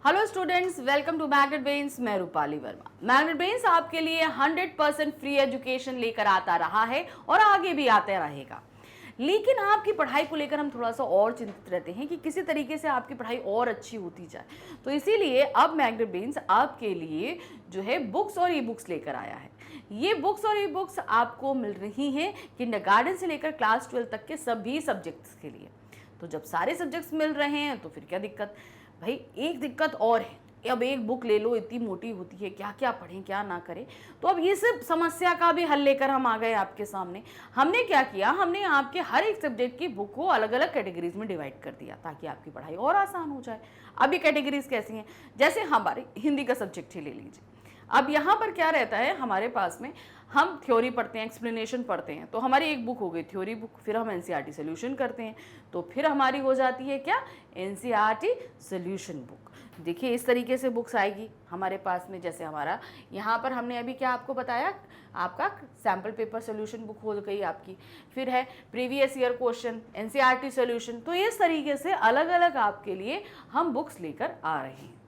Hello students, welcome to Magnet Brains. मैं Rupali Verma. Magnet brains आपके लिए 100% फ्री एजुकेशन लेकर आता रहा है और आगे भी आता रहेगा। लेकिन आपकी पढ़ाई को लेकर हम थोड़ा सा और चिंतित रहते हैं कि किसी तरीके से आपकी पढ़ाई और अच्छी होती जाए। तो इसीलिए अब मैग्नेट ब्रेन्स आपके लिए जो है बुक्स और ई बुक्स लेकर आया है। ये बुक्स और ई बुक्स आपको मिल रही हैं किंडरगार्टन से लेकर क्लास 12 तक के सभी सब्जेक्ट्स के लिए। तो जब सारे सब्जेक्ट्स मिल रहे हैं तो फिर क्या दिक्कत भाई। एक दिक्कत और है, अब एक बुक ले लो इतनी मोटी होती है, क्या क्या पढ़ें क्या ना करें। तो अब इस समस्या का भी हल लेकर हम आ गए आपके सामने। हमने क्या किया, हमने आपके हर एक सब्जेक्ट की बुक को अलग अलग कैटेगरीज में डिवाइड कर दिया ताकि आपकी पढ़ाई और आसान हो जाए। अब ये कैटेगरीज कैसी हैं, जैसे हमारे हिंदी का सब्जेक्ट ही ले लीजिए। अब यहाँ पर क्या रहता है, हमारे पास में हम थ्योरी पढ़ते हैं, एक्सप्लेनेशन पढ़ते हैं, तो हमारी एक बुक हो गई थ्योरी बुक। फिर हम एनसीईआरटी सॉल्यूशन करते हैं, तो फिर हमारी हो जाती है क्या, एनसीईआरटी सॉल्यूशन बुक। देखिए इस तरीके से बुक्स आएगी हमारे पास में। जैसे हमारा यहाँ पर हमने अभी क्या आपको बताया, आपका सैम्पल पेपर सॉल्यूशन बुक हो गई आपकी। फिर है previous year question, NCERT solution. तो इस तरीके से अलग अलग आपके लिए हम बुक्स लेकर आ रहे हैं।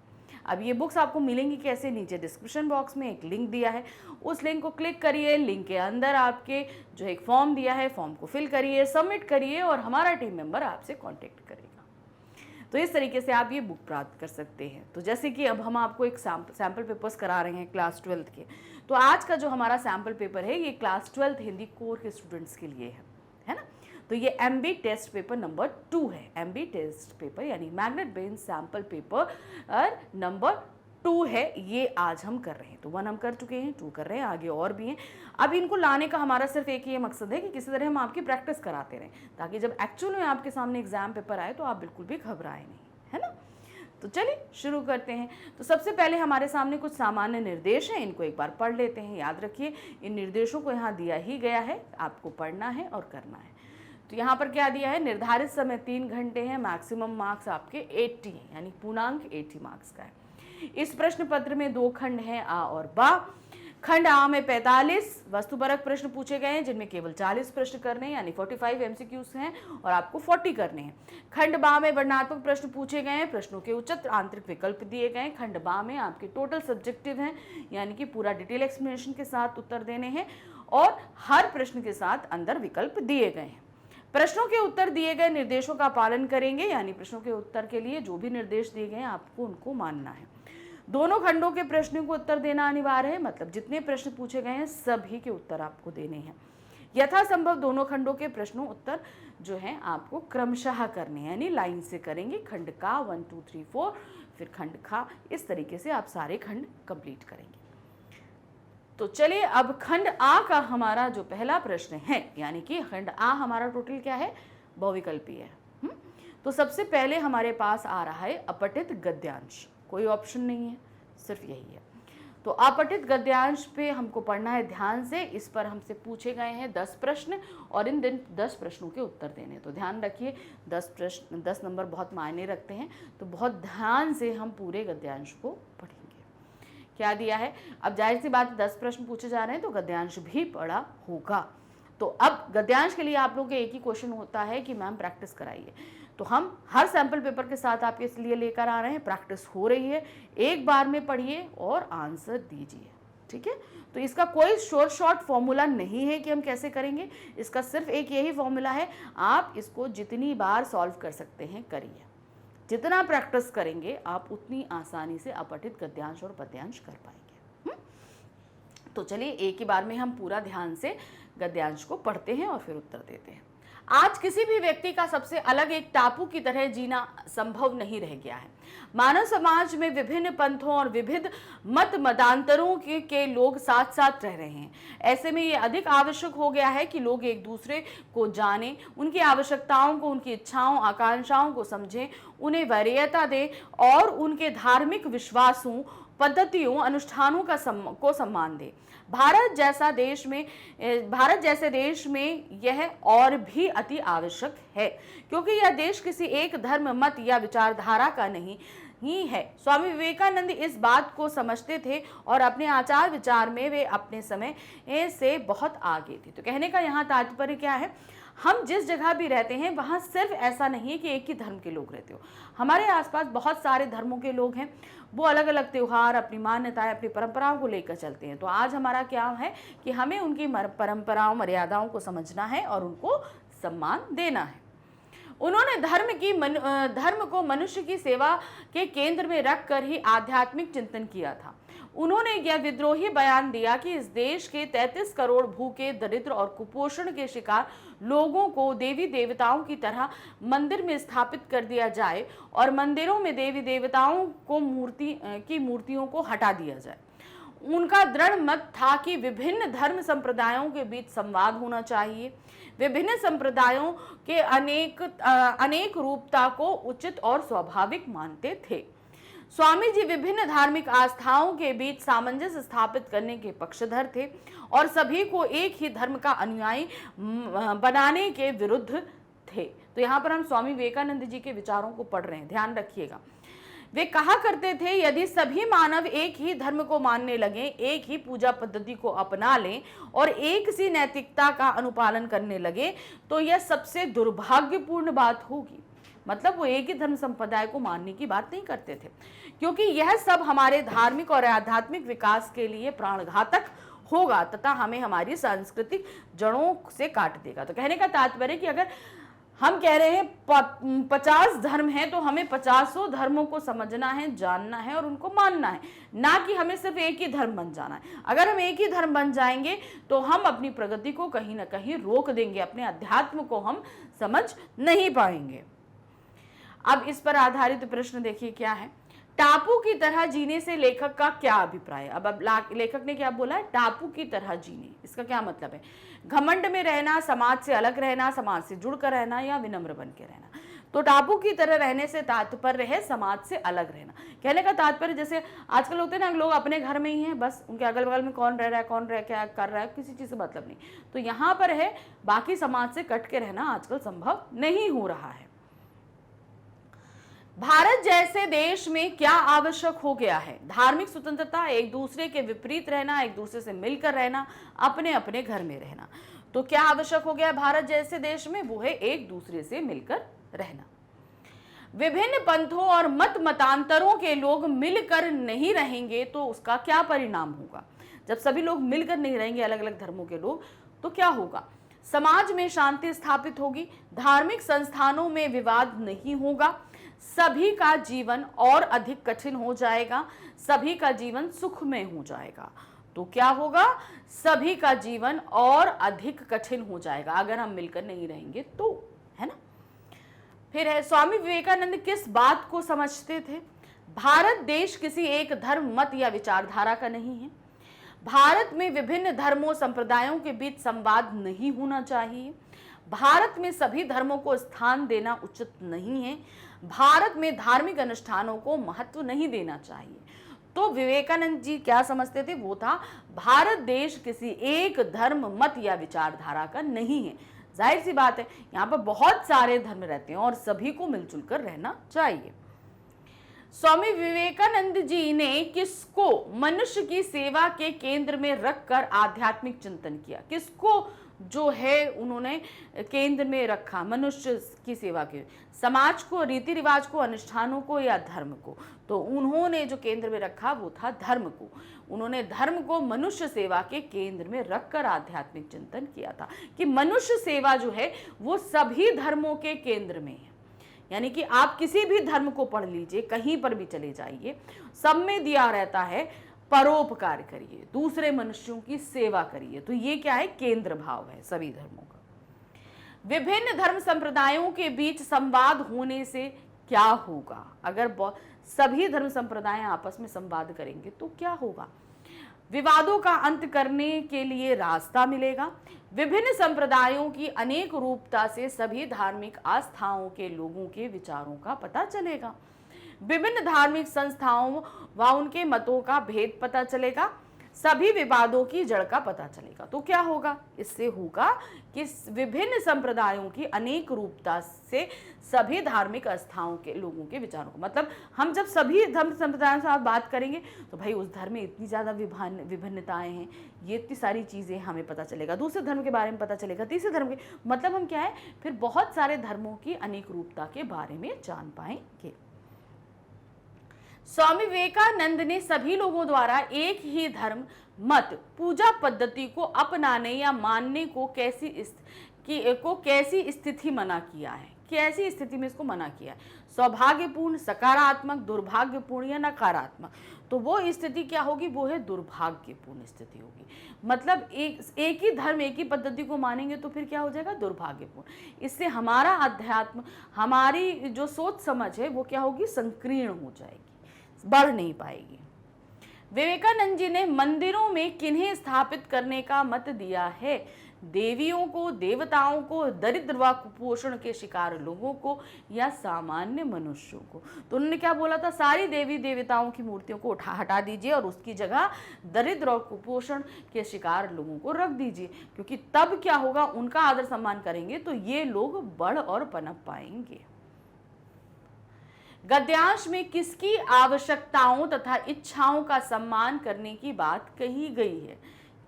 अब ये बुक्स आपको मिलेंगी कैसे, नीचे डिस्क्रिप्शन बॉक्स में एक लिंक दिया है, उस लिंक को क्लिक करिए। लिंक के अंदर आपके जो एक फॉर्म दिया है, फॉर्म को फिल करिए, सबमिट करिए और हमारा टीम मेंबर आपसे कांटेक्ट करेगा। तो इस तरीके से आप ये बुक प्राप्त कर सकते हैं। तो जैसे कि अब हम आपको एक सैम्पल पेपर्स करा रहे हैं क्लास 12 के। तो आज का जो हमारा सैम्पल पेपर है ये क्लास 12 हिंदी कोर के स्टूडेंट्स के लिए है ना। तो ये एमबी टेस्ट पेपर नंबर 2 है। एमबी टेस्ट पेपर यानी magnet brains sample paper number 2 है, ये आज हम कर रहे हैं। तो 1 हम कर चुके हैं, 2 कर रहे हैं, आगे और भी हैं। अब इनको लाने का हमारा सिर्फ एक ही मकसद है कि किसी तरह हम आपकी प्रैक्टिस कराते रहें, ताकि जब एक्चुअल में आपके सामने एग्जाम पेपर आए तो आप बिल्कुल भी घबराए नहीं, है ना। तो चलिए शुरू करते हैं। तो सबसे पहले हमारे सामने कुछ सामान्य निर्देश हैं, इनको एक बार पढ़ लेते हैं। याद रखिए इन निर्देशों को यहाँ दिया ही गया है, आपको पढ़ना है और करना है। तो यहाँ पर क्या दिया है, निर्धारित समय 3 घंटे है, मैक्सिमम मार्क्स आपके 80 हैं, यानी पूर्णांक 80 मार्क्स का है। इस प्रश्न पत्र में 2 खंड हैं, आ और बा। खंड आ में 45 वस्तुपरक प्रश्न पूछे गए हैं, जिनमें केवल 40 प्रश्न करने हैं, यानी 45 एमसीक्यूज हैं और आपको 40 करने हैं। खंड बा में वर्णनात्मक प्रश्न पूछे गए हैं, प्रश्नों के उचित आंतरिक विकल्प दिए गए हैं। खंड बा में आपके टोटल सब्जेक्टिव हैं, यानी कि पूरा डिटेल एक्सप्लेनेशन के साथ उत्तर देने हैं और हर प्रश्न के साथ अंदर विकल्प दिए गए हैं। प्रश्नों के उत्तर दिए गए निर्देशों का पालन करेंगे, यानी प्रश्नों के उत्तर के लिए जो भी निर्देश दिए गए हैं आपको उनको मानना है। दोनों खंडों के प्रश्नों को उत्तर देना अनिवार्य है, मतलब जितने प्रश्न पूछे गए हैं सभी के उत्तर आपको देने हैं। यथासंभव दोनों खंडों के प्रश्नों उत्तर जो हैं आपको क्रमशः करने हैं, यानी लाइन से करेंगे। खंड का 1 2 3 4, फिर खंड खा, इस तरीके से आप सारे खंड कंप्लीट करेंगे। तो चलिए अब खंड आ का हमारा जो पहला प्रश्न है, यानी कि खंड आ हमारा टोटल क्या है, बहुविकल्पी है। तो सबसे पहले हमारे पास आ रहा है अपठित गद्यांश। कोई ऑप्शन नहीं है, सिर्फ यही है। तो अपठित गद्यांश पे हमको पढ़ना है ध्यान से। इस पर हमसे पूछे गए हैं 10 प्रश्न और इन 10 प्रश्नों के उत्तर देने। तो ध्यान रखिए 10 प्रश्न, 10 नंबर बहुत मायने रखते हैं, तो बहुत ध्यान से हम पूरे गद्यांश को पढ़ेंगे। क्या दिया है, अब जाहिर सी बात 10 प्रश्न पूछे जा रहे हैं तो गद्यांश भी पढ़ा होगा। तो अब गद्यांश के लिए आप लोगों के एक ही क्वेश्चन होता है कि मैम प्रैक्टिस कराइए। तो हम हर सैंपल पेपर के साथ आपके इसलिए लेकर आ रहे हैं, प्रैक्टिस हो रही है, एक बार में पढ़िए और आंसर दीजिए, ठीक है। तो इसका कोई शॉर्ट फॉर्मूला नहीं है कि हम कैसे करेंगे, इसका सिर्फ एक यही फॉर्मूला है, आप इसको जितनी बार सॉल्व कर सकते हैं करिए। जितना प्रैक्टिस करेंगे आप उतनी आसानी से अपठित गद्यांश और पद्यांश कर पाएंगे। तो चलिए एक ही बार में हम पूरा ध्यान से गद्यांश को पढ़ते हैं और फिर उत्तर देते हैं। आज किसी भी व्यक्ति का सबसे अलग एक टापू की तरह जीना संभव नहीं रह गया है। मानव समाज में विभिन्न पंथों और विविध मत मतांतरों के लोग साथ साथ रह रहे हैं। ऐसे में ये अधिक आवश्यक हो गया है कि लोग एक दूसरे को जानें, उनकी आवश्यकताओं को, उनकी इच्छाओं आकांक्षाओं को समझें, उन्हें वरीयता दें और उनके धार्मिक विश्वासों, पद्धतियों, अनुष्ठानों को सम्मान दें। भारत जैसे देश में यह और भी अति आवश्यक है, क्योंकि यह देश किसी एक धर्म, मत या विचारधारा का नहीं ही है। स्वामी विवेकानंद इस बात को समझते थे और अपने आचार विचार में वे अपने समय से बहुत आगे थे। तो कहने का यहाँ तात्पर्य क्या है, हम जिस जगह भी रहते हैं वहाँ सिर्फ ऐसा नहीं है कि एक ही धर्म के लोग रहते हो, हमारे आसपास बहुत सारे धर्मों के लोग हैं, वो अलग अलग त्यौहार, अपनी मान्यताएं, अपनी परंपराओं को लेकर चलते हैं। तो आज हमारा क्या है कि हमें उनकी परंपराओं, मर्यादाओं को समझना है और उनको सम्मान देना है। उन्होंने धर्म को मनुष्य की सेवा के केंद्र में रखकर ही आध्यात्मिक चिंतन किया था। उन्होंने यह विद्रोही बयान दिया कि इस देश के 33 करोड़ भूखे, दरिद्र और कुपोषण के शिकार लोगों को देवी देवताओं की तरह मंदिर में स्थापित कर दिया जाए और मंदिरों में देवी देवताओं को मूर्तियों को हटा दिया जाए। उनका दृढ़ मत था कि विभिन्न धर्म संप्रदायों के बीच संवाद होना चाहिए। विभिन्न संप्रदायों के अनेक रूपता को उचित और स्वाभाविक मानते थे। स्वामी जी विभिन्न धार्मिक आस्थाओं के बीच सामंजस्य स्थापित करने के पक्षधर थे और सभी को एक ही धर्म का अनुयायी बनाने के विरुद्ध थे। तो यहाँ पर हम स्वामी विवेकानंद जी के विचारों को पढ़ रहे हैं, ध्यान रखिएगा। वे कहा करते थे, यदि सभी मानव एक ही धर्म को मानने लगे, एक ही पूजा पद्धति को अपना लें और एक सी नैतिकता का अनुपालन करने लगे तो यह सबसे दुर्भाग्यपूर्ण बात होगी। मतलब वो एक ही धर्म संप्रदाय को मानने की बात नहीं करते थे, क्योंकि यह सब हमारे धार्मिक और आध्यात्मिक विकास के लिए प्राणघातक होगा तथा हमें हमारी सांस्कृतिक जड़ों से काट देगा। तो कहने का तात्पर्य कि अगर हम कह रहे हैं 50 धर्म हैं तो हमें 50 धर्मों को समझना है, जानना है और उनको मानना है, ना कि हमें सिर्फ एक ही धर्म बन जाना है। अगर हम एक ही धर्म बन जाएंगे तो हम अपनी प्रगति को कहीं ना कहीं रोक देंगे, अपने अध्यात्म को हम समझ नहीं पाएंगे। अब इस पर आधारित प्रश्न देखिए क्या है। टापू की तरह जीने से लेखक का क्या अभिप्राय? अब लेखक ने क्या बोला है? टापू की तरह जीने। इसका क्या मतलब है? घमंड में रहना, समाज से अलग रहना, समाज से जुड़कर रहना या विनम्र बन के रहना। तो टापू की तरह रहने से तात्पर्य है समाज से अलग रहना। कहने का तात्पर्य जैसे आजकल होते हैं ना, लोग अपने घर में ही हैं, बस उनके अगल बगल में कौन रह रहा है, कौन रह क्या कर रहा है, किसी चीज से मतलब नहीं। तो यहाँ पर है बाकी समाज से कट के रहना आजकल संभव नहीं हो रहा है। भारत जैसे देश में क्या आवश्यक हो गया है? धार्मिक स्वतंत्रता, एक दूसरे के विपरीत रहना, एक दूसरे से मिलकर रहना, अपने अपने घर में रहना। तो क्या आवश्यक हो गया भारत जैसे देश में? वो है एक दूसरे से मिलकर रहना। विभिन्न पंथों और मतांतरों के लोग मिलकर नहीं रहेंगे तो उसका क्या परिणाम होगा? जब सभी लोग मिलकर नहीं रहेंगे, अलग अलग धर्मों के लोग, तो क्या होगा? समाज में शांति स्थापित होगी, धार्मिक संस्थानों में विवाद नहीं होगा, सभी का जीवन और अधिक कठिन हो जाएगा, सभी का जीवन सुखमय हो जाएगा। तो क्या होगा? सभी का जीवन और अधिक कठिन हो जाएगा अगर हम मिलकर नहीं रहेंगे तो, है ना। फिर है, स्वामी विवेकानंद किस बात को समझते थे? भारत देश किसी एक धर्म, मत या विचारधारा का नहीं है। भारत में विभिन्न धर्मों, संप्रदायों के बीच संवाद नहीं होना चाहिए। भारत में सभी धर्मों को स्थान देना उचित नहीं है। भारत में धार्मिक अनुष्ठानों को महत्व नहीं देना चाहिए। तो विवेकानंद जी क्या समझते थे? वो था भारत देश किसी एक धर्म, मत या विचारधारा का नहीं है। जाहिर सी बात है, यहाँ पर बहुत सारे धर्म रहते हैं और सभी को मिलजुल कर रहना चाहिए। स्वामी विवेकानंद जी ने किसको मनुष्य की सेवा के केंद्र में रखकर आध्यात्मिक चिंतन किया? किसको जो है उन्होंने केंद्र में रखा? मनुष्य की सेवा के, समाज को, रीति रिवाज को, अनुष्ठानों को या धर्म को? तो उन्होंने जो केंद्र में रखा वो था धर्म को। उन्होंने धर्म को मनुष्य सेवा के केंद्र में रखकर आध्यात्मिक चिंतन किया था कि मनुष्य सेवा जो है वो सभी धर्मों के केंद्र में है। यानी कि आप किसी भी धर्म को पढ़ लीजिए, कहीं पर भी चले जाइए, सब में दिया रहता है परोपकार करिए, दूसरे मनुष्यों की सेवा करिए। तो ये क्या है? केंद्र भाव है सभी धर्मों का। विभिन्न धर्म संप्रदायों के बीच संवाद होने से क्या होगा? अगर सभी धर्म संप्रदाय आपस में संवाद करेंगे तो क्या होगा? विवादों का अंत करने के लिए रास्ता मिलेगा। विभिन्न संप्रदायों की अनेक रूपता से सभी धार्मिक आस्थाओं के लोगों के विचारों का पता चलेगा। विभिन्न धार्मिक संस्थाओं व उनके मतों का भेद पता चलेगा। सभी विवादों की जड़ का पता चलेगा। तो क्या होगा, इससे होगा कि विभिन्न संप्रदायों की अनेक रूपता से सभी धार्मिक आस्थाओं के लोगों के विचारों को, मतलब हम जब सभी धर्म संप्रदायों से आप बात करेंगे तो भाई उस धर्म में इतनी ज़्यादा विभिन्नताएं हैं, ये इतनी सारी चीज़ें हमें पता चलेगा, दूसरे धर्म के बारे में पता चलेगा, तीसरे धर्म के, मतलब हम क्या है फिर बहुत सारे धर्मों की अनेक रूपता के बारे में जान पाएंगे। स्वामी विवेकानंद ने सभी लोगों द्वारा एक ही धर्म मत पूजा पद्धति को अपनाने या मानने को कैसी स्थिति मना किया है, कैसी स्थिति में इसको मना किया है, सौभाग्यपूर्ण, सकारात्मक, दुर्भाग्यपूर्ण या नकारात्मक। तो वो स्थिति क्या होगी, वो है दुर्भाग्यपूर्ण स्थिति होगी। मतलब एक ही धर्म एक ही पद्धति को मानेंगे तो फिर क्या हो जाएगा, दुर्भाग्यपूर्ण। इससे हमारा अध्यात्म, हमारी जो सोच समझ है वो क्या होगी, संकीर्ण हो जाएगी, बढ़ नहीं पाएगी। विवेकानंद जी ने मंदिरों में किन्हें स्थापित करने का मत दिया है, देवियों को, देवताओं को, दरिद्र व कुपोषण के शिकार लोगों को या सामान्य मनुष्यों को। तो उन्होंने क्या बोला था, सारी देवी देवताओं की मूर्तियों को हटा दीजिए और उसकी जगह दरिद्र और कुपोषण के शिकार लोगों को रख दीजिए, क्योंकि तब क्या होगा, उनका आदर सम्मान करेंगे तो ये लोग बढ़ और पनप पाएंगे। गद्यांश में किसकी आवश्यकताओं तथा इच्छाओं का सम्मान करने की बात कही गई है,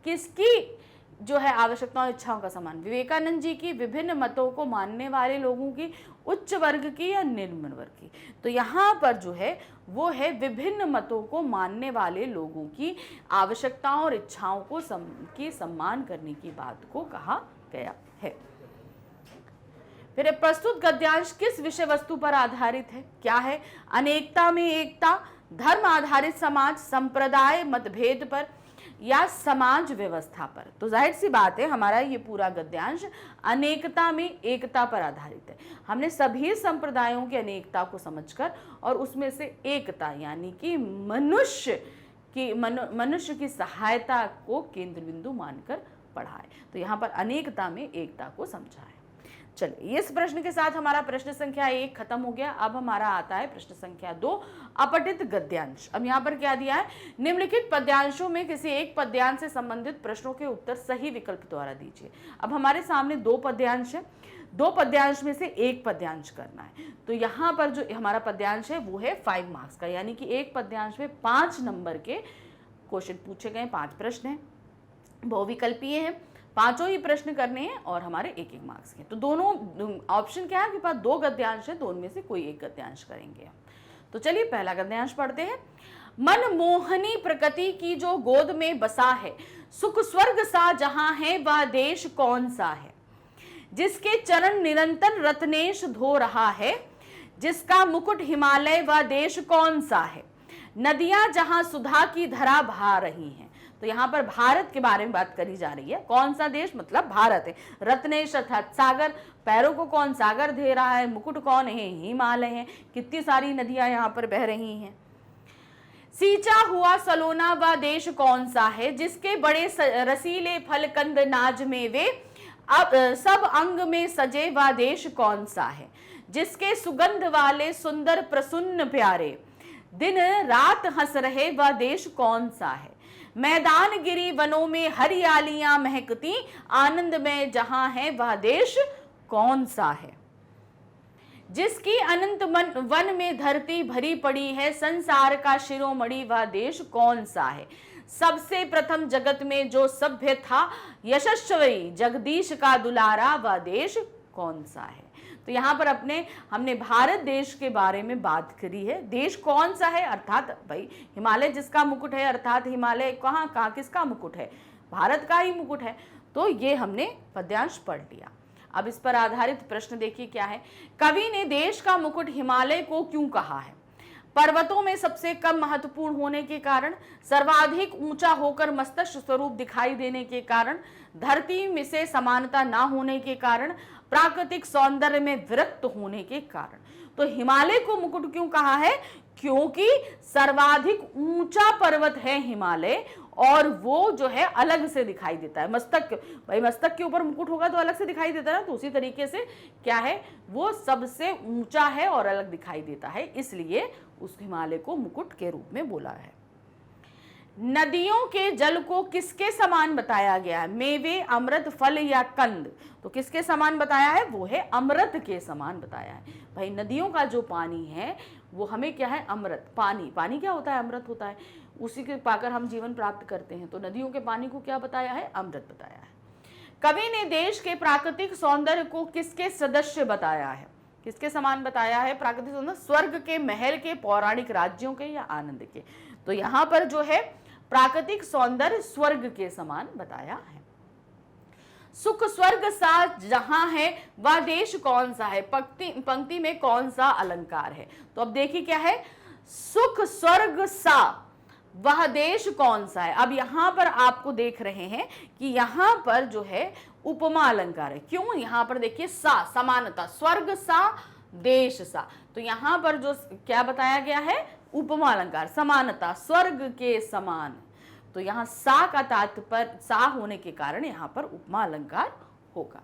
किसकी जो है आवश्यकताओं इच्छाओं का सम्मान, विवेकानंद जी की, विभिन्न मतों को मानने वाले लोगों की, उच्च वर्ग की या निम्न वर्ग की। तो यहाँ पर जो है वो है विभिन्न मतों को मानने वाले लोगों की आवश्यकताओं और इच्छाओं को सम्मान करने की बात को कहा गया है। फिर प्रस्तुत गद्यांश किस विषय वस्तु पर आधारित है, क्या है, अनेकता में एकता, धर्म आधारित समाज, संप्रदाय मतभेद पर या समाज व्यवस्था पर। तो जाहिर सी बात है हमारा ये पूरा गद्यांश अनेकता में एकता पर आधारित है। हमने सभी संप्रदायों की अनेकता को समझकर और उसमें से एकता यानी कि मनुष्य की सहायता को केंद्र बिंदु मानकर पढ़ा है। तो यहाँ पर अनेकता में एकता को समझा है। चलिए, इस प्रश्न के साथ हमारा प्रश्न संख्या 1 खत्म हो गया। अब हमारा आता है प्रश्न संख्या 2, अपठित गद्यांश। अब यहाँ पर क्या दिया है, निम्नलिखित पद्यांशों में किसी एक पद्यांश से संबंधित प्रश्नों के उत्तर सही विकल्प द्वारा दीजिए। अब हमारे सामने 2 पद्यांश है, 2 पद्यांश में से एक पद्यांश करना है। तो यहाँ पर जो हमारा पद्यांश है वो है 5 मार्क्स का, यानी कि एक पद्यांश में 5 नंबर के क्वेश्चन पूछे गए, 5 प्रश्न है, बहुविकल्पीय है, 5 ही प्रश्न करने हैं और हमारे 1-1 मार्क्स के। तो दोनों ऑप्शन क्या है, आपके पास 2 गद्यांश है, दोनों में से कोई एक गद्यांश करेंगे। तो चलिए पहला गद्यांश पढ़ते हैं। मनमोहनी प्रकृति की जो गोद में बसा है, सुख स्वर्ग सा जहां है वह देश कौन सा है, जिसके चरण निरंतर रत्नेश धो रहा है, जिसका मुकुट हिमालय वह देश कौन सा है, नदियां जहां सुधा की धरा बहा रही हैं। तो यहाँ पर भारत के बारे में बात करी जा रही है। कौन सा देश, मतलब भारत है। रत्नेश अर्थात सागर, पैरों को कौन सागर दे रहा है, मुकुट कौन है, हिमालय है, कितनी सारी नदियां यहाँ पर बह रही हैं। सींचा हुआ सलोना वह देश कौन सा है, जिसके बड़े रसीले फल कंद नाज में वे अब सब अंग में सजे वह देश कौन सा है, जिसके सुगंध वाले सुंदर प्रसन्न प्यारे दिन रात हंस रहे वह देश कौन सा है, मैदान गिरी वनों में हरियालियां महकती आनंद में जहां है वह देश कौन सा है, जिसकी अनंत वन में धरती भरी पड़ी है संसार का शिरोमणि वह देश कौन सा है, सबसे प्रथम जगत में जो सभ्य था यशस्वी जगदीश का दुलारा वह देश कौन सा है। तो यहाँ पर हमने भारत देश के बारे में बात करी है। देश कौन सा है अर्थात भाई हिमालय जिसका मुकुट है, अर्थात हिमालय कहाँ किसका मुकुट है, भारत का ही मुकुट है। तो ये हमने पद्यांश पढ़ लिया। अब इस पर आधारित प्रश्न देखिए क्या है। कवि ने देश का मुकुट हिमालय को क्यों कहा है? पर्वतों में सबसे कम महत्वपूर्ण होने के कारण, सर्वाधिक ऊंचा होकर मस्तिष्क स्वरूप दिखाई देने के कारण, धरती में से समानता ना होने के कारण, प्राकृतिक सौंदर्य में विरक्त होने के कारण। तो हिमालय को मुकुट क्यों कहा है? क्योंकि सर्वाधिक ऊंचा पर्वत है हिमालय और वो जो है अलग से दिखाई देता है। मस्तक, भाई मस्तक के ऊपर मुकुट होगा तो अलग से दिखाई देता है ना, तो उसी तरीके से क्या है, वो सबसे ऊंचा है और अलग दिखाई देता है, इसलिए उस हिमालय को मुकुट के रूप में बोला है। नदियों के जल को किसके समान बताया गया है? मेवे, अमृत, फल या कंद? तो किसके समान बताया है? वो है अमृत के समान बताया है। भाई नदियों का जो पानी है वो हमें क्या है? अमृत। पानी, पानी क्या होता है? अमृत होता है, उसी के पाकर हम जीवन प्राप्त करते हैं। तो नदियों के पानी को क्या बताया है? अमृत बताया है। कवि ने देश के प्राकृतिक सौंदर्य को किसके सदृश बताया है? किसके समान बताया है प्राकृतिक सौंदर्य? स्वर्ग के, महल के, पौराणिक राज्यों के या आनंद के? तो यहां पर जो है प्राकृतिक सौंदर्य स्वर्ग के समान बताया है। सुख स्वर्ग सा जहां है वह देश कौन सा है? पंक्ति में कौन सा अलंकार है? तो अब देखिए क्या है, सुख स्वर्ग सा वह देश कौन सा है। अब यहां पर आपको देख रहे हैं कि यहां पर जो है उपमा अलंकार है। क्यों? यहां पर देखिए सा, समानता, स्वर्ग सा देश सा। तो यहां पर जो क्या बताया गया है? उपमा अलंकार, समानता, स्वर्ग के समान। तो यहां सा का तात्पर्य सा होने के कारण यहां पर उपमा अलंकार होगा।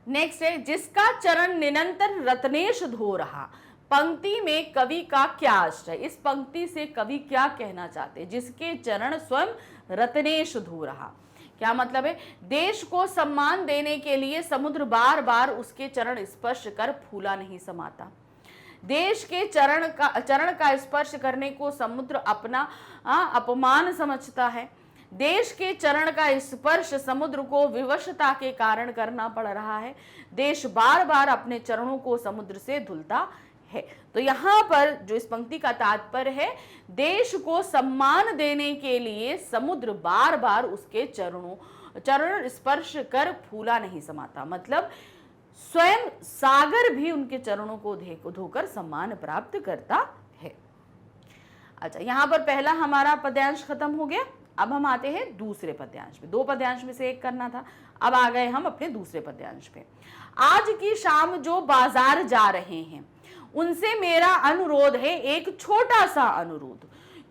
नेक्स्ट है, जिसका चरण निरंतर रत्नेश धो रहा। पंक्ति में कवि का क्या आशय? इस पंक्ति से कवि क्या कहना चाहते हैं? जिसके चरण स्वयं रत्नेश धो रहा, क्या मतलब है? देश को सम्मान देने के लिए समुद्र बार बार उसके चरण स्पर्श कर फूला नहीं समाता। देश के चरण का स्पर्श करने को समुद्र अपना अपमान समझता है। देश के चरण का स्पर्श समुद्र को विवशता के कारण करना पड़ रहा है। देश बार बार अपने चरणों को समुद्र से धुलता है। तो यहाँ पर जो इस पंक्ति का तात्पर्य है, देश को सम्मान देने के लिए समुद्र बार बार उसके चरण स्पर्श कर फूला नहीं समाता। मतलब स्वयं सागर भी उनके चरणों को धोकर सम्मान प्राप्त करता है। अच्छा, यहां पर पहला हमारा पद्यांश खत्म हो गया। अब हम आते हैं दूसरे पद्यांश में। दो पद्यांश में से एक करना था, अब आ गए हम अपने दूसरे पद्यांश पे। आज की शाम जो बाजार जा रहे हैं उनसे मेरा अनुरोध है, एक छोटा सा अनुरोध।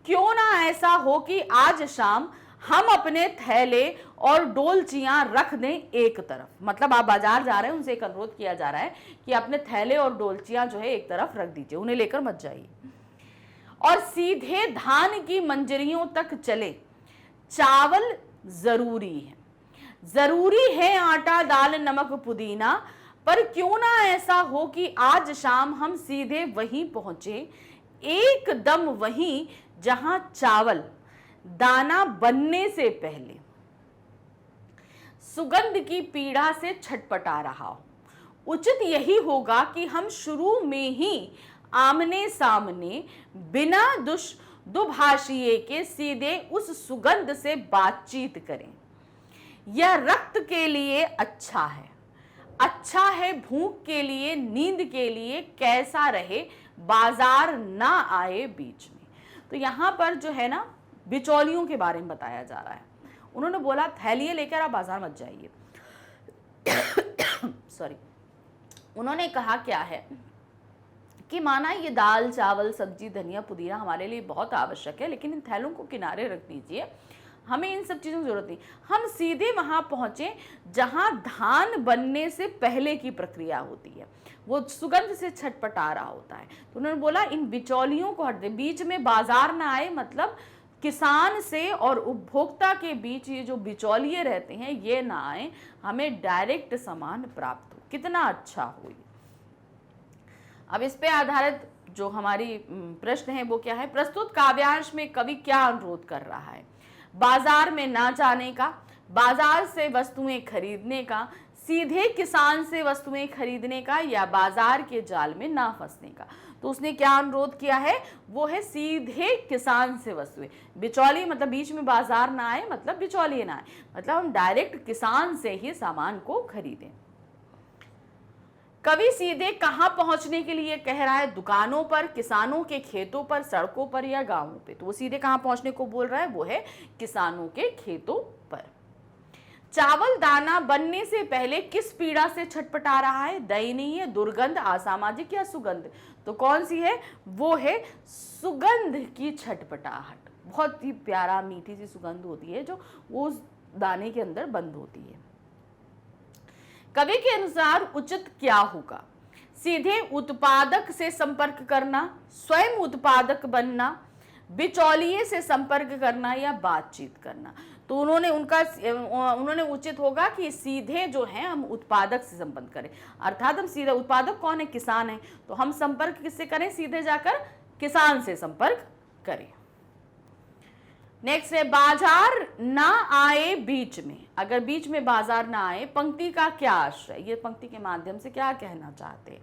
क्यों ना ऐसा हो कि आज शाम हम अपने थैले और डोलचियां रख दें एक तरफ। मतलब आप बाजार जा रहे हैं, उनसे एक अनुरोध किया जा रहा है कि अपने थैले और डोलचियां जो है एक तरफ रख दीजिए, उन्हें लेकर मत जाइए, और सीधे धान की मंजरियों तक चले। चावल जरूरी है, जरूरी है आटा, दाल, नमक, पुदीना, पर क्यों ना ऐसा हो कि आज शाम हम सीधे वहीं पहुंचे, एकदम वहीं जहां चावल दाना बनने से पहले सुगंध की पीड़ा से छटपटा रहा हो। उचित यही होगा कि हम शुरू में ही आमने सामने बिना दुभाषिए के सीधे उस सुगंध से बातचीत करें। यह रक्त के लिए अच्छा है, अच्छा है भूख के लिए, नींद के लिए, कैसा रहे बाजार ना आए बीच में। तो यहां पर जो है ना बिचौलियों के बारे में बताया जा रहा है। उन्होंने बोला थैलियां लेकर आप बाजार मत जाइए। सॉरी, उन्होंने कहा क्या है कि माना ये दाल, चावल, सब्जी, धनिया, पुदीना हमारे लिए बहुत आवश्यक है, लेकिन इन थैलों को किनारे रख दीजिए, हमें इन सब चीज़ों की जरूरत नहीं। हम सीधे वहां पहुंचे जहां धान बनने से पहले की प्रक्रिया होती है, वो सुगंध से छटपटा रहा होता है। तो उन्होंने बोला इन बिचौलियों को हट दे, बीच में बाजार ना आए। मतलब किसान से और उपभोक्ता के बीच ये जो बिचौलिए रहते हैं ये ना आए, हमें डायरेक्ट सामान प्राप्त हो। कितना अच्छा हो। अब इस पे आधारित जो हमारी प्रश्न है वो क्या है? प्रस्तुत काव्यांश में कवि क्या अनुरोध कर रहा है? बाजार में ना जाने का, बाजार से वस्तुएं खरीदने का, सीधे किसान से वस्तुएं खरीदने का, या बाजार के जाल में ना फंसने का। तो उसने क्या अनुरोध किया है? वो है सीधे किसान से वस्तुएं। बिचौली मतलब बीच में बाजार ना आए, मतलब बिचौलिए ना आए, मतलब हम डायरेक्ट किसान से ही सामान को खरीदें। कवि सीधे कहां पहुंचने के लिए कह रहा है? दुकानों पर, किसानों के खेतों पर, सड़कों पर या गांवों पे। तो वो सीधे कहां पहुंचने को बोल रहा है? वो है किसानों के खेतों पर। चावल दाना बनने से पहले किस पीड़ा से छटपटा रहा है? दयनीय, दुर्गंध, असामाजिक या सुगंध? तो कौन सी है? वो है सुगंध की छटपटाहट। बहुत ही प्यारा मीठी सी सुगंध होती है जो वो उस दाने के अंदर बंद होती है। कवि के अनुसार उचित क्या होगा? सीधे उत्पादक से संपर्क करना, स्वयं उत्पादक बनना, बिचौलिए से संपर्क करना या बातचीत करना। तो उन्होंने उचित होगा कि सीधे जो है हम उत्पादक से संपर्क करें, अर्थात हम सीधे, उत्पादक कौन है, किसान है, तो हम संपर्क किससे करें, सीधे जाकर किसान से संपर्क करें। नेक्स्ट है बाजार ना आए बीच में। अगर बीच में बाजार ना आए, पंक्ति का क्या आश्रय, ये पंक्ति के माध्यम से क्या कहना चाहते हैं।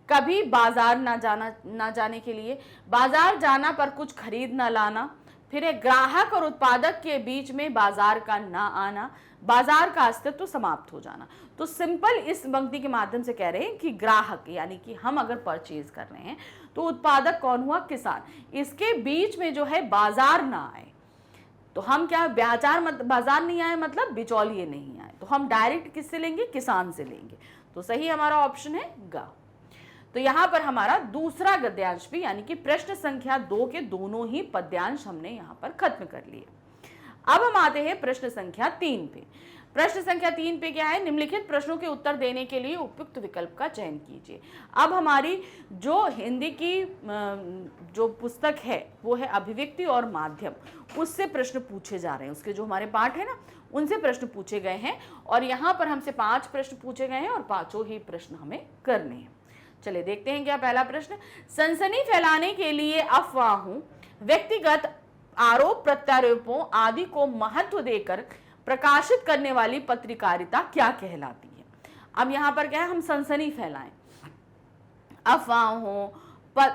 कभी बाजार ना जाने के लिए, बाजार जाना पर कुछ खरीद ना लाना, फिर है ग्राहक और उत्पादक के बीच में बाजार का ना आना, बाजार का अस्तित्व तो समाप्त हो जाना। तो सिंपल इस पंक्ति के माध्यम से कह रहे हैं कि ग्राहक यानी कि हम अगर परचेज कर रहे हैं तो उत्पादक कौन हुआ, किसान, इसके बीच में जो है बाजार ना आए। तो हम क्या, बाजार नहीं आए मतलब बिचौलिए नहीं आए, तो हम डायरेक्ट किससे लेंगे, किसान से लेंगे। तो सही हमारा ऑप्शन है ग। तो यहां पर हमारा दूसरा गद्यांश भी यानी कि प्रश्न संख्या 2 के दोनों ही पद्यांश हमने यहां पर खत्म कर लिए। अब हम आते हैं प्रश्न संख्या 3 पे। प्रश्न संख्या 3 पे क्या है, निम्नलिखित प्रश्नों के उत्तर देने के लिए उपयुक्त विकल्प का चयन कीजिए। अब हमारी जो हिंदी की जो पुस्तक है वो है अभिव्यक्ति और माध्यम, उससे प्रश्न पूछे जा रहे हैं, उसके जो हमारे पाठ है ना उनसे प्रश्न पूछे गए हैं, और यहाँ पर हमसे 5 प्रश्न पूछे गए हैं और 5 ही प्रश्न हमें करने हैं। चलिए देखते हैं क्या पहला प्रश्न। सनसनी फैलाने के लिए अफवाहों, व्यक्तिगत आरोप प्रत्यारोपों आदि को महत्व देकर प्रकाशित करने वाली पत्रकारिता क्या कहलाती है। अब यहां पर क्या है, हम सनसनी फैलाएं, अफवाहों,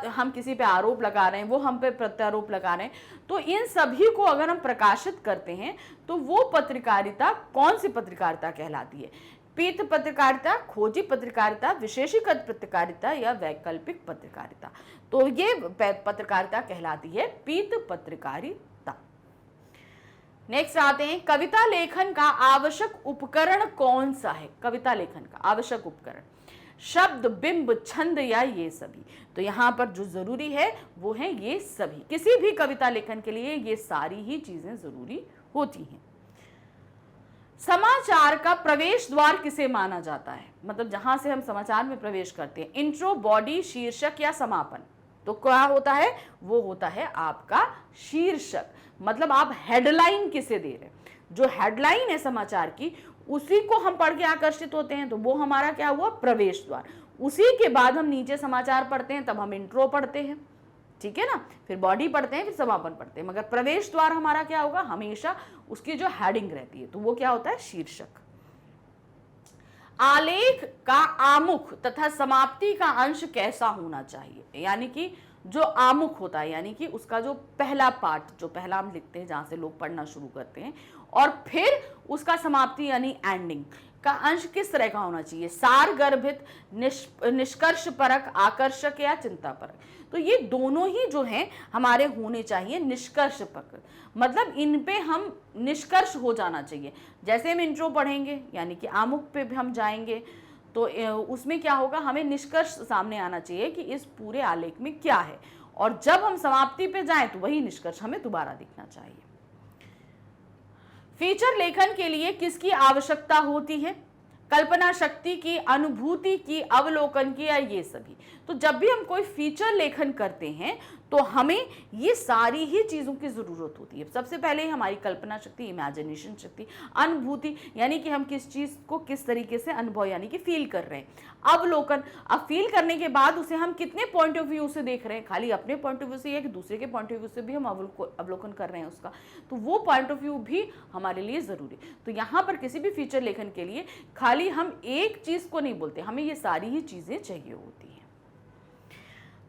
हम किसी पे आरोप लगा रहे हैं, वो हम पे प्रत्यारोप लगा रहे हैं, तो इन सभी को अगर हम प्रकाशित करते हैं तो वो पत्रकारिता कौन सी पत्रकारिता कहलाती है। पीत पत्रकारिता, खोजी पत्रकारिता, विशेषीकृत पत्रकारिता या वैकल्पिक पत्रकारिता। तो ये पत्रकारिता कहलाती है पीत पत्रकारिता। नेक्स्ट आते हैं, कविता लेखन का आवश्यक उपकरण कौन सा है। कविता लेखन का आवश्यक उपकरण शब्द, बिंब, छंद या ये सभी। तो यहां पर जो जरूरी है वो है ये सभी। किसी भी कविता लेखन के लिए ये सारी ही चीजें जरूरी होती हैं। समाचार का प्रवेश द्वार किसे माना जाता है, मतलब जहां से हम समाचार में प्रवेश करते हैं, इंट्रो, बॉडी, शीर्षक या समापन। तो क्या होता है, वो होता है आपका शीर्षक, मतलब आप हेडलाइन किसे दे रहे हैं। जो हेडलाइन है समाचार की उसी को हम पढ़ के आकर्षित होते हैं, तो वो हमारा क्या हुआ, प्रवेश द्वार। उसी के बाद हम नीचे समाचार पढ़ते हैं, तब हम इंट्रो पढ़ते हैं, ठीक है ना, फिर बॉडी पढ़ते हैं, फिर समापन पढ़ते हैं। मगर प्रवेश द्वार हमारा क्या होगा, हमेशा उसकी जो हेडिंग रहती है तो वो क्या होता है, शीर्षक। आलेख का आमुख तथा समाप्ति का अंश कैसा होना चाहिए, यानी कि जो आमुख होता है यानी कि उसका जो पहला पार्ट, जो पहला हम लिखते हैं जहां से लोग पढ़ना शुरू करते हैं, और फिर उसका समाप्ति यानी एंडिंग का अंश किस तरह का होना चाहिए, सार गर्भित, निष्कर्ष परक, आकर्षक या चिंता परक। तो ये दोनों ही जो हैं हमारे होने चाहिए निष्कर्ष परक, मतलब इन पे हम निष्कर्ष हो जाना चाहिए। जैसे हम इंट्रो पढ़ेंगे यानी कि आमुख पे भी हम जाएंगे तो उसमें क्या होगा, हमें निष्कर्ष सामने आना चाहिए कि इस पूरे आलेख में क्या है, और जब हम समाप्ति पे जाएं तो वही निष्कर्ष हमें दोबारा दिखना चाहिए। फीचर लेखन के लिए किसकी आवश्यकता होती है, कल्पना शक्ति की, अनुभूति की, अवलोकन की या ये सभी। तो जब भी हम कोई फीचर लेखन करते हैं तो हमें ये सारी ही चीज़ों की ज़रूरत होती है। सबसे पहले हमारी कल्पना शक्ति, इमेजिनेशन शक्ति, अनुभूति यानी कि हम किस चीज़ को किस तरीके से अनुभव यानी कि फील कर रहे हैं, अवलोकन, अब फील करने के बाद उसे हम कितने पॉइंट ऑफ व्यू से देख रहे हैं, खाली अपने पॉइंट ऑफ व्यू से या कि दूसरे के पॉइंट ऑफ व्यू से भी हम अवलोकन कर रहे हैं उसका, तो वो पॉइंट ऑफ व्यू भी हमारे लिए ज़रूरी। तो यहाँ पर किसी भी फीचर लेखन के लिए खाली हम एक चीज़ को नहीं बोलते, हमें ये सारी ही चीज़ें चाहिए होती हैं।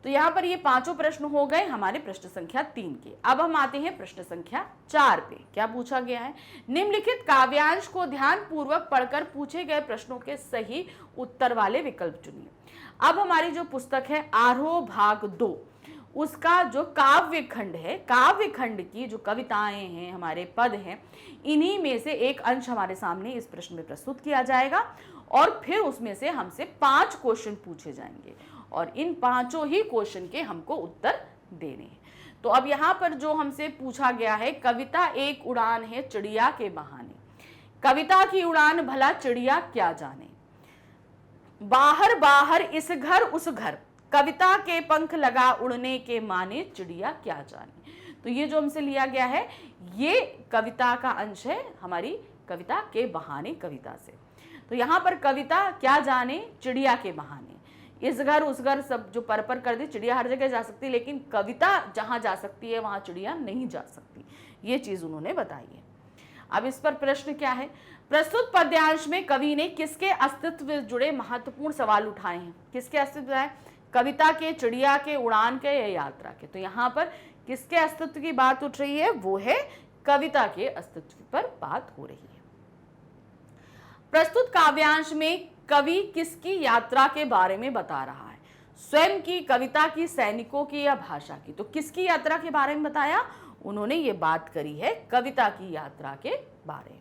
तो यहाँ पर ये पांचों प्रश्न हो गए हमारे प्रश्न संख्या 3 के। अब हम आते हैं प्रश्न संख्या 4 पे। क्या पूछा गया है, निम्नलिखित काव्यांश को ध्यान पूर्वक पढ़कर पूछे गए प्रश्नों के सही उत्तर वाले विकल्प चुनिए। अब हमारी जो पुस्तक है आरोह भाग 2, उसका जो काव्य खंड है, काव्य खंड की जो कविताएं हैं, हमारे पद हैं, इन्हीं में से एक अंश हमारे सामने इस प्रश्न में प्रस्तुत किया जाएगा, और फिर उसमें से हमसे 5 क्वेश्चन पूछे जाएंगे, और इन 5 ही क्वेश्चन के हमको उत्तर देने हैं। तो अब यहाँ पर जो हमसे पूछा गया है, कविता एक उड़ान है चिड़िया के बहाने, कविता की उड़ान भला चिड़िया क्या जाने, बाहर बाहर इस घर उस घर, कविता के पंख लगा उड़ने के माने चिड़िया क्या जाने। तो ये जो हमसे लिया गया है ये कविता का अंश है हमारी कविता के बहाने कविता से। तो यहाँ पर कविता क्या जाने चिड़िया के बहाने, इस घर उस घर सब जो पर कर दी, चिड़िया हर जगह जा सकती है लेकिन कविता जहाँ जा सकती है वहाँ चिड़िया नहीं जा सकती, ये चीज उन्होंने बताई है। अब इस पर प्रश्न क्या है, प्रस्तुत पद्यांश में कवि ने किसके अस्तित्व से जुड़े महत्वपूर्ण सवाल उठाए हैं। किसके अस्तित्व है, कविता के, चिड़िया के, उड़ान के या यात्रा के। तो यहाँ पर किसके अस्तित्व की बात उठ रही है, वो है कविता के अस्तित्व पर बात हो रही है। प्रस्तुत काव्यांश में कवि किसकी यात्रा के बारे में बता रहा है, स्वयं की, कविता की, सैनिकों की या भाषा की। तो किसकी यात्रा के बारे में बताया, उन्होंने ये बात करी है कविता की यात्रा के बारे में।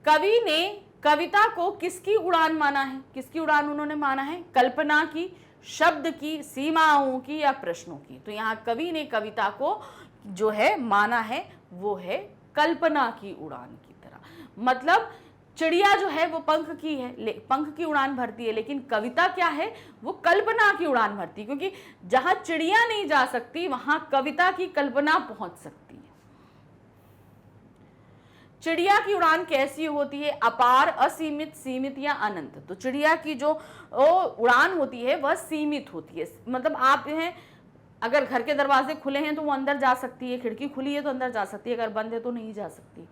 कवि ने कविता को किसकी उड़ान माना है, किसकी उड़ान उन्होंने माना है, कल्पना की, शब्द की, सीमाओं की या प्रश्नों की। तो यहाँ कवि ने कविता को जो है माना है वो है कल्पना की उड़ान की तरह। मतलब चिड़िया जो है वो पंख की है, पंख की उड़ान भरती है, लेकिन कविता क्या है, वो कल्पना की उड़ान भरती है, क्योंकि जहां चिड़िया नहीं जा सकती वहां कविता की कल्पना पहुंच सकती है। चिड़िया की उड़ान कैसी होती है, अपार, असीमित, सीमित या अनंत। तो चिड़िया की जो उड़ान होती है वह सीमित होती है, मतलब आप हैं अगर घर के दरवाजे खुले हैं तो वो अंदर जा सकती है, खिड़की खुली है तो अंदर जा सकती है, अगर बंद है तो नहीं जा सकती।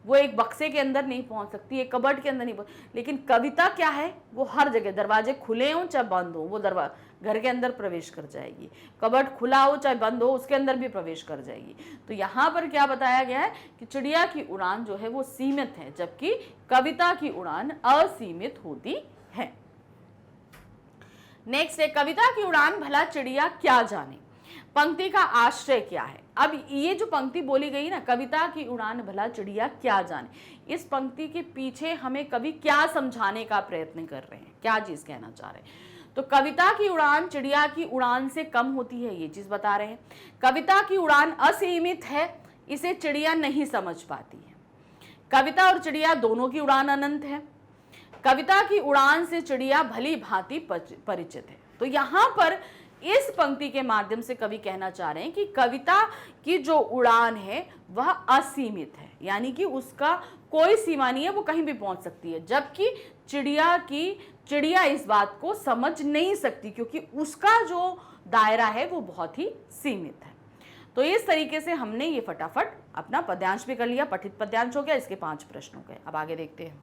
वो एक बक्से के अंदर नहीं पहुंच सकती, एक कबर्ड के अंदर नहीं पहुंच। लेकिन कविता क्या है, वो हर जगह, दरवाजे खुले हों चाहे बंद हो, वो घर के अंदर प्रवेश कर जाएगी, कबर्ड खुला हो चाहे बंद हो उसके अंदर भी प्रवेश कर जाएगी। तो यहाँ पर क्या बताया गया है कि चिड़िया की उड़ान जो है वो सीमित है, जबकि कविता की उड़ान असीमित होती है। नेक्स्ट है, कविता की उड़ान भला चिड़िया क्या जाने, पंक्ति का आश्रय क्या है। अब ये जो पंक्ति बोली गई ना, कविता की उड़ान भला चिड़िया क्या जाने, इस पंक्ति के पीछे हमें कवि क्या समझाने का प्रयत्न कर रहे हैं, क्या चीज कहना चाह रहे हैं। तो कविता की उड़ान चिड़िया की उड़ान से कम होती है, ये चीज बता रहे हैं। कविता की उड़ान असीमित है, इसे चिड़िया नहीं समझ पाती है। कविता और चिड़िया दोनों की उड़ान अनंत है। कविता की उड़ान से चिड़िया भली भांति परिचित है। तो यहाँ पर इस पंक्ति के माध्यम से कवि कहना चाह रहे हैं कि कविता की जो उड़ान है वह असीमित है, यानी कि उसका कोई सीमा नहीं है, वो कहीं भी पहुंच सकती है, जबकि चिड़िया इस बात को समझ नहीं सकती क्योंकि उसका जो दायरा है वो बहुत ही सीमित है। तो इस तरीके से हमने ये फटाफट अपना पद्यांश भी कर लिया, पठित पद्यांश हो गया, इसके 5 प्रश्न हो गए। अब आगे देखते हैं।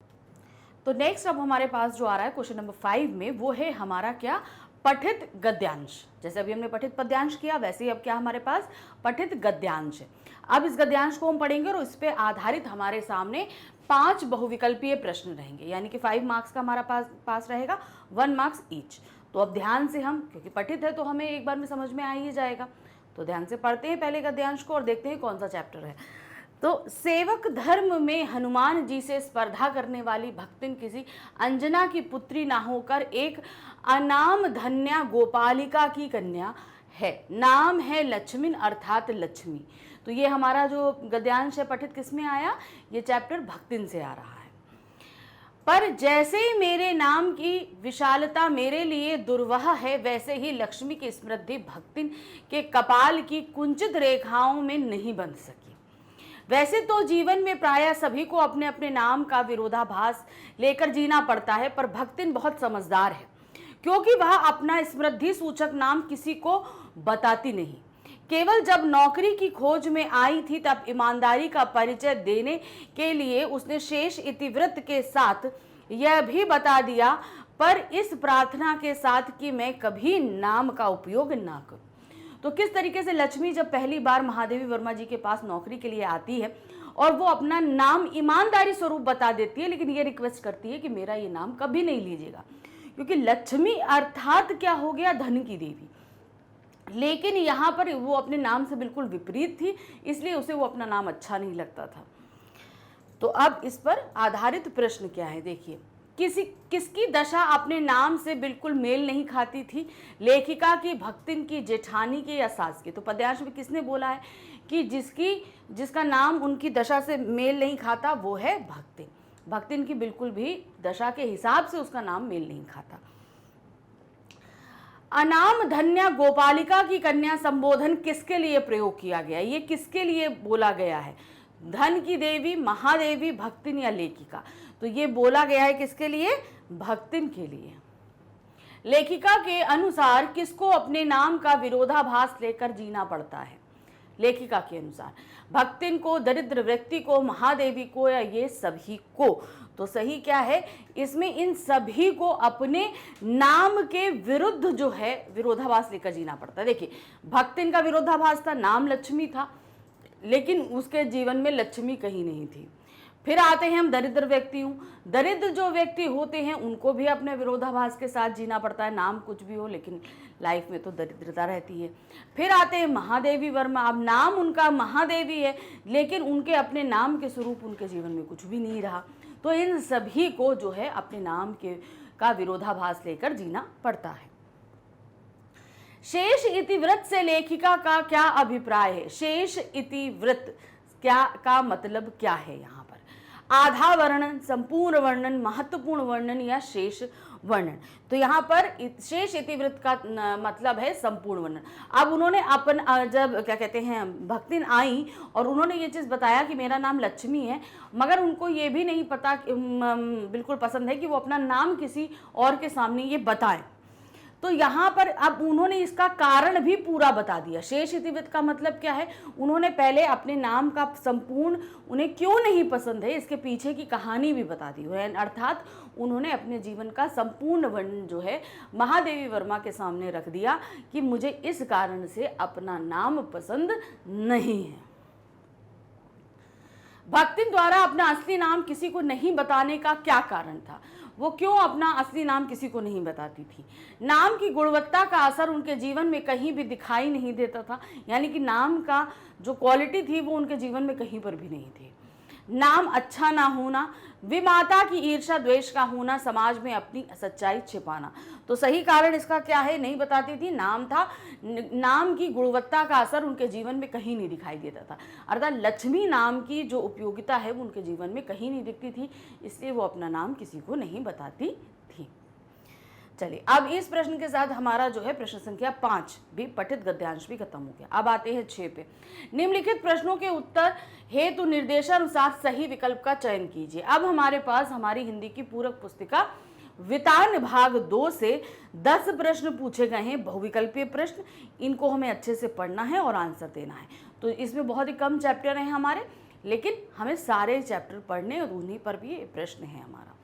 तो नेक्स्ट अब हमारे पास जो आ रहा है क्वेश्चन नंबर 5 में, वो है हमारा क्या, पठित गद्यांश। जैसे अभी हमने पठित पद्यांश किया वैसे ही अब क्या हमारे पास पठित गद्यांश है। अब इस गद्यांश को हम पढ़ेंगे और इस पे आधारित हमारे सामने 5 बहुविकल्पीय प्रश्न रहेंगे, यानी कि 5 मार्क्स का हमारा पास रहेगा, 1 मार्क्स ईच। तो अब ध्यान से हम, क्योंकि पठित है तो हमें एक बार में समझ में आ ही जाएगा, तो ध्यान से पढ़ते हैं पहले गद्यांश को और देखते हैं कौन सा चैप्टर है। तो सेवक धर्म में हनुमान जी से स्पर्धा करने वाली भक्तिन किसी अंजना की पुत्री ना होकर एक अनाम धन्या गोपालिका की कन्या है, नाम है लक्ष्मीन अर्थात लक्ष्मी। तो ये हमारा जो गद्यांश है पठित किस में आया, ये चैप्टर भक्तिन से आ रहा है। पर जैसे मेरे नाम की विशालता मेरे लिए दुर्वह है, वैसे ही लक्ष्मी की समृद्धि भक्तिन के कपाल की कुंचित रेखाओं में नहीं बंध सकी। वैसे तो जीवन में प्रायः सभी को अपने अपने नाम का विरोधाभास लेकर जीना पड़ता है, पर भक्तिन बहुत समझदार है, क्योंकि वह अपना समृद्धि सूचक नाम किसी को बताती नहीं। केवल जब नौकरी की खोज में आई थी तब ईमानदारी का परिचय देने के लिए उसने शेष इतिवृत्त के साथ यह भी बता दिया, पर इस प्रार्थना के साथ कि मैं कभी नाम का उपयोग ना करूं। तो किस तरीके से लक्ष्मी जब पहली बार महादेवी वर्मा जी के पास नौकरी के लिए आती है और वो अपना नाम ईमानदारी स्वरूप बता देती है, लेकिन ये रिक्वेस्ट करती है कि मेरा ये नाम कभी नहीं लीजिएगा, क्योंकि लक्ष्मी अर्थात क्या हो गया, धन की देवी। लेकिन यहाँ पर वो अपने नाम से बिल्कुल विपरीत थी, इसलिए उसे वो अपना नाम अच्छा नहीं लगता था। तो अब इस पर आधारित प्रश्न क्या है, देखिए। किसकी दशा अपने नाम से बिल्कुल मेल नहीं खाती थी, लेखिका की, भक्तिन की, जेठानी की या सास की। तो पद्यांश में किसने बोला है कि जिसका नाम उनकी दशा से मेल नहीं खाता वो है भक्तिन। भक्तिन की बिल्कुल भी दशा के हिसाब से उसका नाम मेल नहीं खाता। अनाम धन्या गोपालिका की कन्या संबोधन किसके लिए प्रयोग किया गया, ये किसके लिए बोला गया है? धन की देवी, महादेवी, भक्तिन या लेखिका? तो ये बोला गया है किसके लिए? भक्तिन के लिए। लेखिका के अनुसार किसको अपने नाम का विरोधाभास लेकर जीना पड़ता है? लेखिका के अनुसार भक्तिन को, दरिद्र व्यक्ति को, महादेवी को या ये सभी को? तो सही क्या है इसमें? इन सभी को अपने नाम के विरुद्ध जो है विरोधाभास लेकर जीना पड़ता है। देखिए, भक्तिन का विरोधाभास था, नाम लक्ष्मी था, लेकिन उसके जीवन में लक्ष्मी कहीं नहीं थी। फिर आते हैं हम दरिद्र व्यक्ति हूँ। दरिद्र जो व्यक्ति होते हैं उनको भी अपने विरोधाभास के साथ जीना पड़ता है, नाम कुछ भी हो लेकिन लाइफ में तो दरिद्रता रहती है। फिर आते हैं महादेवी वर्मा। अब नाम उनका महादेवी है लेकिन उनके अपने नाम के स्वरूप उनके जीवन में कुछ भी नहीं रहा। तो इन सभी को जो है अपने नाम का विरोधाभास लेकर जीना पड़ता है। शेष इतिवृत्त से लेखिका का क्या अभिप्राय है? शेष इतिवृत्त क्या का मतलब क्या है? यहाँ पर आधा वर्णन, संपूर्ण वर्णन, महत्वपूर्ण वर्णन या शेष वर्णन? तो यहाँ पर शेष इतिवृत्त का मतलब है संपूर्ण वर्णन। अब उन्होंने जब क्या कहते हैं भक्तिन आई और उन्होंने ये चीज़ बताया कि मेरा नाम लक्ष्मी है, मगर उनको ये भी नहीं पता बिल्कुल पसंद है कि वो अपना नाम किसी और के सामने ये बताएं। तो यहाँ पर अब उन्होंने इसका कारण भी पूरा बता दिया। शेष इतिवृत्त का मतलब क्या है? उन्होंने पहले अपने नाम का संपूर्ण उन्हें क्यों नहीं पसंद है इसके पीछे की कहानी भी बता दी है। अर्थात उन्होंने अपने जीवन का संपूर्ण वर्णन जो है महादेवी वर्मा के सामने रख दिया कि मुझे इस कारण से अपना नाम पसंद नहीं है। भक्तिन द्वारा अपना असली नाम किसी को नहीं बताने का क्या कारण था? वो क्यों अपना असली नाम किसी को नहीं बताती थी? नाम की गुणवत्ता का असर उनके जीवन में कहीं भी दिखाई नहीं देता था, यानी कि नाम का जो क्वालिटी थी वो उनके जीवन में कहीं पर भी नहीं थी। नाम अच्छा ना होना, विमाता की ईर्ष्या द्वेष का होना, समाज में अपनी सच्चाई छिपाना। तो सही कारण इसका क्या है? नहीं बताती थी, नाम था, नाम की गुणवत्ता का असर उनके जीवन में कहीं नहीं दिखाई देता था। अर्थात लक्ष्मी नाम की जो उपयोगिता है वो उनके जीवन में कहीं नहीं दिखती थी, इसलिए वो अपना नाम किसी को नहीं बताती थी। चलिए, अब इस प्रश्न के साथ हमारा जो है प्रश्न संख्या 5 भी पठित गद्यांश भी खत्म हो गया। अब आते हैं 6 पे। निम्नलिखित प्रश्नों के उत्तर हेतु निर्देशानुसार सही विकल्प का चयन कीजिए। अब हमारे पास हमारी हिंदी की पूरक पुस्तिका वितान भाग 2 से 10 प्रश्न पूछे गए हैं, बहुविकल्पीय प्रश्न। इनको हमें अच्छे से पढ़ना है और आंसर देना है। तो इसमें बहुत ही कम चैप्टर हैं हमारे, लेकिन हमें सारे चैप्टर पढ़ने और उन्हीं पर भी प्रश्न है हमारा।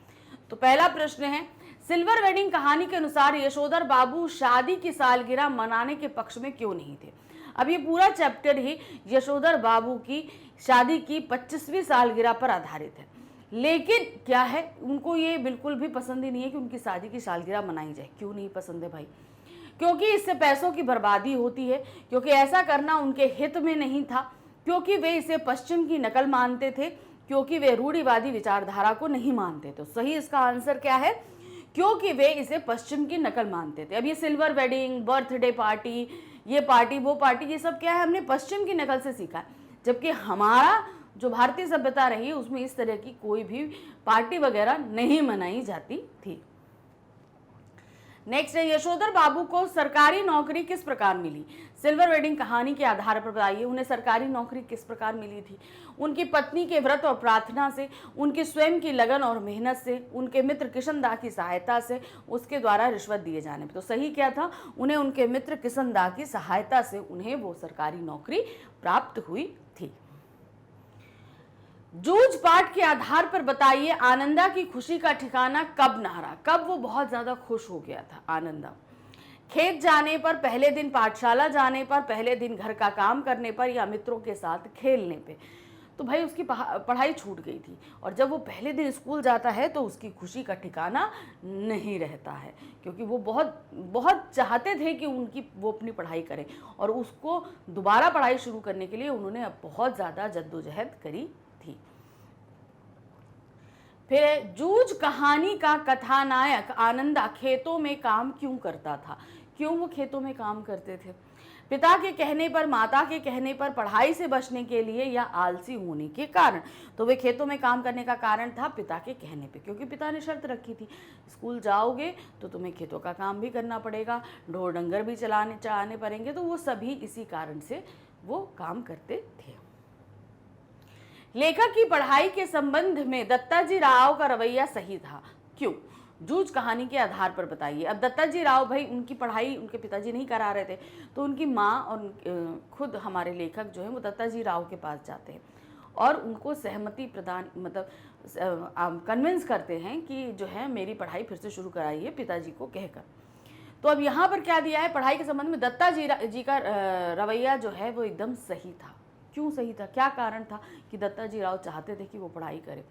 तो पहला प्रश्न है, सिल्वर वेडिंग कहानी के अनुसार यशोधर बाबू शादी की सालगिरह मनाने के पक्ष में क्यों नहीं थे? अब ये पूरा चैप्टर ही यशोधर बाबू की शादी की 25वीं सालगिरह पर आधारित है, लेकिन क्या है उनको ये बिल्कुल भी पसंद ही नहीं है कि उनकी शादी की सालगिरह मनाई जाए। क्यों नहीं पसंद है भाई? क्योंकि इससे पैसों की बर्बादी होती है, क्योंकि ऐसा करना उनके हित में नहीं था, क्योंकि वे इसे पश्चिम की नकल मानते थे, क्योंकि वे रूढ़िवादी विचारधारा को नहीं मानते। तो सही इसका आंसर क्या है? क्योंकि वे इसे पश्चिम की नकल मानते थे। अब ये सिल्वर वेडिंग, बर्थडे पार्टी, ये पार्टी, वो पार्टी, ये सब क्या है? हमने पश्चिम की नकल से सीखा है, जबकि हमारा जो भारतीय सभ्यता रही है उसमें इस तरह की कोई भी पार्टी वगैरह नहीं मनाई जाती थी। नेक्स्ट है, यशोधर बाबू को सरकारी नौकरी किस प्रकार मिली? सिल्वर वेडिंग कहानी के आधार पर बताइए उन्हें सरकारी नौकरी किस प्रकार मिली थी? उनकी पत्नी के व्रत और प्रार्थना से, उनकी स्वयं की लगन और मेहनत से, उनके मित्र किशन दा की सहायता से, उसके द्वारा रिश्वत दिए जाने पर। तो सही क्या था? उन्हें उनके मित्र किशन दा की सहायता से उन्हें वो सरकारी नौकरी प्राप्त हुई थी। जूझ पाठ के आधार पर बताइए आनंदा की खुशी का ठिकाना कब न रहा? कब वो बहुत ज्यादा खुश हो गया था आनंदा? खेत जाने पर, पहले दिन पाठशाला जाने पर, पहले दिन घर का काम करने पर, या मित्रों के साथ खेलने पे? तो भाई उसकी पढ़ाई छूट गई थी, और जब वो पहले दिन स्कूल जाता है तो उसकी खुशी का ठिकाना नहीं रहता है, क्योंकि वो बहुत बहुत चाहते थे कि वो अपनी पढ़ाई करें, और उसको दोबारा पढ़ाई शुरू करने के लिए उन्होंने अब बहुत ज़्यादा जद्दोजहद करी थी। फिर जूझ कहानी का कथानायक आनंदा खेतों में काम क्यों करता था? क्यों वो खेतों में काम करते थे? पिता के कहने पर, माता के कहने पर, पढ़ाई से बचने के लिए या आलसी होने के कारण? तो वे खेतों में काम करने का कारण था पिता के कहने पे, क्योंकि पिता ने शर्त रखी थी स्कूल जाओगे तो तुम्हें खेतों का काम भी करना पड़ेगा, ढोर डंगर भी चलाने पड़ेंगे, तो वो सभी इसी कारण से वो काम करते थे। लेखक की पढ़ाई के संबंध में दत्ताजी राव का रवैया सही था, क्यों? जूझ कहानी के आधार पर बताइए। अब दत्ताजी राव भाई, उनकी पढ़ाई उनके पिताजी नहीं करा रहे थे, तो उनकी माँ और खुद हमारे लेखक जो है वो दत्ताजी राव के पास जाते हैं और उनको सहमति प्रदान, मतलब कन्विंस करते हैं कि जो है मेरी पढ़ाई फिर से शुरू कराइए पिताजी को कहकर। तो अब यहाँ पर क्या दिया है, पढ़ाई के संबंध में दत्ताजी जी का रवैया जो है वो एकदम सही था। क्यों सही था, क्या कारण था कि दत्ताजी राव चाहते थे कि वो पढ़ाई करे?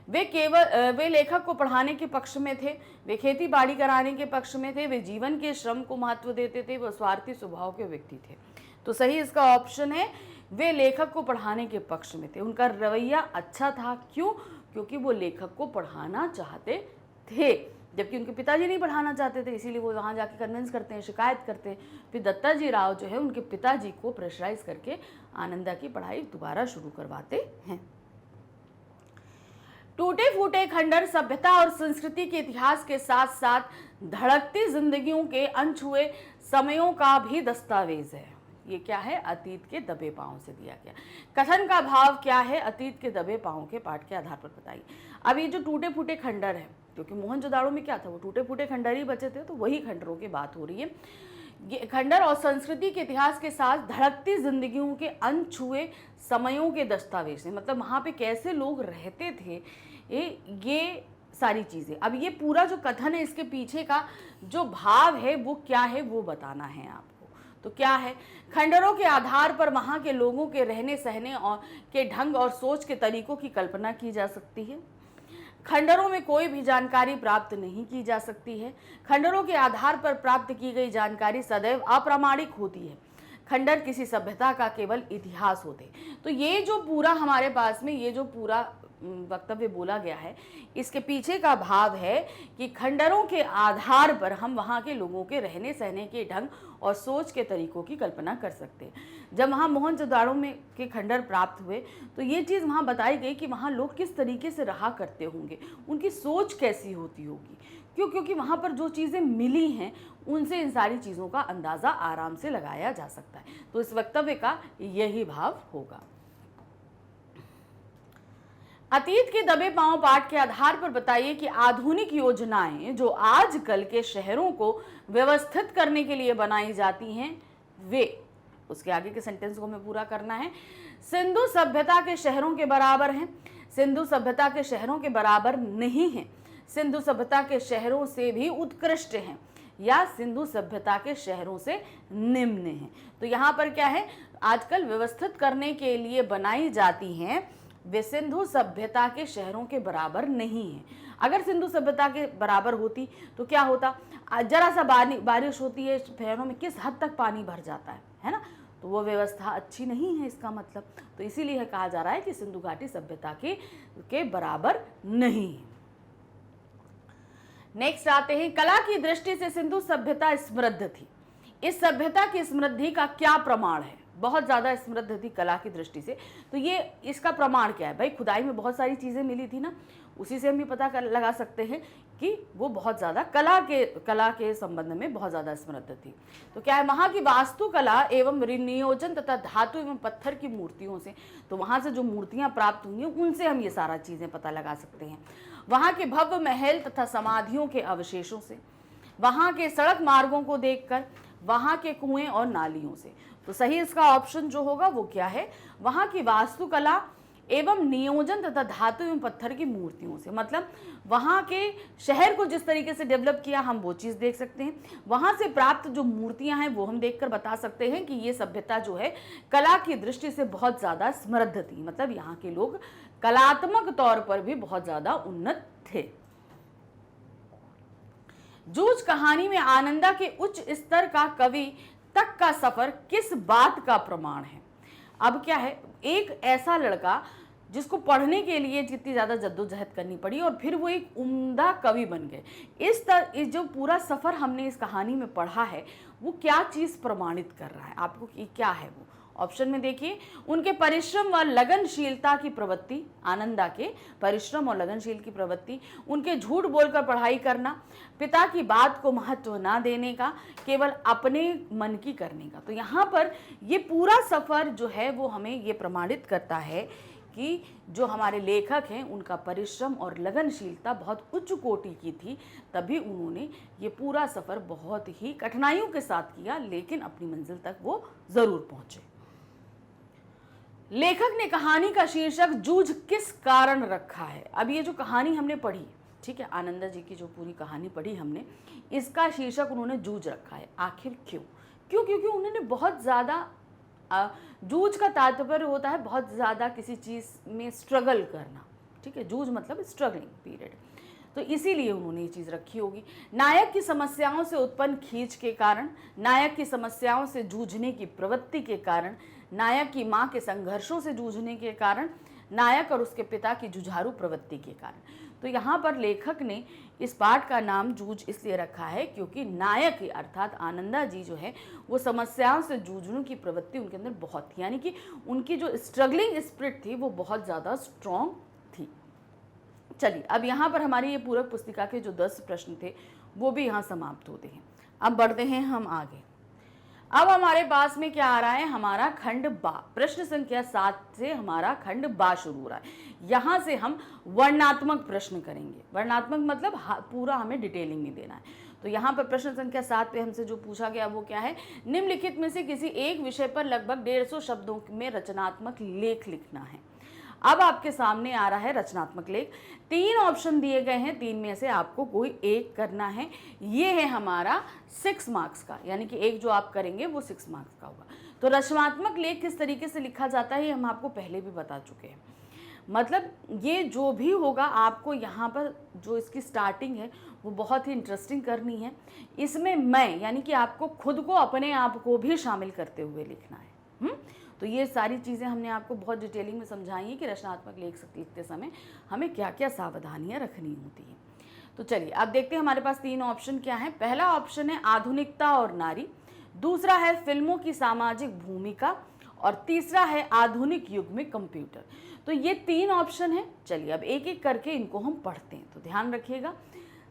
वे लेखक को पढ़ाने के पक्ष में थे, वे खेती बाड़ी कराने के पक्ष में थे, वे जीवन के श्रम को महत्व देते थे, वो स्वार्थी स्वभाव के व्यक्ति थे। तो सही इसका ऑप्शन है, वे लेखक को पढ़ाने के पक्ष में थे। उनका रवैया अच्छा था, क्यों? क्योंकि वो लेखक को पढ़ाना चाहते थे, जबकि उनके पिताजी नहीं पढ़ाना चाहते थे, इसीलिए वो वहाँ जाके कन्विंस करते हैं, शिकायत करते हैं। फिर दत्ताजी राव जो है उनके पिताजी को प्रेशराइज करके आनंदा की पढ़ाई दोबारा शुरू करवाते हैं। टूटे फूटे खंडर सभ्यता और संस्कृति के इतिहास के साथ साथ धड़कती जिंदगियों के अनछुए समयों का भी दस्तावेज है। ये क्या है? अतीत के दबे पांव से दिया गया। कथन का भाव क्या है? अतीत के दबे पांव के पाठ के आधार पर बताइए। अब ये जो टूटे फूटे खंडर है, क्योंकि मोहनजोदाड़ो में क्या था, वो टूटे फूटे खंडर ही बचे थे, तो वही खंडरों की बात हो रही है। खंडर और संस्कृति के इतिहास के साथ धड़कती जिंदगियों के अनछुए समयों के दस्तावेज हैं, मतलब वहाँ पे कैसे लोग रहते थे, ये सारी चीज़ें। अब ये पूरा जो कथन है, इसके पीछे का जो भाव है वो क्या है, वो बताना है आपको। तो क्या है? खंडरों के आधार पर वहाँ के लोगों के रहने सहने और के ढंग और सोच के तरीकों की कल्पना की जा सकती है। खंडरों में कोई भी जानकारी प्राप्त नहीं की जा सकती है। खंडरों के आधार पर प्राप्त की गई जानकारी सदैव अप्रामाणिक होती है। खंडर किसी सभ्यता का केवल इतिहास होते। तो ये जो पूरा हमारे पास में ये जो पूरा वक्तव्य बोला गया है, इसके पीछे का भाव है कि खंडरों के आधार पर हम वहाँ के लोगों के रहने सहने के ढंग और सोच के तरीकों की कल्पना कर सकते हैं। जब वहाँ मोहनजोदाड़ो में के खंडर प्राप्त हुए तो ये चीज़ वहाँ बताई गई कि वहाँ लोग किस तरीके से रहा करते होंगे, उनकी सोच कैसी होती होगी। क्यों? क्योंकि वहाँ पर जो चीज़ें मिली हैं उनसे इन सारी चीज़ों का अंदाज़ा आराम से लगाया जा सकता है। तो इस वक्तव्य का यही भाव होगा। अतीत के दबे पांव पाठ के आधार पर बताइए कि आधुनिक योजनाएं जो आजकल के शहरों को व्यवस्थित करने के लिए बनाई जाती हैं, वे, उसके आगे के सेंटेंस को हमें पूरा करना है, सिंधु सभ्यता के शहरों के बराबर हैं, सिंधु सभ्यता के शहरों के बराबर नहीं हैं, सिंधु सभ्यता के शहरों से भी उत्कृष्ट हैं, या सिंधु सभ्यता के शहरों से निम्न हैं। तो यहाँ पर क्या है? आजकल व्यवस्थित करने के लिए बनाई जाती हैं, वे सिंधु सभ्यता के शहरों के बराबर नहीं है। अगर सिंधु सभ्यता के बराबर होती तो क्या होता? जरा सा बारिश होती है, शहरों में किस हद तक पानी भर जाता है ना? तो वो व्यवस्था अच्छी नहीं है इसका मतलब। तो इसीलिए कहा जा रहा है कि सिंधु घाटी सभ्यता के बराबर नहीं है। नेक्स्ट आते हैं, कला की दृष्टि से सिंधु सभ्यता समृद्ध थी। इस सभ्यता की समृद्धि का क्या प्रमाण है? बहुत ज़्यादा समृद्ध थी कला की दृष्टि से। तो ये इसका प्रमाण क्या है? भाई खुदाई में बहुत सारी चीज़ें मिली थी ना, उसी से हम ये पता लगा सकते हैं कि वो बहुत ज़्यादा कला के संबंध में बहुत ज़्यादा समृद्ध थी। तो क्या है? वहाँ की वास्तुकला एवं नियोजन तथा धातु एवं पत्थर की मूर्तियों से, तो वहाँ से जो मूर्तियाँ प्राप्त हुई हैं उनसे हम ये सारा चीज़ें पता लगा सकते हैं। वहाँ के भव्य महल तथा समाधियों के अवशेषों से, वहाँ के सड़क मार्गों को देखकर, वहाँ के कुएं और नालियों से। तो सही इसका ऑप्शन जो होगा वो क्या है? वहाँ की वास्तुकला एवं नियोजन तथा धातु एवं पत्थर की मूर्तियों से, मतलब वहाँ के शहर को जिस तरीके से डेवलप किया हम वो चीज़ देख सकते हैं। वहाँ से प्राप्त जो मूर्तियाँ हैं वो हम देखकर बता सकते हैं कि ये सभ्यता जो है कला की दृष्टि से बहुत ज़्यादा समृद्ध थी, मतलब यहाँ के लोग कलात्मक तौर पर भी बहुत ज़्यादा उन्नत थे। जूझ कहानी में आनंदा के उच्च स्तर का कवि तक का सफर किस बात का प्रमाण है? अब क्या है? एक ऐसा लड़का जिसको पढ़ने के लिए जितनी ज़्यादा जद्दोजहद करनी पड़ी और फिर वो एक उम्दा कवि बन गए। इस जो पूरा सफ़र हमने इस कहानी में पढ़ा है वो क्या चीज़ प्रमाणित कर रहा है आपको कि क्या है वो? ऑप्शन में देखिए, उनके परिश्रम व लगनशीलता की प्रवृत्ति, आनंदा के परिश्रम और लगनशील की प्रवृत्ति, उनके झूठ बोलकर पढ़ाई करना, पिता की बात को महत्व ना देने का, केवल अपने मन की करने का। तो यहाँ पर ये पूरा सफ़र जो है वो हमें ये प्रमाणित करता है कि जो हमारे लेखक हैं उनका परिश्रम और लगनशीलता बहुत उच्च कोटि की थी, तभी उन्होंने ये पूरा सफ़र बहुत ही कठिनाइयों के साथ किया, लेकिन अपनी मंजिल तक वो ज़रूर पहुँचे। लेखक ने कहानी का शीर्षक जूझ किस कारण रखा है? अब ये जो कहानी हमने पढ़ी, ठीक है, आनंदा जी की जो पूरी कहानी पढ़ी हमने, इसका शीर्षक उन्होंने जूझ रखा है। आखिर क्यों? क्योंकि उन्होंने बहुत ज़्यादा, जूझ का तात्पर्य होता है बहुत ज़्यादा किसी चीज़ में स्ट्रगल करना, ठीक है, जूझ मतलब स्ट्रगलिंग पीरियड, तो इसीलिए उन्होंने ये चीज़ रखी होगी। नायक की समस्याओं से उत्पन्न खींच के कारण, नायक की समस्याओं से जूझने की प्रवृत्ति के कारण, नायक की माँ के संघर्षों से जूझने के कारण, नायक और उसके पिता की जुझारू प्रवृत्ति के कारण। तो यहाँ पर लेखक ने इस पाठ का नाम जूझ इसलिए रखा है क्योंकि नायक अर्थात आनंदा जी जो है वो समस्याओं से जूझने की प्रवृत्ति उनके अंदर बहुत थी, यानी कि उनकी जो स्ट्रगलिंग स्पिरिट थी वो बहुत ज़्यादा स्ट्रॉन्ग थी। चलिए, अब यहाँ पर हमारी ये पूरक पुस्तिका के जो 10 प्रश्न थे वो भी यहाँ समाप्त होते हैं। अब बढ़ते हैं हम आगे। अब हमारे पास में क्या आ रहा है? हमारा खंड बा, प्रश्न संख्या 7 से हमारा खंड बा शुरू हो रहा है। यहाँ से हम वर्णात्मक प्रश्न करेंगे। वर्णात्मक मतलब पूरा हमें डिटेलिंग नहीं देना है। तो यहाँ पर प्रश्न संख्या 7 पे हमसे जो पूछा गया वो क्या है? निम्नलिखित में से किसी एक विषय पर लगभग 150 शब्दों में रचनात्मक लेख लिखना है। अब आपके सामने आ रहा है रचनात्मक लेख। 3 ऑप्शन दिए गए हैं, 3 में से आपको कोई एक करना है। ये है हमारा 6 मार्क्स का, यानी कि एक जो आप करेंगे वो 6 मार्क्स का होगा। तो रचनात्मक लेख किस तरीके से लिखा जाता है ये हम आपको पहले भी बता चुके हैं। मतलब ये जो भी होगा आपको यहाँ पर जो इसकी स्टार्टिंग है वो बहुत ही इंटरेस्टिंग करनी है। इसमें मैं यानी कि आपको खुद को, अपने आप को भी शामिल करते हुए लिखना है। तो ये सारी चीज़ें हमने आपको बहुत डिटेलिंग में समझाई हैं कि रचनात्मक लेख लिखते समय हमें क्या क्या सावधानियां रखनी होती हैं। तो चलिए अब देखते हैं हमारे पास 3 ऑप्शन क्या है। पहला ऑप्शन है आधुनिकता और नारी, दूसरा है फिल्मों की सामाजिक भूमिका, और तीसरा है आधुनिक युग में कंप्यूटर। तो ये 3 ऑप्शन है। चलिए अब एक एक करके इनको हम पढ़ते हैं। तो ध्यान रखिएगा,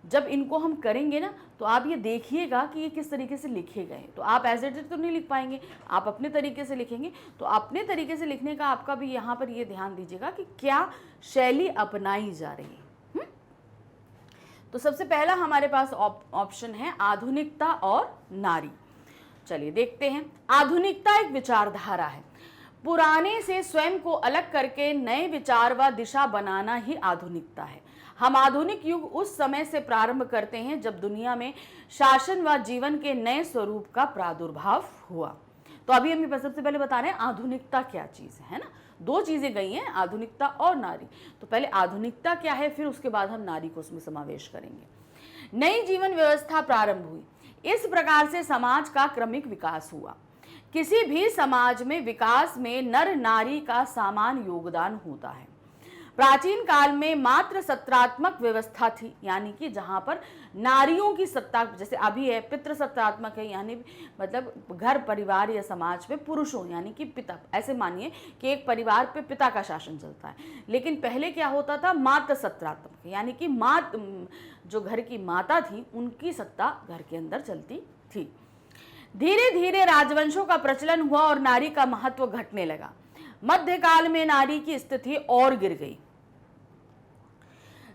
जब इनको हम करेंगे ना तो आप ये देखिएगा कि ये किस तरीके से लिखे गए। तो आप एज इट इज तो नहीं लिख पाएंगे, आप अपने तरीके से लिखेंगे। तो अपने तरीके से लिखने का आपका भी यहाँ पर ये ध्यान दीजिएगा कि क्या शैली अपनाई जा रही है। तो सबसे पहला हमारे पास ऑप्शन है आधुनिकता और नारी। चलिए देखते हैं। आधुनिकता एक विचारधारा है। पुराने से स्वयं को अलग करके नए विचार व दिशा बनाना ही आधुनिकता है। हम आधुनिक युग उस समय से प्रारंभ करते हैं जब दुनिया में शासन व जीवन के नए स्वरूप का प्रादुर्भाव हुआ। तो अभी हम सबसे पहले बता रहे हैं आधुनिकता क्या चीज़ है ना। 2 चीज़ें गई हैं, आधुनिकता और नारी। तो पहले आधुनिकता क्या है, फिर उसके बाद हम नारी को उसमें समावेश करेंगे। नई जीवन व्यवस्था प्रारंभ हुई। इस प्रकार से समाज का क्रमिक विकास हुआ। किसी भी समाज में विकास में नर नारी का समान योगदान होता है। प्राचीन काल में मात्र सत्रात्मक व्यवस्था थी, यानी कि जहाँ पर नारियों की सत्ता, जैसे अभी है पितृसत्तात्मक है, यानी मतलब घर परिवार या समाज पे पुरुषों यानी कि पिता, ऐसे मानिए कि एक परिवार पे पिता का शासन चलता है। लेकिन पहले क्या होता था, मात्र सत्रात्मक, यानी कि जो घर की माता थी उनकी सत्ता घर के अंदर चलती थी। धीरे धीरे राजवंशों का प्रचलन हुआ और नारी का महत्व घटने लगा। मध्यकाल में नारी की स्थिति और गिर गई।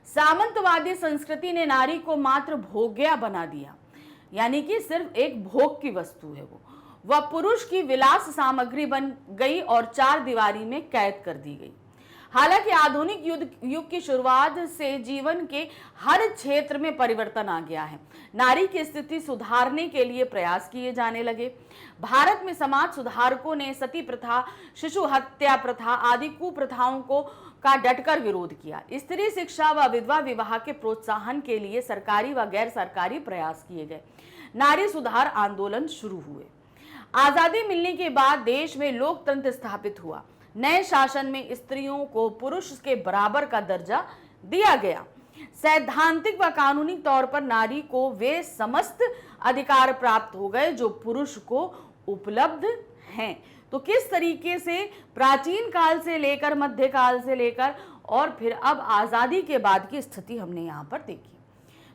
सामंतवादी संस्कृति ने नारी को मात्र भोग्या बना दिया, यानी कि सिर्फ एक भोग की वस्तु है वो। वह पुरुष की विलास सामग्री बन गई और 4 दीवारी में कैद कर दी गई। हालांकि आधुनिक युग की शुरुआत से जीवन के हर क्षेत्र में परिवर्तन आ गया है। नारी की स्थिति सुधारने के लिए प्रयास किए जाने लगे। भारत में समाज सुधारकों ने सती प्रथा, शिशु हत्या प्रथा आदि कुप्रथाओं का डटकर विरोध किया। स्त्री शिक्षा व विधवा विवाह के प्रोत्साहन के लिए सरकारी व गैर सरकारी प्रयास किए गए। नारी सुधार आंदोलन शुरू हुए। आजादी मिलने के बाद देश में लोकतंत्र स्थापित हुआ। नए शासन में स्त्रियों को पुरुष के बराबर का दर्जा दिया गया। सैद्धांतिक व कानूनी तौर पर नारी को वे समस्त अधिकार प्राप्त हो गए जो पुरुष को उपलब्ध हैं। तो किस तरीके से प्राचीन काल से लेकर मध्यकाल से लेकर और फिर अब आजादी के बाद की स्थिति हमने यहाँ पर देखी।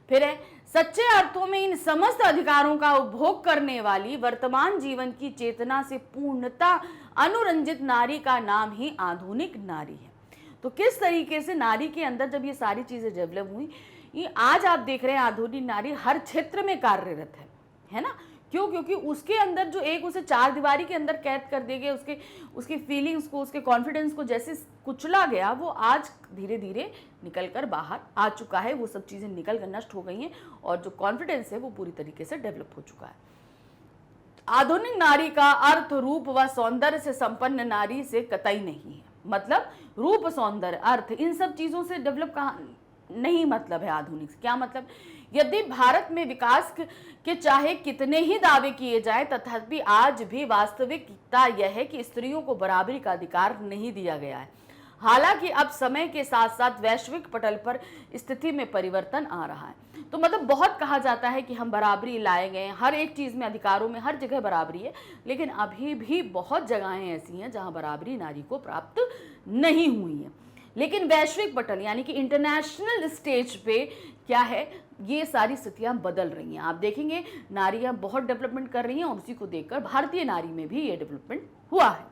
फिर है, सच्चे अर्थों में इन समस्त अधिकारों का उपभोग करने वाली वर्तमान जीवन की चेतना से पूर्णता अनुरंजित नारी का नाम ही आधुनिक नारी है। तो किस तरीके से नारी के अंदर जब ये सारी चीजें डेवलप हुई, ये आज आप देख रहे हैं आधुनिक नारी हर क्षेत्र में कार्यरत है ना। क्यों? क्योंकि उसके अंदर जो एक उसे चार दीवारी के अंदर कैद कर दिए गए, उसके फीलिंग्स को, उसके कॉन्फिडेंस को जैसे कुचला गया, वो आज धीरे धीरे निकल कर बाहर आ चुका है। वो सब चीज़ें निकल कर नष्ट हो गई हैं और जो कॉन्फिडेंस है वो पूरी तरीके से डेवलप हो चुका है। आधुनिक नारी का अर्थ रूप व सौंदर्य से संपन्न नारी से कतई नहीं है। मतलब रूप, सौंदर्य, अर्थ, इन सब चीज़ों से डेवलप कहाँ नहीं मतलब है आधुनिक से। क्या मतलब? यदि भारत में विकास के चाहे कितने ही दावे किए जाए, तथापि आज भी वास्तविकता यह है कि स्त्रियों को बराबरी का अधिकार नहीं दिया गया है। हालांकि अब समय के साथ साथ वैश्विक पटल पर स्थिति में परिवर्तन आ रहा है। तो मतलब बहुत कहा जाता है कि हम बराबरी लाए गए हैं, हर एक चीज़ में, अधिकारों में हर जगह बराबरी है, लेकिन अभी भी बहुत जगहें ऐसी हैं जहां बराबरी नारी को प्राप्त नहीं हुई है। लेकिन वैश्विक पटल यानी कि इंटरनेशनल स्टेज पे क्या है, ये सारी स्थितियां बदल रही हैं। आप देखेंगे नारियां बहुत डेवलपमेंट कर रही हैं और उसी को देखकर भारतीय नारी में भी ये डेवलपमेंट हुआ है।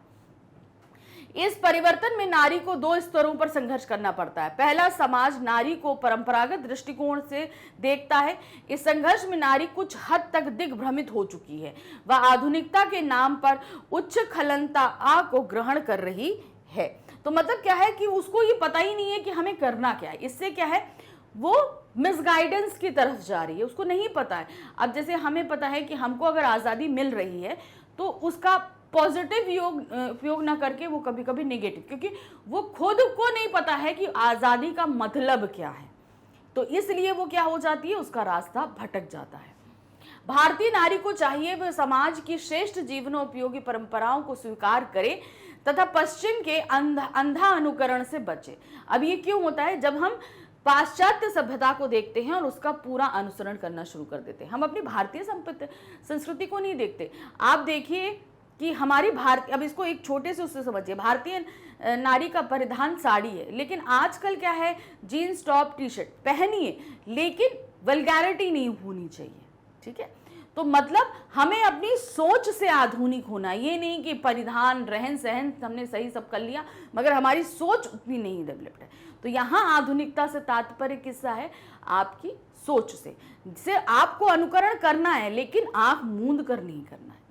इस परिवर्तन में नारी को दो स्तरों पर संघर्ष करना पड़ता है। पहला, समाज नारी को परंपरागत दृष्टिकोण से देखता है। इस संघर्ष में नारी कुछ हद तक दिग्भ्रमित हो चुकी है। वह आधुनिकता के नाम पर उच्च खलनता को ग्रहण कर रही है। तो मतलब क्या है कि उसको ये पता ही नहीं है कि हमें करना क्या है। इससे क्या है, वो मिसगाइडेंस की तरफ जा रही है, उसको नहीं पता है। अब जैसे हमें पता है कि हमको अगर आज़ादी मिल रही है तो उसका पॉजिटिव उपयोग ना करके वो कभी कभी नेगेटिव, क्योंकि वो खुद को नहीं पता है कि आज़ादी का मतलब क्या है, तो इसलिए वो क्या हो जाती है, उसका रास्ता भटक जाता है। भारतीय नारी को चाहिए वह समाज की श्रेष्ठ जीवनोपयोगी परंपराओं को स्वीकार करे तथा पश्चिम के अंधा अनुकरण से बचे। अब ये क्यों होता है? जब हम पाश्चात्य सभ्यता को देखते हैं और उसका पूरा अनुसरण करना शुरू कर देते हैं, हम अपनी भारतीय संस्कृति को नहीं देखते। आप देखिए कि हमारी भारतीय, अब इसको एक छोटे से उससे समझिए, भारतीय नारी का परिधान साड़ी है, लेकिन आजकल क्या है, जीन्स टॉप टी शर्ट पहनिए, लेकिन वल्गैरिटी नहीं होनी चाहिए। ठीक है, तो मतलब हमें अपनी सोच से आधुनिक होना, ये नहीं कि परिधान, रहन सहन हमने सही सब कर लिया मगर हमारी सोच उतनी नहीं डेवलप्ड है। तो यहाँ आधुनिकता से तात्पर्य किसका है? आपकी सोच से, जिसे आपको अनुकरण करना है लेकिन आंख मूंद कर नहीं करना है।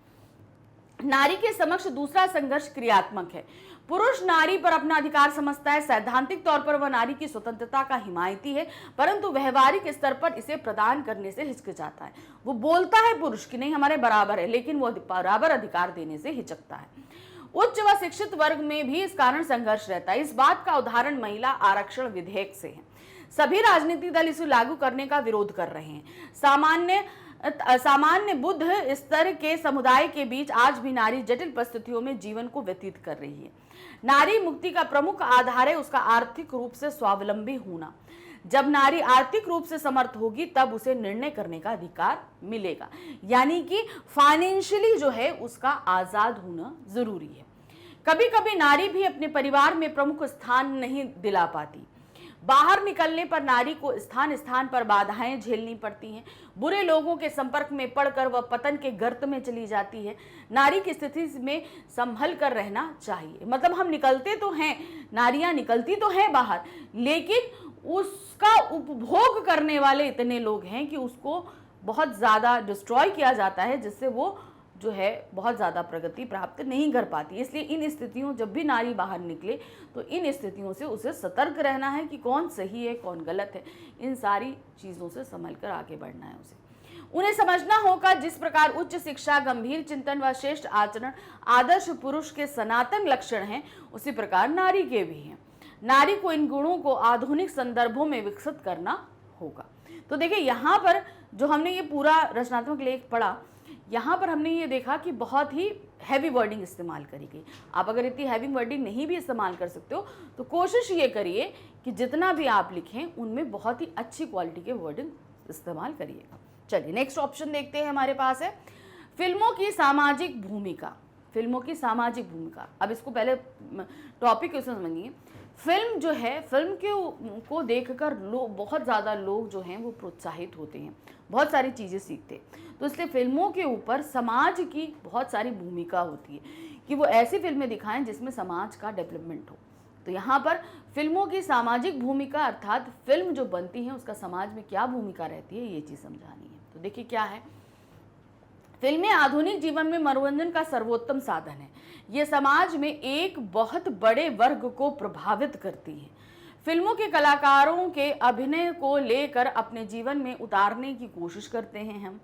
नारी के समक्ष दूसरा संघर्ष क्रियात्मक है। पुरुष नारी पर अपना अधिकार समझता है। सैद्धांतिक तौर पर वह नारी की स्वतंत्रता का हिमायती है, परंतु व्यवहारिक स्तर पर इसे प्रदान करने से हिचकिचाता है। वो बोलता है पुरुष की नहीं हमारे बराबर है, लेकिन वो बराबर अधिकार देने से हिचकता है। उच्च व शिक्षित वर्ग में भी इस कारण संघर्ष रहता है। इस बात का उदाहरण महिला आरक्षण विधेयक से है। सभी राजनीतिक दल इसे लागू करने का विरोध कर रहे हैं। सामान्य बुद्ध स्तर के समुदाय के बीच आज भी नारी जटिल परिस्थितियों में जीवन को व्यतीत कर रही है। नारी मुक्ति का प्रमुख आधार है उसका आर्थिक रूप से स्वावलंबी होना। जब नारी आर्थिक रूप से समर्थ होगी तब उसे निर्णय करने का अधिकार मिलेगा, यानी कि फाइनेंशियली जो है उसका आजाद होना जरूरी है। कभी कभी नारी भी अपने परिवार में प्रमुख स्थान नहीं दिला पाती। बाहर निकलने पर नारी को स्थान स्थान पर बाधाएं झेलनी पड़ती हैं। बुरे लोगों के संपर्क में पड़कर वह पतन के गर्त में चली जाती है। नारी की स्थिति में संभल कर रहना चाहिए। मतलब हम निकलते तो हैं, नारियां निकलती तो हैं बाहर, लेकिन उसका उपभोग करने वाले इतने लोग हैं कि उसको बहुत ज़्यादा डिस्ट्रॉय किया जाता है, जिससे वो जो है बहुत ज़्यादा प्रगति प्राप्त नहीं कर पाती। इसलिए इन स्थितियों, जब भी नारी बाहर निकले तो इन स्थितियों से उसे सतर्क रहना है कि कौन सही है कौन गलत है। इन सारी चीज़ों से संभल कर आगे बढ़ना है उसे। उन्हें समझना होगा जिस प्रकार उच्च शिक्षा, गंभीर चिंतन व श्रेष्ठ आचरण आदर्श पुरुष के सनातन लक्षण हैं, उसी प्रकार नारी के भी हैं। नारी को इन गुणों को आधुनिक संदर्भों में विकसित करना होगा। तो देखिए यहाँ पर जो हमने ये पूरा रचनात्मक लेख पढ़ा, यहाँ पर हमने ये देखा कि बहुत ही हैवी वर्डिंग इस्तेमाल करी गई। आप अगर इतनी हैवी वर्डिंग नहीं भी इस्तेमाल कर सकते हो तो कोशिश ये करिए कि जितना भी आप लिखें उनमें बहुत ही अच्छी क्वालिटी के वर्डिंग इस्तेमाल करिएगा। चलिए नेक्स्ट ऑप्शन देखते हैं, हमारे पास है फिल्मों की सामाजिक भूमिका। फिल्मों की सामाजिक भूमिका, अब इसको पहले टॉपिक को समझिए। फिल्म जो है, फिल्म को देखकर बहुत ज़्यादा लोग जो हैं वो प्रोत्साहित होते हैं, बहुत सारी चीज़ें सीखते हैं। तो इसलिए फिल्मों के ऊपर समाज की बहुत सारी भूमिका होती है कि वो ऐसी फिल्में दिखाएं जिसमें समाज का डेवलपमेंट हो। तो यहाँ पर फिल्मों की सामाजिक भूमिका अर्थात फिल्म जो बनती है उसका समाज में क्या भूमिका रहती है, ये चीज़ समझानी है। तो देखिए क्या है, फिल्में आधुनिक जीवन में मनोरंजन का सर्वोत्तम साधन है। ये समाज में एक बहुत बड़े वर्ग को प्रभावित करती है। फिल्मों के कलाकारों के अभिनय को लेकर अपने जीवन में उतारने की कोशिश करते हैं हम।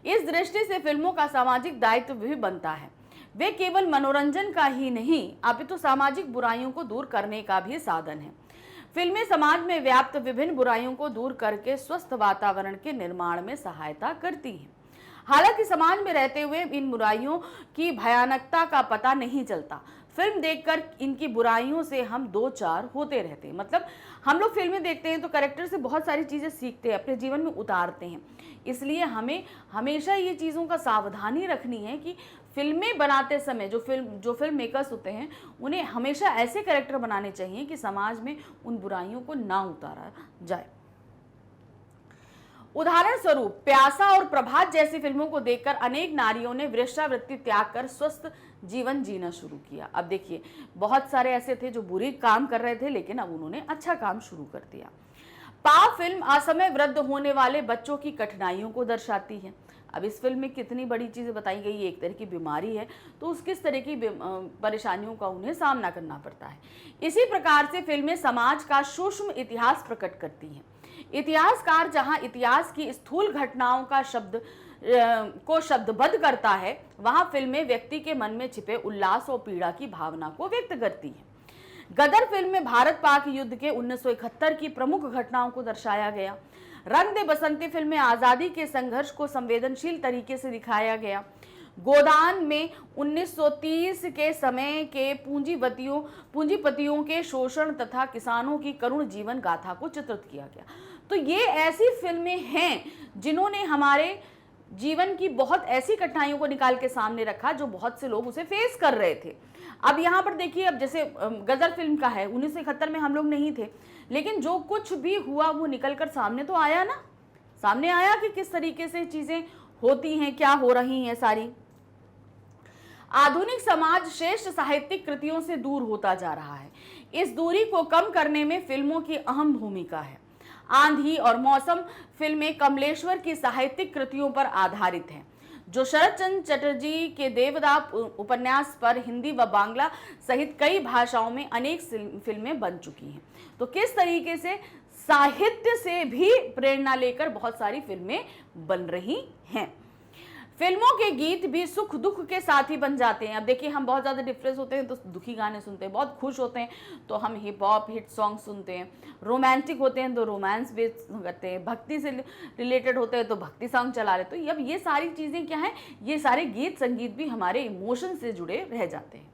इस दृष्टि से फिल्मों का सामाजिक दायित्व भी बनता है। वे केवल मनोरंजन का ही नहीं अपितु सामाजिक बुराइयों को दूर करने का भी साधन है। फिल्में समाज में व्याप्त विभिन्न बुराइयों को दूर करके स्वस्थ वातावरण के निर्माण में सहायता करती हैं। हालांकि समाज में रहते हुए इन बुराइयों की भयानकता का पता नहीं चलता। फिल्म देखकर इनकी बुराइयों से हम दो चार होते रहते हैं। मतलब हम लोग फिल्में देखते हैं तो कैरेक्टर से बहुत सारी चीज़ें सीखते हैं, अपने जीवन में उतारते हैं। इसलिए हमें हमेशा ये चीज़ों का सावधानी रखनी है कि फिल्में बनाते समय जो फिल्म मेकर्स होते हैं उन्हें हमेशा ऐसे कैरेक्टर बनाने चाहिए कि समाज में उन बुराइयों को ना उतारा जाए। उदाहरण स्वरूप प्यासा और प्रभात जैसी फिल्मों को देखकर अनेक नारियों ने वेश्यावृत्ति त्याग कर स्वस्थ जीवन जीना शुरू किया। अब देखिए बहुत सारे ऐसे थे जो बुरी काम कर रहे थे लेकिन अब उन्होंने अच्छा काम शुरू कर दिया। पा फिल्म असमय वृद्ध होने वाले बच्चों की कठिनाइयों को दर्शाती है। अब इस फिल्म में कितनी बड़ी चीज़ें बताई गई है, एक तरह की बीमारी है तो उस किस तरह की परेशानियों का उन्हें सामना करना पड़ता है। इसी प्रकार से फिल्में समाज का सूक्ष्म इतिहास प्रकट करती हैं। इतिहासकार जहां इतिहास की स्थूल घटनाओं का शब्दबद्ध करता है वहां फिल्में व्यक्ति के मन में छिपे उल्लास और पीड़ा की भावना को व्यक्त करती हैं। गदर फिल्म में भारत पाक युद्ध के 1971 की प्रमुख घटनाओं को दर्शाया गया। रंग दे बसंती फिल्म में आज़ादी के संघर्ष को संवेदनशील तरीके से दिखाया गया। गोदान में 1930 के समय के पूंजीपतियों के शोषण तथा किसानों की करुण जीवन गाथा को चित्रित किया गया। तो ये ऐसी फिल्में हैं जिन्होंने हमारे जीवन की बहुत ऐसी कठिनाइयों को निकाल के सामने रखा जो बहुत से लोग उसे फेस कर रहे थे। अब यहाँ पर देखिए, अब जैसे गदर फिल्म का है, 1971 में हम लोग नहीं थे लेकिन जो कुछ भी हुआ वो निकल कर सामने तो आया ना, सामने आया कि किस तरीके से चीजें होती हैं, क्या हो रही हैं सारी। आधुनिक समाज श्रेष्ठ साहित्यिक कृतियों से दूर होता जा रहा है। इस दूरी को कम करने में फिल्मों की अहम भूमिका है। आंधी और मौसम फिल्में कमलेश्वर की साहित्यिक कृतियों पर आधारित हैं जो शरद चंद्र चटर्जी के देवदा उपन्यास पर हिंदी व बांग्ला सहित कई भाषाओं में अनेक फिल्में बन चुकी हैं। तो किस तरीके से साहित्य से भी प्रेरणा लेकर बहुत सारी फिल्में बन रही हैं। फिल्मों के गीत भी सुख दुख के साथी बन जाते हैं। अब देखिए हम बहुत ज़्यादा डिप्रेस होते हैं तो दुखी गाने सुनते हैं, बहुत खुश होते हैं तो हम हिप हॉप हिट सॉन्ग सुनते हैं, रोमांटिक होते हैं तो रोमांस भी करते हैं, भक्ति से रिलेटेड होते हैं तो भक्ति सॉन्ग चला लेते हैं। अब ये सारी चीज़ें क्या हैं, ये सारे गीत संगीत भी हमारे इमोशन से जुड़े रह जाते हैं।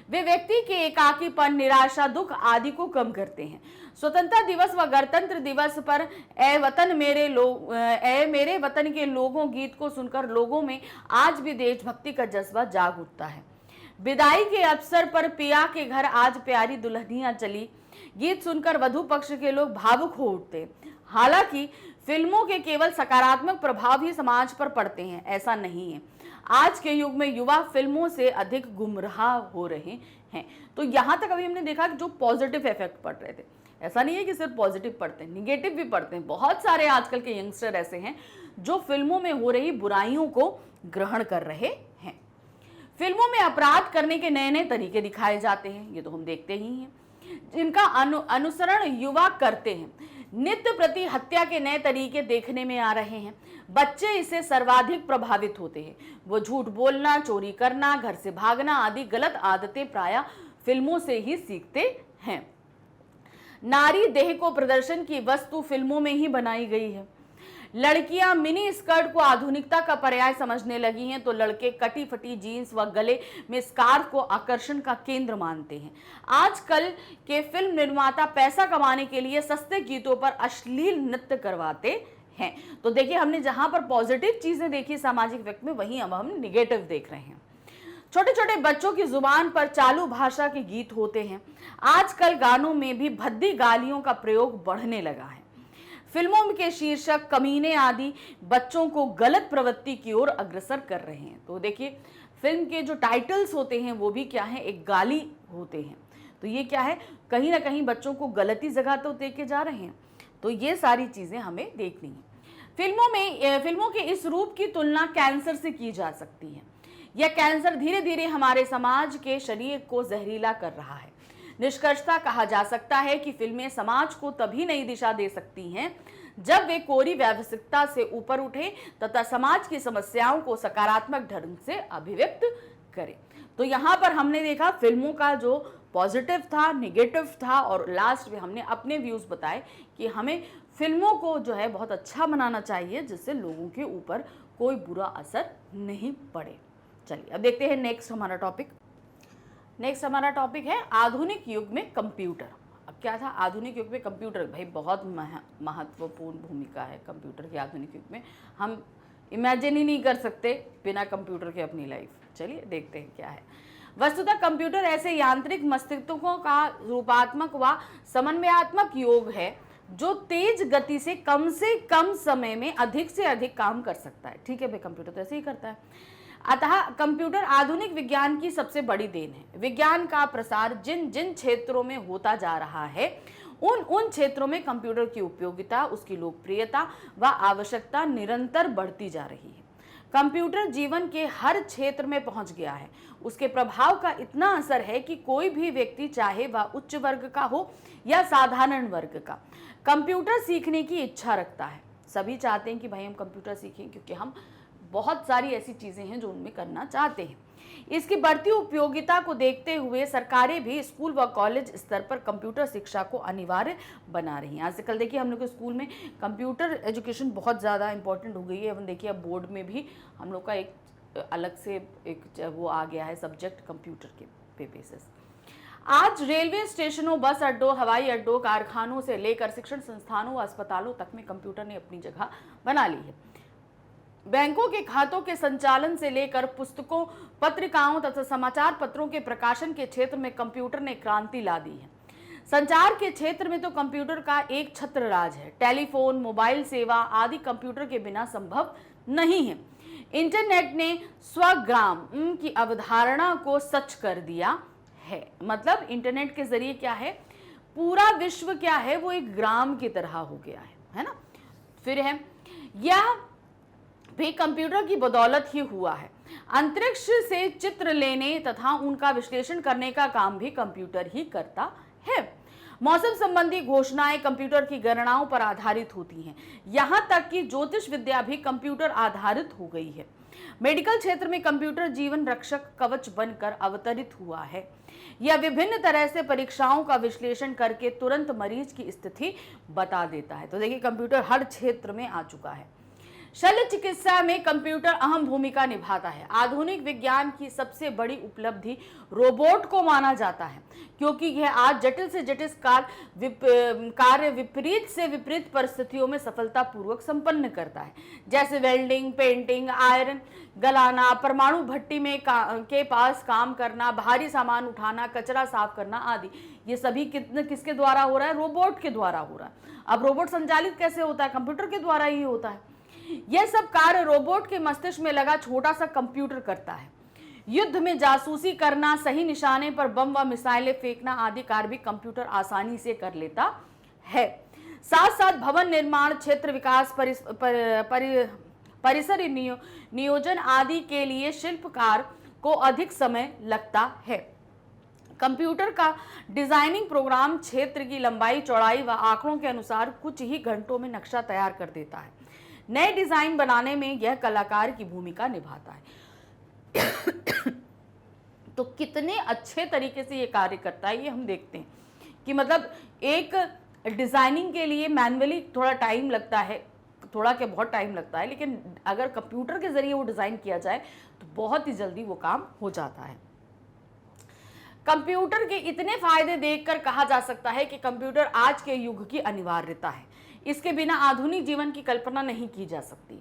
वे व्यक्ति के एकाकीपन, निराशा, दुख आदि को कम करते हैं। स्वतंत्रता दिवस व गणतंत्र दिवस पर ए मेरे वतन के लोगों गीत को सुनकर लोगों में आज भी देशभक्ति का जज्बा जाग उठता है। विदाई के अवसर पर पिया के घर आज प्यारी दुल्हनियां चली गीत सुनकर वधु पक्ष के लोग भावुक हो उठते। हालांकि फिल्मों के केवल सकारात्मक प्रभाव ही समाज पर पड़ते हैं, ऐसा नहीं है। आज के युग में युवा फिल्मों से अधिक गुमराह हो रहे हैं। तो यहाँ तक अभी हमने देखा कि जो पॉजिटिव इफेक्ट पड़ रहे थे, ऐसा नहीं है कि सिर्फ पॉजिटिव पड़ते हैं, निगेटिव भी पड़ते हैं। बहुत सारे आजकल के यंगस्टर ऐसे हैं जो फिल्मों में हो रही बुराइयों को ग्रहण कर रहे हैं। फिल्मों में अपराध करने के नए नए तरीके दिखाए जाते हैं, ये तो हम देखते ही हैं, जिनका अनुसरण युवा करते हैं। नित्य प्रति हत्या के नए तरीके देखने में आ रहे हैं। बच्चे इससे सर्वाधिक प्रभावित होते हैं। वो झूठ बोलना, चोरी करना, घर से भागना आदि गलत आदतें प्रायः फिल्मों से ही सीखते हैं। नारी देह को प्रदर्शन की वस्तु फिल्मों में ही बनाई गई है। लड़कियां मिनी स्कर्ट को आधुनिकता का पर्याय समझने लगी हैं, तो लड़के कटी फटी जीन्स व गले में स्कार्फ को आकर्षण का केंद्र मानते हैं। आजकल के फिल्म निर्माता पैसा कमाने के लिए सस्ते गीतों पर अश्लील नृत्य करवाते हैं। तो देखिए, हमने जहां पर पॉजिटिव चीजें देखी सामाजिक व्यक्ति में, वहीं अब हम निगेटिव देख रहे हैं। छोटे छोटे बच्चों की जुबान पर चालू भाषा के गीत होते हैं। आजकल गानों में भी भद्दी गालियों का प्रयोग बढ़ने लगा है। फिल्मों के शीर्षक कमीने आदि बच्चों को गलत प्रवृत्ति की ओर अग्रसर कर रहे हैं। तो देखिए, फिल्म के जो टाइटल्स होते हैं वो भी क्या है, एक गाली होते हैं। तो ये क्या है, कहीं ना कहीं बच्चों को गलती जगह तो देके जा रहे हैं। तो ये सारी चीजें हमें देखनी है। फिल्मों के इस रूप की तुलना कैंसर से की जा सकती है। यह कैंसर धीरे धीरे हमारे समाज के शरीर को जहरीला कर रहा है। निष्कर्षतः कहा जा सकता है कि फिल्में समाज को तभी नई दिशा दे सकती हैं जब वे कोरी व्यावसायिकता से ऊपर उठे तथा समाज की समस्याओं को सकारात्मक ढंग से अभिव्यक्त करें। तो यहाँ पर हमने देखा फिल्मों का जो पॉजिटिव था, नेगेटिव था, और लास्ट में हमने अपने व्यूज बताए कि हमें फिल्मों को जो है बहुत अच्छा बनाना चाहिए जिससे लोगों के ऊपर कोई बुरा असर नहीं पड़े। चलिए अब देखते हैं नेक्स्ट हमारा टॉपिक है आधुनिक युग में कंप्यूटर। अब क्या था, आधुनिक युग में कंप्यूटर, भाई बहुत महत्वपूर्ण भूमिका है कंप्यूटर की आधुनिक युग में। हम इमेजिन ही नहीं कर सकते बिना कंप्यूटर के अपनी लाइफ। चलिए देखते हैं क्या है। वस्तुतः कंप्यूटर ऐसे यांत्रिक मस्तिष्कों का रूपात्मक व समन्वयात्मक योग है जो तेज गति से कम समय में अधिक से अधिक काम कर सकता है। ठीक है भाई, कंप्यूटर तो ऐसे ही करता है। अतः कंप्यूटर आधुनिक विज्ञान की सबसे बड़ी देन है। विज्ञान का प्रसार जिन जिन क्षेत्रों में होता जा रहा है उन क्षेत्रों में कंप्यूटर की उपयोगिता, उसकी लोकप्रियता व आवश्यकता निरंतर बढ़ती जा रही है। कंप्यूटर जीवन के हर क्षेत्र में पहुंच गया है। उसके प्रभाव का इतना असर है कि कोई भी व्यक्ति, चाहे वह उच्च वर्ग का हो या साधारण वर्ग का, कंप्यूटर सीखने की इच्छा रखता है। सभी चाहते हैं कि भाई हम कंप्यूटर सीखें, क्योंकि हम बहुत सारी ऐसी चीजें हैं जो उनमें करना चाहते हैं। इसकी बढ़ती उपयोगिता को देखते हुए सरकारें भी स्कूल व कॉलेज स्तर पर कंप्यूटर शिक्षा को अनिवार्य बना रही हैं। आजकल देखिए हम लोग के स्कूल में कंप्यूटर एजुकेशन बहुत ज़्यादा इंपॉर्टेंट हो गई है। हम देखिए अब बोर्ड में भी हम लोग का एक अलग से एक वो आ गया है सब्जेक्ट कंप्यूटर के बेसिस। आज रेलवे स्टेशनों, बस अड्डों, हवाई अड्डों, कारखानों से लेकर शिक्षण संस्थानों व अस्पतालों तक में कंप्यूटर ने अपनी जगह बना ली है। बैंकों के खातों के संचालन से लेकर पुस्तकों, पत्रिकाओं तथा समाचार पत्रों के प्रकाशन के क्षेत्र में कंप्यूटर ने क्रांति ला दी है। संचार के क्षेत्र में तो कंप्यूटर का एक छत्र राज है। टेलीफोन, मोबाइल सेवा आदि कंप्यूटर के बिना संभव नहीं है। इंटरनेट ने स्वग्राम की अवधारणा को सच कर दिया है। मतलब इंटरनेट के जरिए क्या है, पूरा विश्व क्या है, वो एक ग्राम की तरह हो गया है ना। फिर है यह भी कंप्यूटर की बदौलत ही हुआ है। अंतरिक्ष से चित्र लेने तथा उनका विश्लेषण करने का काम भी कंप्यूटर ही करता है। मौसम संबंधी घोषणाएं कंप्यूटर की गणनाओं पर आधारित होती हैं। यहां तक कि ज्योतिष विद्या भी कंप्यूटर आधारित हो गई है। मेडिकल क्षेत्र में कंप्यूटर जीवन रक्षक कवच बनकर अवतरित हुआ है। यह विभिन्न तरह से परीक्षाओं का विश्लेषण करके तुरंत मरीज की स्थिति बता देता है। तो देखिए कंप्यूटर हर क्षेत्र में आ चुका है। शल्य चिकित्सा में कंप्यूटर अहम भूमिका निभाता है। आधुनिक विज्ञान की सबसे बड़ी उपलब्धि रोबोट को माना जाता है, क्योंकि यह आज जटिल से जटिल कार्य विपरीत से विपरीत परिस्थितियों में सफलतापूर्वक संपन्न करता है। जैसे वेल्डिंग, पेंटिंग, आयरन गलाना, परमाणु भट्टी में के पास काम करना, भारी सामान उठाना, कचरा साफ करना आदि। ये सभी किसके द्वारा हो रहा है? रोबोट के द्वारा हो रहा है। अब रोबोट संचालित कैसे होता है? कंप्यूटर के द्वारा ही होता है। यह सब कार्य रोबोट के मस्तिष्क में लगा छोटा सा कंप्यूटर करता है। युद्ध में जासूसी करना, सही निशाने पर बम व मिसाइलें फेंकना आदि कार्य भी कंप्यूटर आसानी से कर लेता है। साथ साथ भवन निर्माण, क्षेत्र विकास, परिसर नियोजन आदि के लिए शिल्पकार को अधिक समय लगता है। कंप्यूटर का डिजाइनिंग प्रोग्राम क्षेत्र की लंबाई, चौड़ाई व आंकड़ों के अनुसार कुछ ही घंटों में नक्शा तैयार कर देता है। नए डिजाइन बनाने में यह कलाकार की भूमिका निभाता है। तो कितने अच्छे तरीके से ये कार्य करता है ये हम देखते हैं कि मतलब एक डिजाइनिंग के लिए मैन्युअली थोड़ा टाइम लगता है, थोड़ा क्या बहुत टाइम लगता है, लेकिन अगर कंप्यूटर के जरिए वो डिज़ाइन किया जाए तो बहुत ही जल्दी वो काम हो जाता है। कंप्यूटर के इतने फायदे देखकर कहा जा सकता है कि कंप्यूटर आज के युग की अनिवार्यता है। इसके बिना आधुनिक जीवन की कल्पना नहीं की जा सकती।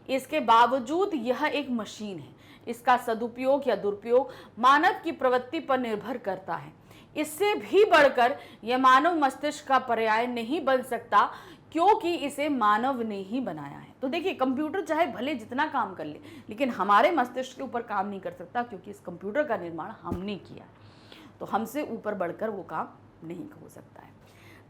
इसके बावजूद यह एक मशीन है। इसका सदुपयोग या दुरुपयोग मानव की प्रवृत्ति पर निर्भर करता है। इससे भी बढ़कर यह मानव मस्तिष्क का पर्याय नहीं बन सकता, क्योंकि इसे मानव ने ही बनाया है। तो देखिए, कंप्यूटर चाहे भले जितना काम कर ले, लेकिन हमारे मस्तिष्क के ऊपर काम नहीं कर सकता, क्योंकि इस कंप्यूटर का निर्माण हमने किया है। तो हमसे ऊपर बढ़कर वो काम नहीं हो सकता है।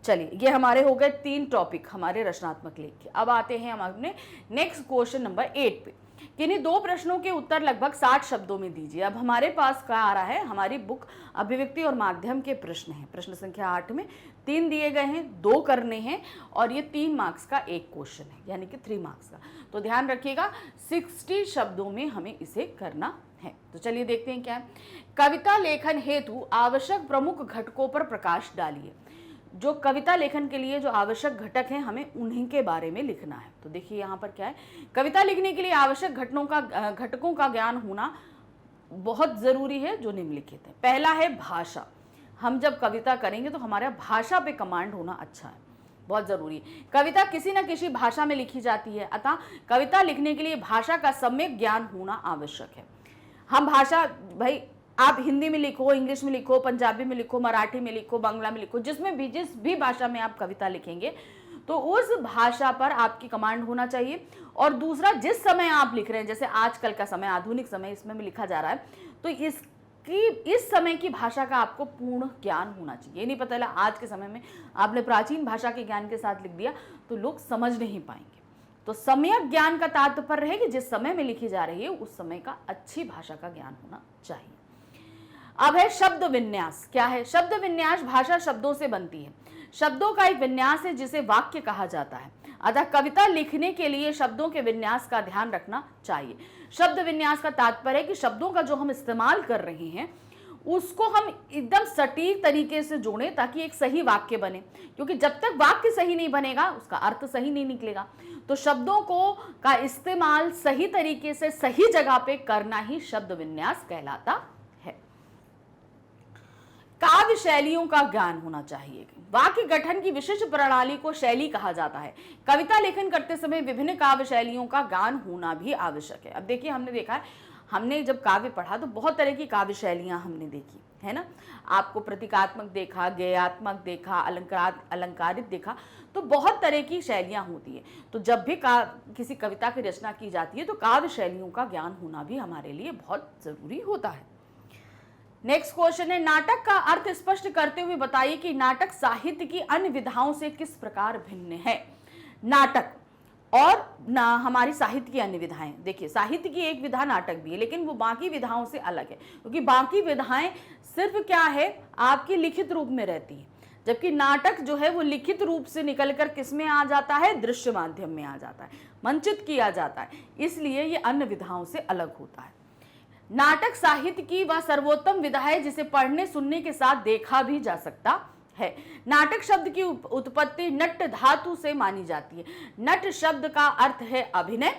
चलिए, ये हमारे हो गए 3 टॉपिक हमारे रचनात्मक लेख के। अब आते हैं हम अपने नेक्स्ट क्वेश्चन नंबर 8 पे। किन्हीं 2 प्रश्नों के उत्तर लगभग 60 शब्दों में दीजिए। अब हमारे पास क्या आ रहा है, हमारी बुक अभिव्यक्ति और माध्यम के प्रश्न हैं। प्रश्न संख्या 8 में 3 दिए गए हैं, 2 करने हैं, और ये 3 मार्क्स का एक क्वेश्चन है, यानी कि 3 मार्क्स का। तो ध्यान रखिएगा, 60 शब्दों में हमें इसे करना है। तो चलिए देखते हैं क्या है। कविता लेखन हेतु आवश्यक प्रमुख घटकों पर प्रकाश डालिए। जो कविता लेखन के लिए जो आवश्यक घटक हैं, हमें उन्हीं के बारे में लिखना है। तो देखिए यहाँ पर क्या है, कविता लिखने के लिए आवश्यक घटकों का ज्ञान होना बहुत जरूरी है, जो निम्नलिखित है। पहला है भाषा। हम जब कविता करेंगे तो हमारा भाषा पे कमांड होना अच्छा है, बहुत जरूरी है। कविता किसी न किसी भाषा में लिखी जाती है, अतः कविता लिखने के लिए भाषा का सम्यक ज्ञान होना आवश्यक है। हम भाषा, भाई आप हिंदी में लिखो, इंग्लिश में लिखो, पंजाबी में लिखो, मराठी में लिखो, बांग्ला में लिखो, जिस भी भाषा में आप कविता लिखेंगे तो उस भाषा पर आपकी कमांड होना चाहिए। और दूसरा, जिस समय आप लिख रहे हैं, जैसे आजकल का समय, आधुनिक समय, इसमें भी लिखा जा रहा है, तो इस समय की भाषा का आपको पूर्ण ज्ञान होना चाहिए। ये नहीं पता चला आज के समय में आपने प्राचीन भाषा के ज्ञान के साथ लिख दिया तो लोग समझ नहीं पाएंगे। तो सम्यक ज्ञान का तात्पर्य है कि जिस समय में लिखी जा रही है उस समय का अच्छी भाषा का ज्ञान होना चाहिए। अब है शब्द विन्यास। क्या है शब्द विन्यास? भाषा शब्दों से बनती है। शब्दों का एक विन्यास है जिसे वाक्य कहा जाता है। अतः कविता लिखने के लिए शब्दों के विन्यास का ध्यान रखना चाहिए। शब्द विन्यास का तात्पर्य है कि शब्दों का जो हम इस्तेमाल कर रहे हैं उसको हम एकदम सटीक तरीके से जोड़ें ताकि एक सही वाक्य बने, क्योंकि जब तक वाक्य सही नहीं बनेगा उसका अर्थ सही नहीं निकलेगा। तो शब्दों का इस्तेमाल सही तरीके से सही जगह पे करना ही शब्द विन्यास कहलाता है। काव्य शैलियों का ज्ञान होना चाहिए। वाक्य गठन की विशिष्ट प्रणाली को शैली कहा जाता है। कविता लेखन करते समय विभिन्न काव्य शैलियों का ज्ञान होना भी आवश्यक है। अब देखिए, हमने देखा है, हमने जब काव्य पढ़ा तो बहुत तरह की काव्य शैलियां हमने देखी है ना। आपको प्रतीकात्मक देखा, गेयात्मक देखा, अलंकारित देखा, तो बहुत तरह की शैलियां होती है। तो जब भी किसी कविता की रचना की जाती है तो काव्य शैलियों का ज्ञान होना भी हमारे लिए बहुत जरूरी होता है। नेक्स्ट क्वेश्चन है, नाटक का अर्थ स्पष्ट करते हुए बताइए कि नाटक साहित्य की अन्य विधाओं से किस प्रकार भिन्न है। नाटक और हमारी साहित्य की अन्य विधाएं। देखिए, साहित्य की एक विधा नाटक भी है, लेकिन वो बाकी विधाओं से अलग है, क्योंकि बाकी विधाएं सिर्फ क्या है, आपकी लिखित रूप में रहती है, जबकि नाटक जो है वो लिखित रूप से निकलकर किस में आ जाता है, दृश्य माध्यम में आ जाता है, मंचित किया जाता है, इसलिए ये अन्य विधाओं से अलग होता है। नाटक साहित्य की वह सर्वोत्तम विधा है जिसे पढ़ने सुनने के साथ देखा भी जा सकता है। नाटक शब्द की उत्पत्ति नट धातु से मानी जाती है। नट शब्द का अर्थ है अभिनय,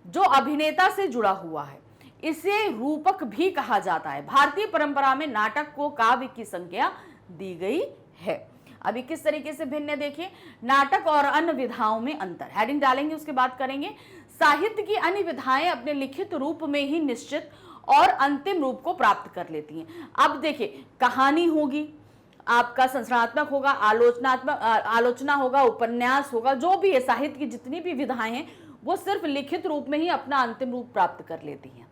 जो अभिनेता से जुड़ा हुआ है। इसे रूपक भी कहा जाता है। भारतीय परंपरा में नाटक को काव्य की संज्ञा दी गई है। अभी किस तरीके से भिन्न है देखिए, नाटक और अन्य विधाओं में अंतर। हेडिंग डालेंगे, उसके बाद करेंगे। साहित्य की अन्य विधाएं अपने लिखित रूप में ही निश्चित और अंतिम रूप को प्राप्त कर लेती हैं। अब देखिए, कहानी होगी, आपका संरचनात्मक होगा, आलोचना होगा, उपन्यास होगा, जो भी है, साहित्य की जितनी भी विधाएं हैं वो सिर्फ लिखित रूप में ही अपना अंतिम रूप प्राप्त कर लेती हैं।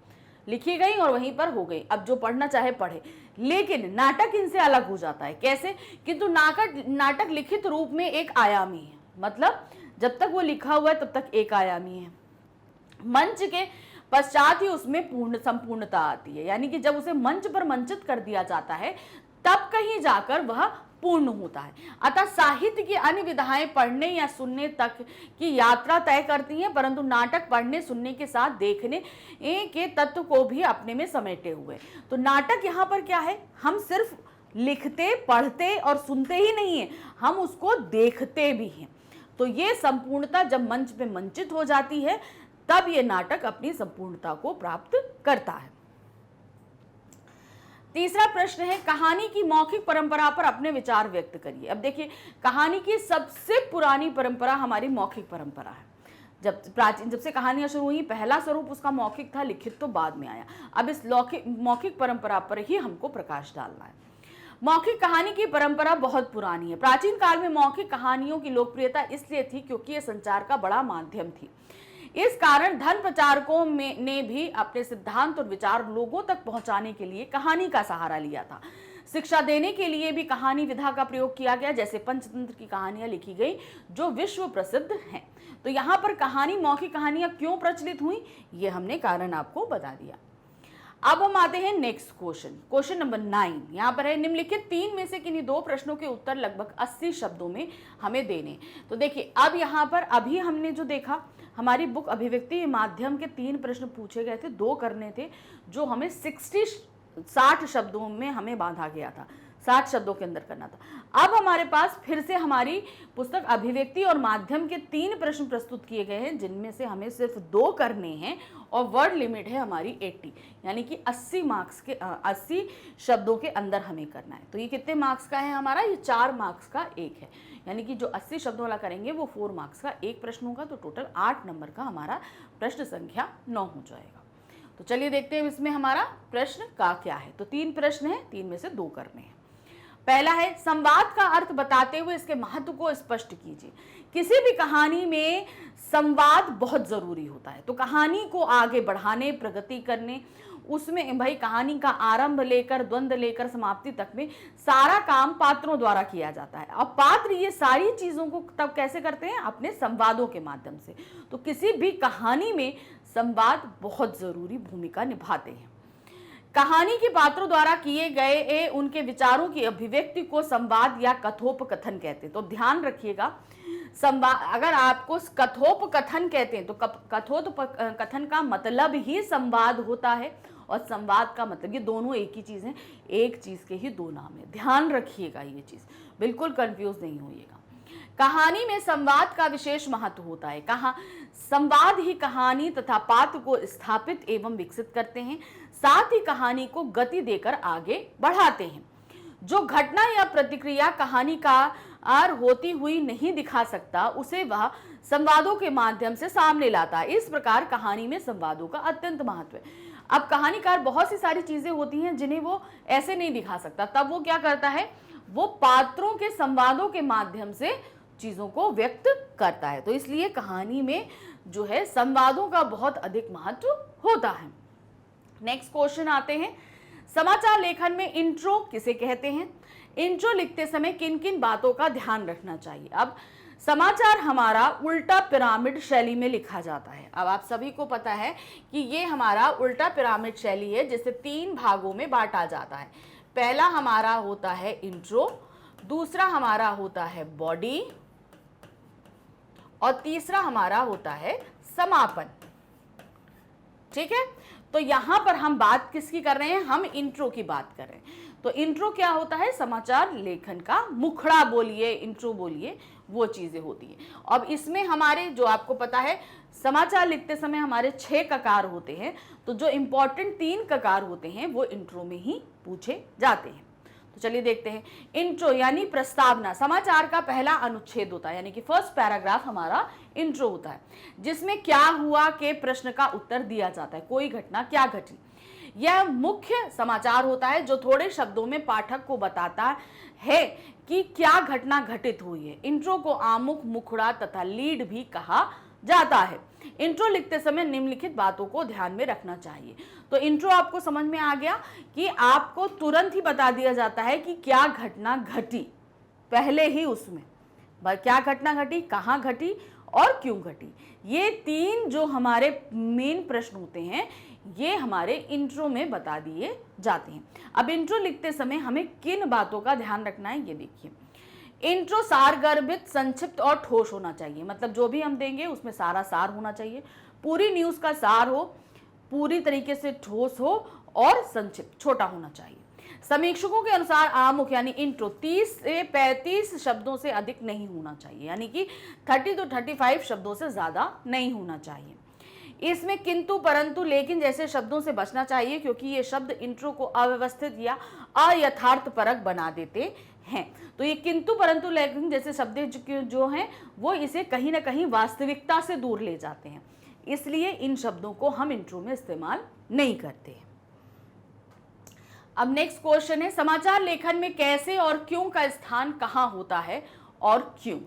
लिखी गई और वहीं पर हो गई, अब जो पढ़ना चाहे पढ़े। लेकिन नाटक इनसे अलग हो जाता है। कैसे? किंतु नाटक लिखित रूप में एक आयामी है, मतलब जब तक वो लिखा हुआ है तब तक एक आयामी है। मंच के पश्चात ही उसमें संपूर्णता आती है, यानी कि जब उसे मंच पर मंचित कर दिया जाता है तब कहीं जाकर वह पूर्ण होता है। अतः साहित्य की अन्य विधाएं पढ़ने या सुनने तक की यात्रा तय करती हैं, परंतु नाटक पढ़ने सुनने के साथ देखने के तत्व को भी अपने में समेटे हुए। तो नाटक यहाँ पर क्या है, हम सिर्फ लिखते, पढ़ते और सुनते ही नहीं है, हम उसको देखते भी हैं। तो ये संपूर्णता जब मंच पे मंचित हो जाती है तब ये नाटक अपनी संपूर्णता को प्राप्त करता है। तीसरा प्रश्न है, कहानी की मौखिक परंपरा पर अपने विचार व्यक्त करिए। अब देखिए, कहानी की सबसे पुरानी परंपरा हमारी मौखिक परंपरा है। जब से कहानियां शुरू हुई, पहला स्वरूप उसका मौखिक था, लिखित तो बाद में आया। अब इस मौखिक परंपरा पर ही हमको प्रकाश डालना है। मौखिक कहानी की परंपरा बहुत पुरानी है। प्राचीन काल में मौखिक कहानियों की लोकप्रियता इसलिए थी क्योंकि यह संचार का बड़ा माध्यम थी। इस कारण धर्म प्रचारकों ने भी अपने सिद्धांत और विचार लोगों तक पहुंचाने के लिए कहानी का सहारा लिया था। शिक्षा देने के लिए भी कहानी विधा का प्रयोग किया गया, जैसे पंचतंत्र की कहानियां लिखी गई जो विश्व प्रसिद्ध हैं। तो यहाँ पर कहानी, मौखिक कहानियां क्यों प्रचलित हुई, ये हमने कारण आपको बता दिया। अब हम आते हैं नेक्स्ट क्वेश्चन नंबर 9। यहाँ पर है, निम्नलिखित 3 में से किन्हीं 2 प्रश्नों के उत्तर लगभग 80 शब्दों में हमें देने। तो देखिए, अब यहाँ पर अभी हमने जो देखा, हमारी बुक अभिव्यक्ति माध्यम के 3 प्रश्न पूछे गए थे, 2 करने थे, जो हमें 60 शब्दों में हमें बांधा गया था, 60 शब्दों के अंदर करना था। अब हमारे पास फिर से हमारी पुस्तक अभिव्यक्ति और माध्यम के 3 प्रश्न प्रस्तुत किए गए हैं, जिनमें से हमें सिर्फ 2 करने हैं और वर्ड लिमिट है हमारी 80, यानी कि 80 शब्दों के अंदर हमें करना है। तो ये कितने मार्क्स का है हमारा, ये 4 मार्क्स का एक है, यानी कि जो 80 शब्दों वाला करेंगे वो 4 मार्क्स का एक प्रश्न होगा। तो टोटल 8 नंबर का हमारा प्रश्न संख्या 9 हो जाएगा। तो चलिए देखते हैं इसमें हमारा प्रश्न का क्या है। तो 3 प्रश्न है, 3 में से 2 करने हैं। पहला है, संवाद का अर्थ बताते हुए इसके महत्व को स्पष्ट कीजिए। किसी भी कहानी में संवाद बहुत जरूरी होता है। तो कहानी को आगे बढ़ाने, प्रगति करने, उसमें भाई कहानी का आरंभ लेकर द्वंद्व लेकर समाप्ति तक में सारा काम पात्रों द्वारा किया जाता है। अब पात्र ये सारी चीजों को तब कैसे करते हैं, अपने संवादों के माध्यम से। तो किसी भी कहानी में संवाद बहुत जरूरी भूमिका निभाते हैं। कहानी के पात्रों द्वारा किए गए उनके विचारों की अभिव्यक्ति को संवाद या कथोपकथन कहते हैं। तो ध्यान रखिएगा, संवाद, अगर आपको कथोपकथन कहते हैं तो कथोपकथन का मतलब ही संवाद होता है, और संवाद का मतलब, ये दोनों एक ही चीज है, एक चीज के ही 2 नाम है। ध्यान रखिएगा, ये चीज बिल्कुल कंफ्यूज नहीं होइएगा। कहानी में संवाद का विशेष महत्व होता है। संवाद ही कहानी तथा पात्र को स्थापित एवं विकसित करते हैं, साथ ही कहानी को गति देकर आगे बढ़ाते हैं। जो घटना या प्रतिक्रिया कहानीकार होती हुई नहीं दिखा सकता, उसे वह संवादों के माध्यम से सामने लाता है। इस प्रकार कहानी में संवादों का अत्यंत महत्व है। अब कहानीकार बहुत सी सारी चीजें होती हैं जिन्हें वो ऐसे नहीं दिखा सकता, तब वो क्या करता है, वो पात्रों के संवादों के माध्यम से चीजों को व्यक्त करता है। तो इसलिए कहानी में जो है संवादों का बहुत अधिक महत्व होता है। नेक्स्ट क्वेश्चन आते हैं, समाचार लेखन में इंट्रो किसे कहते हैं? इंट्रो लिखते समय किन किन बातों का ध्यान रखना चाहिए? अब समाचार हमारा उल्टा पिरामिड शैली में लिखा जाता है। अब आप सभी को पता है कि ये हमारा उल्टा पिरामिड शैली है, जिसे 3 भागों में बांटा जाता है। पहला हमारा होता है इंट्रो, दूसरा हमारा होता है बॉडी, और तीसरा हमारा होता है समापन। ठीक है, तो यहां पर हम बात किसकी कर रहे हैं, हम इंट्रो की बात कर रहे हैं। तो इंट्रो क्या होता है, समाचार लेखन का मुखड़ा बोलिए, इंट्रो बोलिए, वो चीजें होती है। अब इसमें हमारे, जो आपको पता है, समाचार लिखते समय हमारे 6 ककार होते हैं, तो जो इंपॉर्टेंट 3 ककार होते हैं वो इंट्रो में ही पूछे जाते हैं। तो चलिए देखते हैं। इंट्रो यानी प्रस्तावना, समाचार का पहला अनुच्छेद होता है, यानी कि फर्स्ट पैराग्राफ हमारा इंट्रो होता है, जिसमें क्या हुआ के प्रश्न का उत्तर दिया जाता है, कोई घटना क्या घटी। यह मुख्य समाचार होता है जो थोड़े शब्दों में पाठक को बताता है कि क्या घटना घटित हुई है। इंट्रो को आमुख, मुखड़ा तथा लीड भी कहा जाता है। इंट्रो लिखते समय निम्नलिखित बातों को ध्यान में रखना चाहिए। तो इंट्रो आपको समझ में आ गया कि आपको तुरंत ही बता दिया जाता है कि क्या घटना घटी, पहले ही उसमें क्या घटना घटी, कहाँ घटी और क्यों घटी। ये 3 जो हमारे मेन प्रश्न होते हैं, ये हमारे इंट्रो में बता दिए जाते हैं। अब इंट्रो लिखते समय हमें किन बातों का ध्यान रखना है, ये देखिए। इंट्रो सारगर्भित, संक्षिप्त और ठोस होना चाहिए, मतलब जो भी हम देंगे उसमें सारा सार होना चाहिए, पूरी न्यूज का सार हो, पूरी तरीके से ठोस हो और संक्षिप्त, छोटा होना चाहिए। समीक्षकों के अनुसार आमुख यानी इंट्रो 30 से 35 शब्दों से अधिक नहीं होना चाहिए, यानी कि 30 to 35 शब्दों से ज्यादा नहीं होना चाहिए। इसमें किंतु परंतु लेकिन जैसे शब्दों से बचना चाहिए, क्योंकि ये शब्द इंट्रो को अव्यवस्थित या अयथार्थपरक बना देते हैं। तो ये किंतु परंतु लेकिन जैसे शब्द जो हैं वो इसे कहीं ना कहीं वास्तविकता से दूर ले जाते हैं, इसलिए इन शब्दों को हम इंट्रो में इस्तेमाल नहीं करते। अब नेक्स्ट क्वेश्चन है, समाचार लेखन में कैसे और क्यों का स्थान कहाँ होता है और क्यों।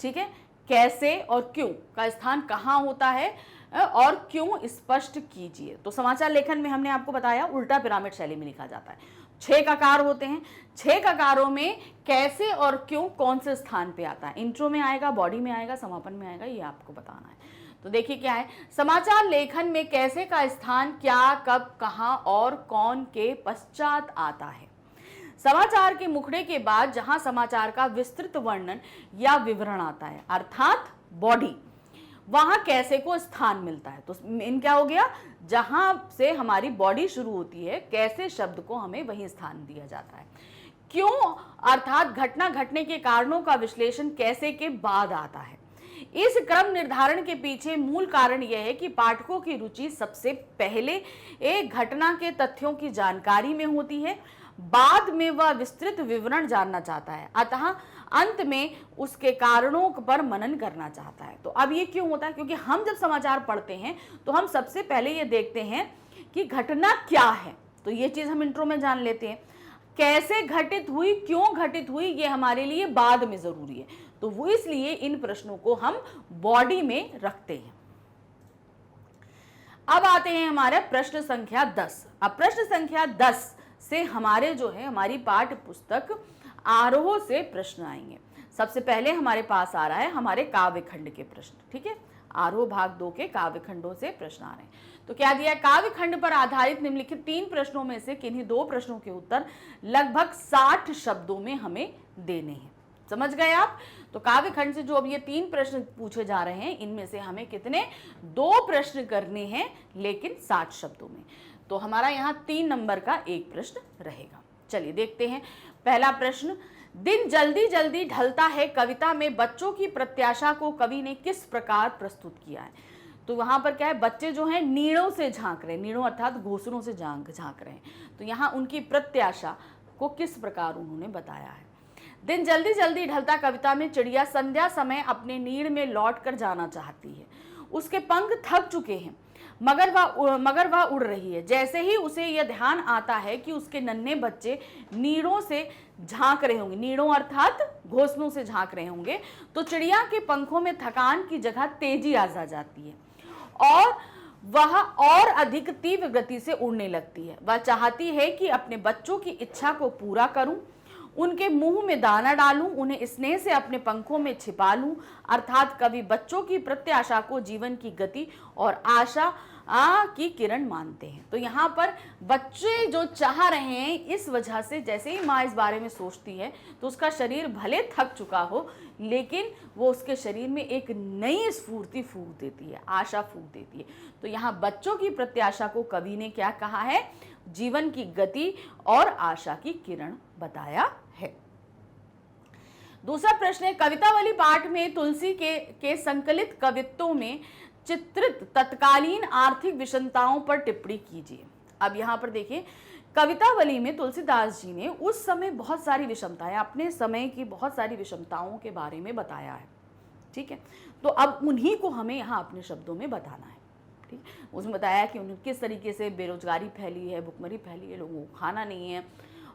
ठीक है, कैसे और क्यों का स्थान कहाँ होता है और क्यों स्पष्ट कीजिए। तो समाचार लेखन में हमने आपको बताया उल्टा पिरामिड शैली में लिखा जाता है, 6 ककार होते हैं। 6 ककारों में कैसे और क्यों कौन से स्थान पे आता है, इंट्रो में आएगा, बॉडी में आएगा, समापन में आएगा, ये आपको बताना है। तो देखिए क्या है, समाचार लेखन में कैसे का स्थान क्या, कब, कहां और कौन के पश्चात आता है। समाचार के मुखड़े के बाद जहां समाचार का विस्तृत वर्णन या विवरण आता है अर्थात बॉडी, वहां कैसे को स्थान मिलता है। तो इन क्या हो गया, जहां से हमारी बॉडी शुरू होती है कैसे शब्द को हमें वहीं स्थान दिया जाता है। क्यों अर्थात घटना घटने के कारणों का विश्लेषण कैसे के बाद आता है। इस क्रम निर्धारण के पीछे मूल कारण यह है कि पाठकों की रुचि सबसे पहले एक घटना के तथ्यों की जानकारी में होती है, बाद में वह विस्तृत विवरण जानना चाहता है, अतः अंत में उसके कारणों पर मनन करना चाहता है। तो अब ये क्यों होता है, क्योंकि हम जब समाचार पढ़ते हैं तो हम सबसे पहले ये देखते हैं कि घटना क्या है, तो ये चीज हम इंट्रो में जान लेते हैं। कैसे घटित हुई, क्यों घटित हुई, ये हमारे लिए बाद में जरूरी है, तो वो इसलिए इन प्रश्नों को हम बॉडी में रखते हैं। अब आते हैं हमारे प्रश्न संख्या 10। अब प्रश्न संख्या 10 से हमारे जो है हमारी पाठ्य पुस्तक आरोह से प्रश्न आएंगे। सबसे पहले हमारे पास आ रहा है हमारे काव्य खंड के प्रश्न। ठीक है, आरोह भाग 2 के काव्य खंडों से प्रश्न आ रहे हैं। तो क्या दिया है, काव्य खंड पर आधारित निम्नलिखित 3 प्रश्नों में से किन्हीं 2 प्रश्नों के उत्तर लगभग 60 शब्दों में हमें देने हैं। समझ गए आप। तो काव्य खंड से जो अब ये 3 प्रश्न पूछे जा रहे हैं, इनमें से हमें कितने 2 प्रश्न करने हैं, लेकिन 60 शब्दों में। तो हमारा यहाँ 3 नंबर का एक प्रश्न रहेगा। चलिए देखते हैं पहला प्रश्न। दिन जल्दी जल्दी ढलता है कविता में बच्चों की प्रत्याशा को कवि ने किस प्रकार प्रस्तुत किया है। तो वहां पर क्या है, बच्चे जो हैं नीड़ों से झांक रहे हैं, नीड़ों अर्थात घोंसलों से झांक रहे हैं। तो यहाँ उनकी प्रत्याशा को किस प्रकार उन्होंने बताया है। दिन जल्दी जल्दी ढलता कविता में चिड़िया संध्या समय अपने नीड़ में लौट कर जाना चाहती है। उसके पंख थक चुके हैं मगर वह उड़ रही है। जैसे ही उसे यह ध्यान आता है कि उसके नन्हे बच्चे नीड़ों से झांक रहे होंगे, नीड़ों अर्थात घोंसलों से झांक रहे होंगे, तो चिड़िया के पंखों में थकान की जगह तेजी आ जाती है और वह और अधिक तीव्र गति से उड़ने लगती है। वह चाहती है कि अपने बच्चों की इच्छा को पूरा करूं, उनके मुंह में दाना डालूं, उन्हें स्नेह से अपने पंखों में छिपा लूं। अर्थात कवि बच्चों की प्रत्याशा को जीवन की गति और आशा की किरण मानते हैं। तो यहाँ पर बच्चे जो चाह रहे हैं, इस वजह से जैसे ही माँ इस बारे में सोचती है तो उसका शरीर भले थक चुका हो, लेकिन वो उसके शरीर में एक नई स्फूर्ति फूंक देती है, आशा फूंक देती है। तो यहाँ बच्चों की प्रत्याशा को कवि ने क्या कहा है, जीवन की गति और आशा की किरण बताया है। दूसरा प्रश्न है, कवितावली पाठ में तुलसी के संकलित कवित्वों में चित्रित तत्कालीन आर्थिक विषमताओं पर टिप्पणी कीजिए। अब यहाँ पर देखिए, कवितावली में तुलसीदास जी ने उस समय बहुत सारी विषमताएं, अपने समय की बहुत सारी विषमताओं के बारे में बताया है। ठीक है, तो अब उन्हीं को हमें यहाँ अपने शब्दों में बताना है। ठीक, उसमें बताया कि उन्हें किस तरीके से बेरोजगारी फैली है, भुखमरी फैली है, लोगों को खाना नहीं है,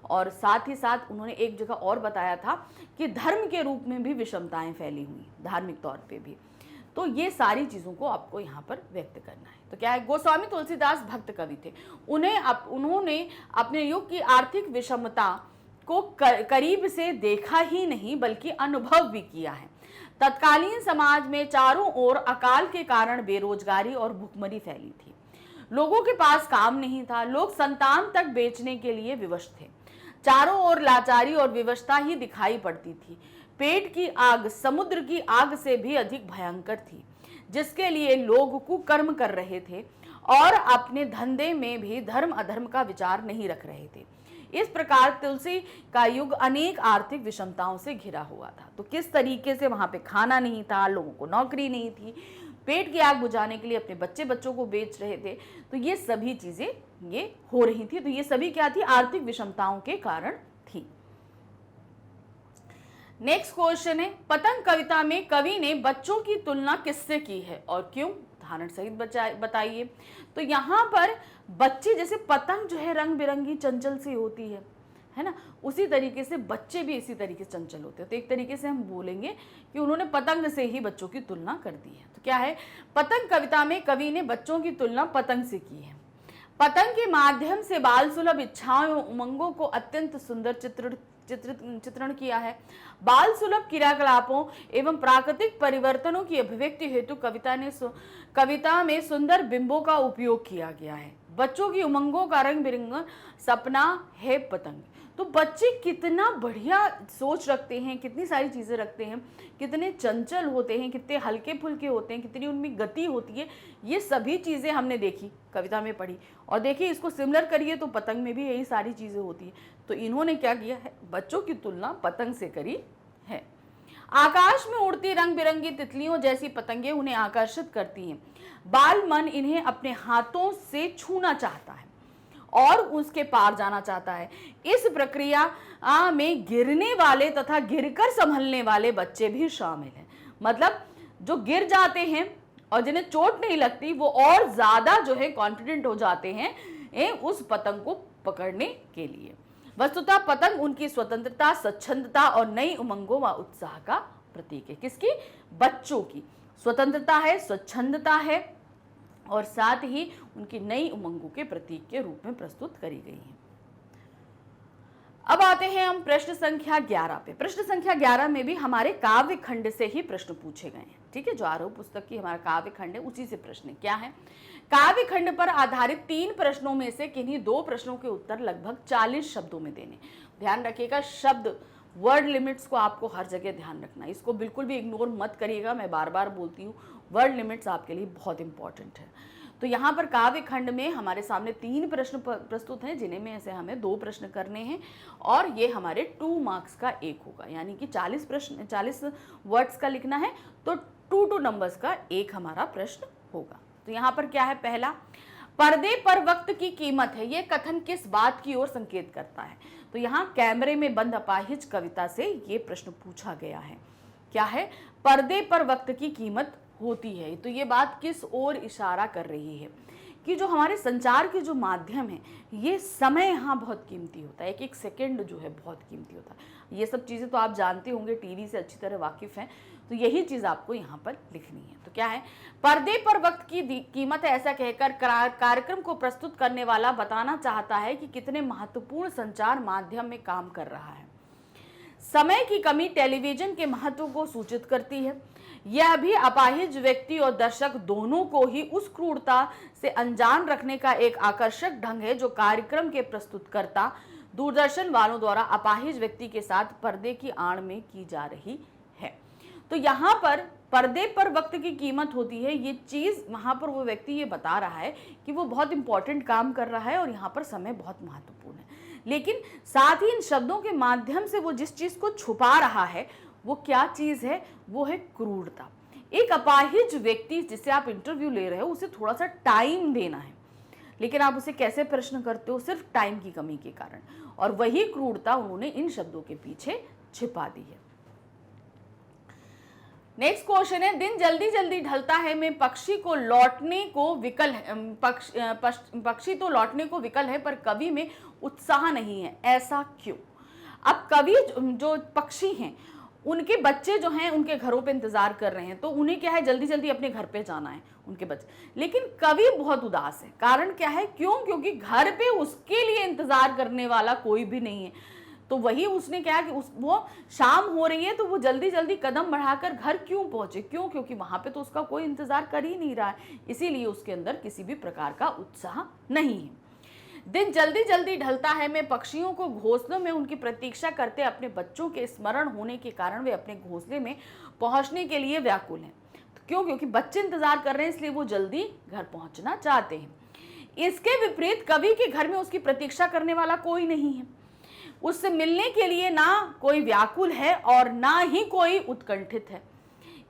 और साथ ही साथ उन्होंने एक जगह और बताया था कि धर्म के रूप में भी विषमताएं फैली हुई, धार्मिक तौर पे भी। तो ये सारी चीज़ों को आपको यहाँ पर व्यक्त करना है। तो क्या है, गोस्वामी तुलसीदास भक्त कवि थे। उन्होंने अपने युग की आर्थिक विषमता को करीब से देखा ही नहीं बल्कि अनुभव भी किया है। तत्कालीन समाज में चारों ओर अकाल के कारण बेरोजगारी और भुखमरी फैली थी। लोगों के पास काम नहीं था, लोग संतान तक बेचने के लिए विवश थे। चारों ओर लाचारी और विवशता ही दिखाई पड़ती थी। पेट की आग समुद्र की आग से भी अधिक भयंकर थी, जिसके लिए लोग कुकर्म कर रहे थे और अपने धंधे में भी धर्म अधर्म का विचार नहीं रख रहे थे। इस प्रकार तुलसी का युग अनेक आर्थिक विषमताओं से घिरा हुआ था। तो किस तरीके से वहां पे खाना नहीं था, लोगों को नौकरी नहीं थी, पेट की आग बुझाने के लिए अपने बच्चों को बेच रहे थे, तो ये सभी चीजें ये हो रही थी। तो ये सभी क्या थी? आर्थिक विषमताओं के कारण थी। नेक्स्ट क्वेश्चन है, पतंग कविता में कवि ने बच्चों की तुलना किससे की है और क्यों? उदाहरण सहित बताइए। तो यहाँ पर बच्चे, जैसे पतंग जो है रंग बिरंगी चंचल सी होती है ना, उसी तरीके से बच्चे भी इसी तरीके से चंचल होते हैं। तो एक तरीके से हम बोलेंगे कि उन्होंने पतंग से ही बच्चों की तुलना कर दी है। तो क्या है? पतंग कविता में कवि ने बच्चों की तुलना पतंग से की है। पतंग के माध्यम से बाल सुलभ इच्छाओं एवं उमंगों को अत्यंत सुंदर चित्रण किया है। बाल सुलभ क्रियाकलापों एवं प्राकृतिक परिवर्तनों की अभिव्यक्ति हेतु कविता में सुंदर बिंबों का उपयोग किया गया है। बच्चों की उमंगों का रंग बिरंगा सपना है पतंग। तो बच्चे कितना बढ़िया सोच रखते हैं, कितनी सारी चीजें रखते हैं, कितने चंचल होते हैं, कितने हल्के फुल्के होते हैं, कितनी उनमें गति होती है, ये सभी चीजें हमने देखी, कविता में पढ़ी। और देखिए इसको सिमिलर करिए तो पतंग में भी यही सारी चीजें होती है। तो इन्होंने क्या किया है? बच्चों की तुलना पतंग से करी है। आकाश में उड़ती रंग बिरंगी तितलियों जैसी पतंगें उन्हें आकर्षित करती हैं। बाल मन इन्हें अपने हाथों से छूना चाहता है और उसके पार जाना चाहता है। इस प्रक्रिया में गिरने वाले तथा गिरकर संभलने वाले बच्चे भी शामिल हैं। मतलब जो गिर जाते हैं और जिन्हें चोट नहीं लगती, वो और ज्यादा जो है कॉन्फिडेंट हो जाते हैं उस पतंग को पकड़ने के लिए। वस्तुतः पतंग उनकी स्वतंत्रता, स्वच्छंदता और नई उमंगों व उत्साह का प्रतीक है। किसकी? बच्चों की स्वतंत्रता है, स्वच्छंदता है और साथ ही उनकी नई उमंगों के प्रतीक के रूप में प्रस्तुत करी गई है। अब आते हैं हम प्रश्न संख्या 11 पे। प्रश्न संख्या 11 में भी हमारे काव्य खंड से ही प्रश्न पूछे गए हैं। ठीक है, जो आरोह पुस्तक की हमारा काव्य खंड है उसी से प्रश्न क्या है। काव्य खंड पर आधारित 3 प्रश्नों में से किन्हीं 2 प्रश्नों के उत्तर लगभग 40 शब्दों में देने। ध्यान रखिएगा, शब्द वर्ड लिमिट्स को आपको हर जगह ध्यान रखना है, इसको बिल्कुल भी इग्नोर मत करिएगा। मैं बार बार बोलती हूँ, वर्ड लिमिट्स आपके लिए बहुत इंपॉर्टेंट है। तो यहाँ पर काव्य खंड में हमारे सामने 3 प्रश्न प्रस्तुत हैं, जिन्हें में से हमें 2 प्रश्न करने हैं और ये हमारे 2 मार्क्स का एक होगा, यानी कि 40 वर्ड्स का लिखना है तो 2 नंबर्स का एक हमारा प्रश्न होगा। तो यहाँ पर क्या है? पहला, पर्दे पर वक्त की कीमत है, ये कथन किस बात की ओर संकेत करता है? तो यहाँ कैमरे में बंद अपाहिज कविता से ये प्रश्न पूछा गया है। क्या है? पर्दे पर वक्त की कीमत होती है। तो ये बात किस ओर इशारा कर रही है कि जो हमारे संचार के जो माध्यम है, ये समय यहाँ बहुत कीमती होता है, एक एक सेकंड जो है बहुत कीमती होता है। ये सब चीज़ें तो आप जानते होंगे, टीवी से अच्छी तरह वाकिफ हैं, तो यही चीज़ आपको यहाँ पर लिखनी है। तो क्या है? पर्दे पर वक्त की कीमत है, ऐसा कहकर कार्यक्रम को प्रस्तुत करने वाला बताना चाहता है कि कितने महत्वपूर्ण संचार माध्यम में काम कर रहा है। समय की कमी टेलीविजन के महत्व को सूचित करती है। यह भी अपाहिज व्यक्ति और दर्शक दोनों को ही उस क्रूरता से अनजान रखने का एक आकर्षक ढंग है जो कार्यक्रम के प्रस्तुतकर्ता दूरदर्शन वालों द्वारा अपाहिज व्यक्ति के साथ पर्दे की आड़ में की जा रही है। तो यहाँ पर पर्दे पर वक्त की कीमत होती है, ये चीज वहां पर वो व्यक्ति ये बता रहा है कि वो बहुत इंपॉर्टेंट काम कर रहा है और यहाँ पर समय बहुत महत्वपूर्ण है। लेकिन साथ ही इन शब्दों के माध्यम से वो जिस चीज को छुपा रहा है वो क्या चीज है? वो है क्रूरता। एक अपाहिज व्यक्ति जिससे आप इंटरव्यू ले रहे हो, उसे थोड़ा सा टाइम देना है, लेकिन आप उसे कैसे प्रश्न करते हो? सिर्फ टाइम की कमी के कारण। और वही क्रूरता उन्होंने इन शब्दों के पीछे छिपा दी है। नेक्स्ट क्वेश्चन है, दिन जल्दी जल्दी ढलता है में पक्षी तो लौटने को विकल है पर कवि में उत्साह नहीं है, ऐसा क्यों? अब कवि जो पक्षी हैं उनके बच्चे जो हैं उनके घरों पे इंतजार कर रहे हैं, तो उन्हें क्या है? जल्दी जल्दी अपने घर पे जाना है उनके बच्चे। लेकिन कवि बहुत उदास है। कारण क्या है? क्यों? क्योंकि घर पे उसके लिए इंतजार करने वाला कोई भी नहीं है। तो वही उसने क्या है कि वो शाम हो रही है तो वो जल्दी जल्दी कदम बढ़ाकर घर क्यों पहुंचे? क्यों? क्योंकि वहां पे तो उसका कोई इंतजार कर ही नहीं रहा है, इसीलिए उसके अंदर किसी भी प्रकार का उत्साह नहीं है। दिन जल्दी जल्दी ढलता है में पक्षियों को घोंसलों में उनकी प्रतीक्षा करते अपने बच्चों के स्मरण होने के कारण वे अपने घोंसले में पहुंचने के लिए व्याकुल हैं। तो क्यों? क्योंकि बच्चे इंतजार कर रहे हैं, इसलिए वो जल्दी घर पहुंचना चाहते हैं। इसके विपरीत कवि के घर में उसकी प्रतीक्षा करने वाला कोई नहीं है। उससे मिलने के लिए ना कोई व्याकुल है और ना ही कोई उत्कंठित है,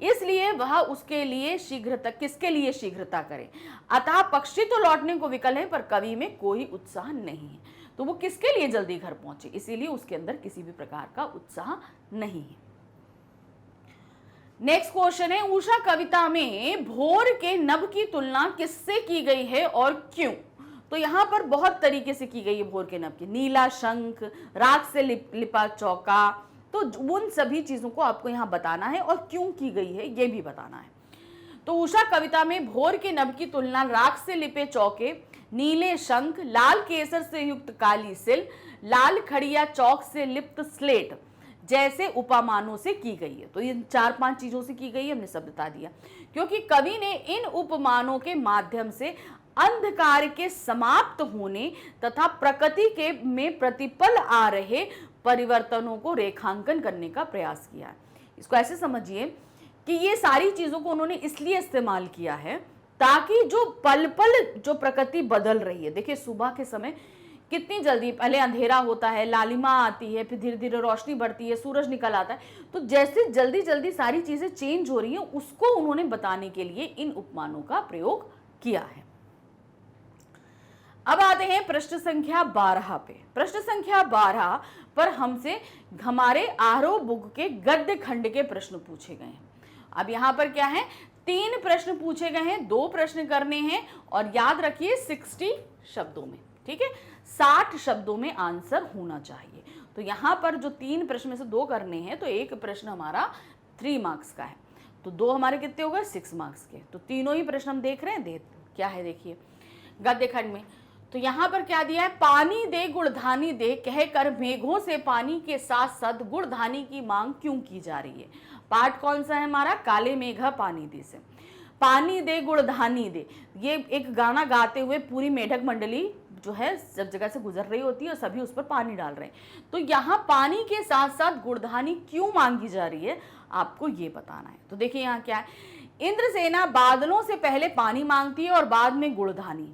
इसलिए वह उसके लिए शीघ्रता, किसके लिए शीघ्रता करे। अतः पक्षी तो लौटने को विकल है, पर कवि में कोई उत्साह नहीं है। तो वो किसके लिए जल्दी घर पहुंचे, इसीलिए उसके अंदर किसी भी प्रकार का उत्साह नहीं है। नेक्स्ट क्वेश्चन है, उषा कविता में भोर के नभ की तुलना किससे की गई है और क्यों। तो यहाँ पर बहुत तरीके से की गई है भोर के नभ की। नीला शंख, राख से लिपा चौका, तो उन सभी चीजों को आपको यहाँ बताना है और क्यों की गई है ये भी बताना है। तो उषा कविता में भोर के नभ की तुलना राख से लिपे चौके, नीले शंख, लाल केसर से युक्त काली सिल, लाल खड़िया चौक से लिप्त स्लेट जैसे उपमानों से की गई है। तो इन 4-5 चीजों से की गई है, हमने सब बता दिया, क्योंकि कवि ने इन उपमानों के माध्यम से अंधकार के समाप्त होने तथा प्रकृति के में प्रतिपल आ रहे परिवर्तनों को रेखांकन करने का प्रयास किया है। इसको ऐसे समझिए कि ये सारी चीजों को उन्होंने इसलिए इस्तेमाल किया है ताकि जो पल पल जो प्रकृति बदल रही है, देखिए सुबह के समय कितनी जल्दी, पहले अंधेरा होता है, लालिमा आती है, फिर धीरे धीरे रोशनी बढ़ती है, सूरज निकल आता है, तो जैसे जल्दी जल्दी सारी चीजें चेंज हो रही हैं, उसको उन्होंने बताने के लिए इन उपमानों का प्रयोग किया है। अब आते हैं प्रश्न संख्या 12 पे। प्रश्न संख्या 12 पर हमसे हमारे आरोह बुक के गद्य खंड के प्रश्न पूछे गए हैं। अब यहाँ पर क्या है, 3 प्रश्न पूछे गए हैं, 2 प्रश्न करने हैं और याद रखिए 60 शब्दों में, ठीक है, 60 शब्दों में आंसर होना चाहिए। तो यहाँ पर जो 3 प्रश्न में से 2 करने हैं, तो एक प्रश्न हमारा 3 मार्क्स का है, तो 2 हमारे कितने हो गए 6 मार्क्स के। तो तीनों ही प्रश्न हम देख रहे हैं, क्या है देखिए गद्य खंड में। तो यहाँ पर क्या दिया है, पानी दे गुड़धानी दे कहकर मेघों से पानी के साथ साथ गुड़धानी की मांग क्यों की जा रही है। पाठ कौन सा है हमारा, काले मेघा पानी दे से। पानी दे गुड़धानी दे, ये एक गाना गाते हुए पूरी मेढक मंडली जो है सब जगह से गुजर रही होती है और सभी उस पर पानी डाल रहे हैं। तो यहाँ पानी के साथ साथ गुड़धानी क्यों मांगी जा रही है, आपको ये बताना है। तो देखिए यहाँ क्या है, इंद्रसेना बादलों से पहले पानी मांगती है और बाद में गुड़धानी।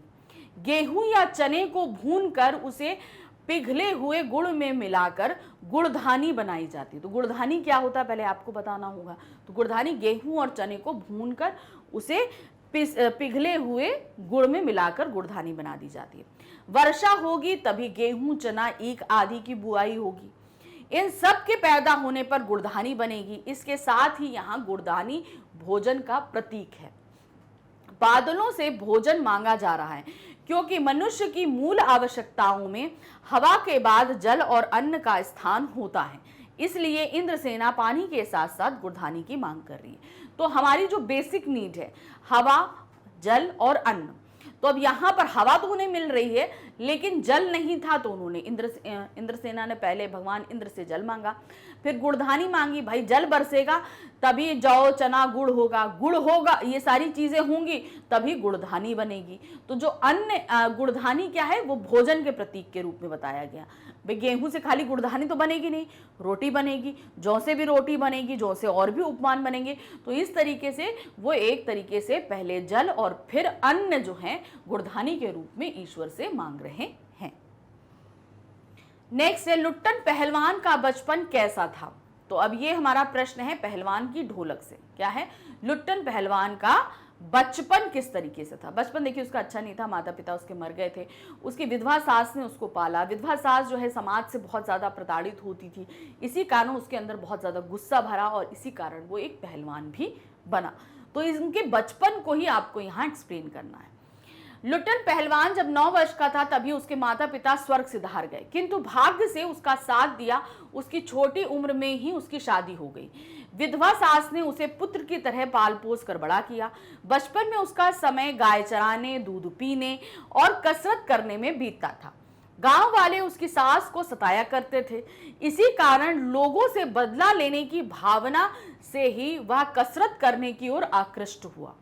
गेहूं या चने को भूनकर उसे पिघले हुए गुड़ में मिलाकर गुड़धानी बनाई जाती है। तो गुड़धानी क्या होता है पहले आपको बताना होगा। तो गुड़धानी गेहूं और चने को भूनकर उसे पिघले हुए गुड़ में मिलाकर गुड़धानी बना दी जाती है। वर्षा होगी तभी गेहूं, चना, ईख आदि की बुआई होगी। इन सब के पैदा होने पर गुड़धानी बनेगी। इसके साथ ही यहाँ गुड़धानी भोजन का प्रतीक है। बादलों से भोजन मांगा जा रहा है क्योंकि मनुष्य की मूल आवश्यकताओं में हवा के बाद जल और अन्न का स्थान होता है। इसलिए इंद्रसेना पानी के साथ साथ गुड़धानी की मांग कर रही है। तो हमारी जो बेसिक नीड है हवा, जल और अन्न, तो अब यहाँ पर हवा तो उन्हें मिल रही है लेकिन जल नहीं था, तो उन्होंने इंद्रसेना ने पहले भगवान इंद्र से जल मांगा, फिर गुड़धानी मांगी, भाई जल बरसेगा तभी जौ चना गुड़ होगा, गुड़ होगा, ये सारी चीजें होंगी तभी गुड़धानी बनेगी। तो जो अन्न गुड़धानी क्या है, वो भोजन के प्रतीक के रूप में बताया गया। भाई गेहूं से खाली गुड़धानी तो बनेगी नहीं, रोटी बनेगी, जौ से भी रोटी बनेगी, जौ से और भी उपमान बनेंगे। तो इस तरीके से वो एक तरीके से पहले जल और फिर अन्न जो है गुड़धानी के रूप में ईश्वर से मांग रहे हैं। नेक्स्ट है, लुट्टन पहलवान का बचपन कैसा था। तो अब ये हमारा प्रश्न है पहलवान की ढोलक से। क्या है, लुट्टन पहलवान का बचपन किस तरीके से था। बचपन देखिए उसका अच्छा नहीं था, माता पिता उसके मर गए थे, उसकी विधवा सास ने उसको पाला। विधवा सास जो है समाज से बहुत ज़्यादा प्रताड़ित होती थी, इसी कारण उसके अंदर बहुत ज़्यादा गुस्सा भरा और इसी कारण वो एक पहलवान भी बना। तो इनके बचपन को ही आपको यहाँ एक्सप्लेन करना है। लुट्टन पहलवान जब 9 वर्ष का था तभी उसके माता पिता स्वर्ग से धार गए, किंतु भाग्य से उसका साथ दिया, उसकी छोटी उम्र में ही उसकी शादी हो गई। विधवा सास ने उसे पुत्र की तरह पाल पोस कर बड़ा किया। बचपन में उसका समय गाय चराने, दूध पीने और कसरत करने में बीतता था। गांव वाले उसकी सास को सताया करते थे, इसी कारण लोगों से बदला लेने की भावना से ही वह कसरत करने की ओर आकृष्ट हुआ।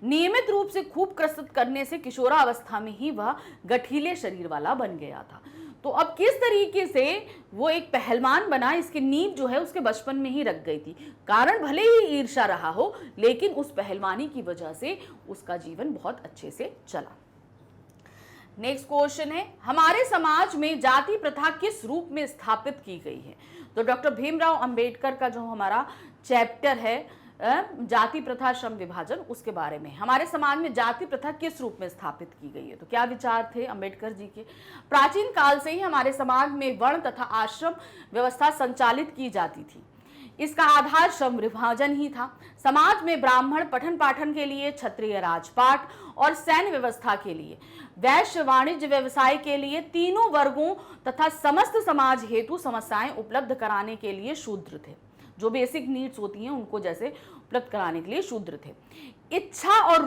नियमित रूप से खूब कसरत करने से किशोरावस्था में ही वह गठीले शरीर वाला बन गया था। तो अब किस तरीके से वो एक पहलवान बना, इसकी नींव जो है उसके बचपन में ही रख गई थी। कारण भले ही ईर्ष्या रहा हो, लेकिन उस पहलवानी की वजह से उसका जीवन बहुत अच्छे से चला। नेक्स्ट क्वेश्चन है, हमारे समाज में जाति प्रथा किस रूप में स्थापित की गई है? तो डॉक्टर भीमराव अंबेडकर का जो हमारा चैप्टर है जाति प्रथा श्रम विभाजन, उसके बारे में हमारे समाज में जाति प्रथा किस रूप में स्थापित की गई है। तो क्या विचार थे अंबेडकर जी के? प्राचीन काल से ही हमारे समाज में वर्ण तथा आश्रम व्यवस्था संचालित की जाती थी। इसका आधार श्रम विभाजन ही था। समाज में ब्राह्मण पठन पाठन के लिए, क्षत्रिय राजपाट और सैन्य व्यवस्था के लिए, वैश्य वाणिज्य व्यवसाय के लिए, तीनों वर्गों तथा समस्त समाज हेतु समस्याएं उपलब्ध कराने के लिए शूद्र थे। जो बेसिक नीड्स होती हैं उनको जैसे उपलब्ध कराने के लिए शूद्र थे। इच्छा और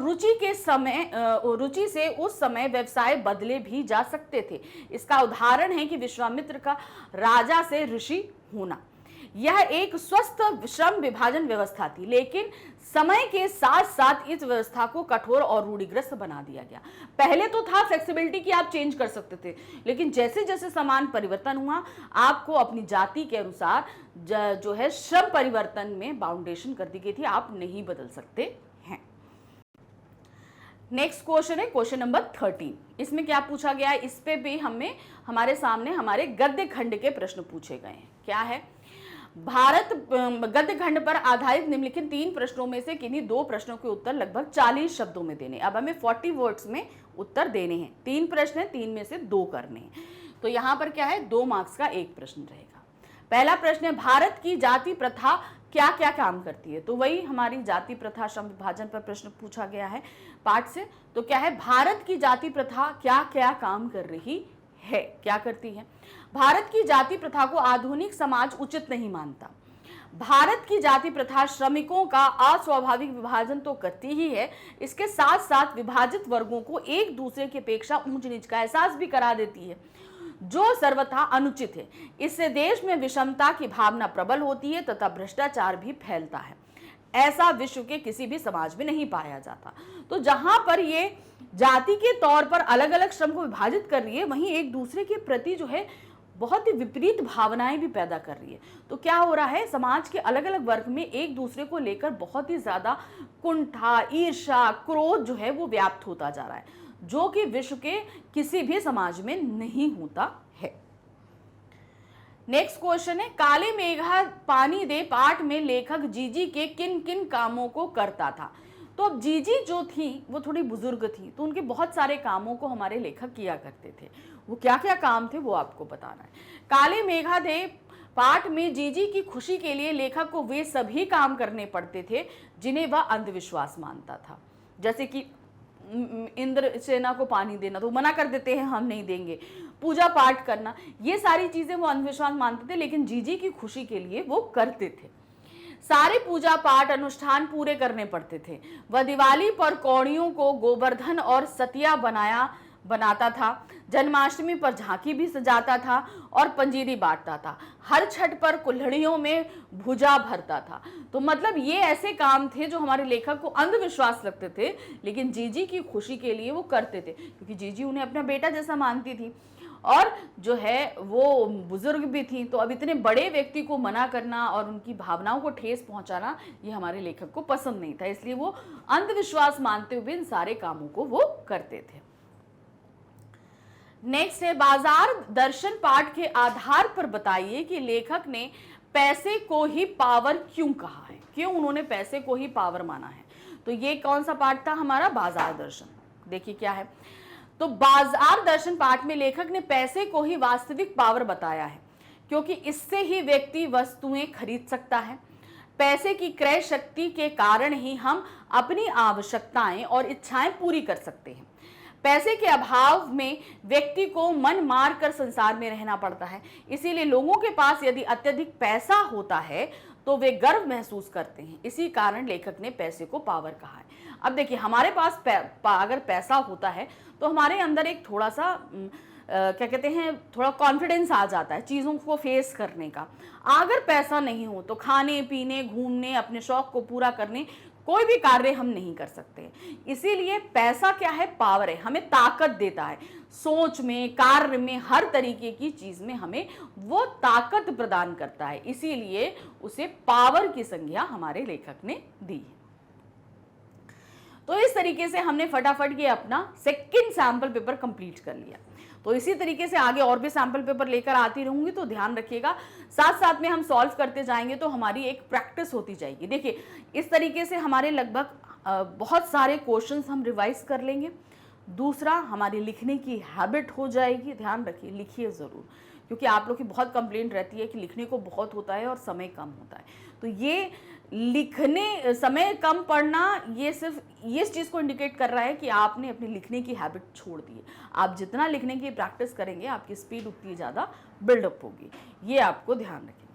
रुचि से उस समय व्यवसाय बदले भी जा सकते थे। इसका उदाहरण है कि विश्वामित्र का राजा से ऋषि होना। यह एक स्वस्थ श्रम विभाजन व्यवस्था थी, लेकिन समय के साथ साथ इस व्यवस्था को कठोर और रूढ़िग्रस्त बना दिया गया। पहले तो था फ्लेक्सिबिलिटी कि आप चेंज कर सकते थे, लेकिन जैसे जैसे समान परिवर्तन हुआ, आपको अपनी जाति के अनुसार जो है श्रम परिवर्तन में बाउंडेशन कर दी गई थी, आप नहीं बदल सकते हैं। नेक्स्ट क्वेश्चन है क्वेश्चन नंबर 13। इसमें क्या पूछा गया है? इस पे भी हमारे सामने हमारे गद्य खंड के प्रश्न पूछे गए हैं। क्या है? भारत गद्य खंड पर आधारित निम्नलिखित 3 प्रश्नों में से किन्हीं 2 प्रश्नों के उत्तर लगभग 40 शब्दों में देने। अब हमें 40 वर्ड्स में उत्तर देने हैं। 3 प्रश्न है, 3 में से 2 करने हैं। तो यहां पर क्या है, 2 मार्क्स का एक प्रश्न रहेगा। पहला प्रश्न है, भारत की जाति प्रथा क्या क्या काम करती है? तो वही हमारी जाति प्रथा श्रम विभाजन पर प्रश्न पूछा गया है पाठ से। तो क्या है, भारत की जाति प्रथा क्या क्या काम कर रही है, क्या करती है? भारत की जाति प्रथा को आधुनिक समाज उचित नहीं मानता। भारत की जाति प्रथा श्रमिकों का अस्वाभाविक विभाजन तो करती ही है, इसके साथ साथ विभाजित वर्गों को एक दूसरे की अपेक्षा ऊंच नीच का एहसास भी करा देती है, जो सर्वथा अनुचित है। इससे देश में विषमता की भावना प्रबल होती है तथा भ्रष्टाचार भी फैलता है। ऐसा विश्व के किसी भी समाज में नहीं पाया जाता। तो जहां पर ये जाति के तौर पर अलग अलग श्रम को विभाजित कर रही है, वहीं एक दूसरे के प्रति जो है बहुत ही विपरीत भावनाएं भी पैदा कर रही है। तो क्या हो रहा है, समाज के अलग अलग वर्ग में एक दूसरे को लेकर बहुत ही ज्यादा कुंठा, ईर्ष्या, क्रोध जो है वो व्याप्त होता जा रहा है, जो कि विश्व के किसी भी समाज में नहीं होता है। नेक्स्ट क्वेश्चन है, काले मेघा पानी दे पाठ में लेखक जीजी के किन किन कामों को करता था? तो अब जीजी जो थी वो थोड़ी बुजुर्ग थी, तो उनके बहुत सारे कामों को हमारे लेखक किया करते थे। वो क्या क्या काम थे वो आपको बताना है। काले मेघा दे पाठ में जीजी की खुशी के लिए लेखक को वे सभी काम करने पड़ते थे जिन्हें वह अंधविश्वास मानता था। जैसे कि इंद्र सेना को पानी देना, तो मना कर देते हैं हम नहीं देंगे। पूजा पाठ करना, ये सारी चीजें वो अंधविश्वास मानते थे, लेकिन जीजी की खुशी के लिए वो करते थे। सारे पूजा पाठ अनुष्ठान पूरे करने पड़ते थे। वह दिवाली पर कौड़ियों को गोवर्धन और सतिया बनाता था। जन्माष्टमी पर झांकी भी सजाता था और पंजीरी बांटता था। हर छठ पर कुल्हड़ियों में भुजा भरता था। तो मतलब ये ऐसे काम थे जो हमारे लेखक को अंधविश्वास लगते थे, लेकिन जीजी की खुशी के लिए वो करते थे, क्योंकि जीजी उन्हें अपना बेटा जैसा मानती थी और जो है वो बुजुर्ग भी थी। तो अब इतने बड़े व्यक्ति को मना करना और उनकी भावनाओं को ठेस पहुंचाना ये हमारे लेखक को पसंद नहीं था, इसलिए वो अंधविश्वास मानते हुए इन सारे कामों को वो करते थे। नेक्स्ट है, बाजार दर्शन पाठ के आधार पर बताइए कि लेखक ने पैसे को ही पावर क्यों कहा है, क्यों उन्होंने पैसे को ही पावर माना है। तो ये कौन सा पाठ था हमारा? बाजार दर्शन। देखिए क्या है, तो बाजार दर्शन पाठ में लेखक ने पैसे को ही वास्तविक पावर बताया है, क्योंकि इससे ही व्यक्ति वस्तुएं खरीद सकता है। पैसे की क्रय शक्ति के कारण ही हम अपनी आवश्यकताएं और इच्छाएं पूरी कर सकते हैं। पैसे के अभाव में व्यक्ति को मन मार कर संसार में रहना पड़ता है। इसीलिए लोगों के पास यदि अत्यधिक पैसा होता है तो वे गर्व महसूस करते हैं। इसी कारण लेखक ने पैसे को पावर कहा है। अब देखिए, हमारे पास अगर पैसा होता है तो हमारे अंदर एक थोड़ा सा क्या कहते हैं, थोड़ा कॉन्फिडेंस आ जाता है चीज़ों को फेस करने का। अगर पैसा नहीं हो तो खाने पीने, घूमने, अपने शौक को पूरा करने कोई भी कार्य हम नहीं कर सकते। इसीलिए पैसा क्या है? पावर है, हमें ताकत देता है। सोच में, कार्य में, हर तरीके की चीज में हमें वो ताकत प्रदान करता है, इसीलिए उसे पावर की संज्ञा हमारे लेखक ने दी है। तो इस तरीके से हमने फटाफट ये अपना सेकंड सैंपल पेपर कंप्लीट कर लिया। तो इसी तरीके से आगे और भी सैंपल पेपर लेकर आती रहूंगी, तो ध्यान रखिएगा। साथ साथ में हम सॉल्व करते जाएंगे तो हमारी एक प्रैक्टिस होती जाएगी। देखिए इस तरीके से हमारे लगभग बहुत सारे क्वेश्चंस हम रिवाइज कर लेंगे। दूसरा, हमारी लिखने की हैबिट हो जाएगी। ध्यान रखिए, लिखिए ज़रूर, क्योंकि आप लोग की बहुत कंप्लेंट रहती है कि लिखने को बहुत होता है और समय कम होता है। तो ये लिखने समय कम पढ़ना, ये सिर्फ ये इस चीज़ को इंडिकेट कर रहा है कि आपने अपनी लिखने की हैबिट छोड़ दी है। आप जितना लिखने की प्रैक्टिस करेंगे, आपकी स्पीड उतनी ज़्यादा बिल्डअप होगी, ये आपको ध्यान रखें।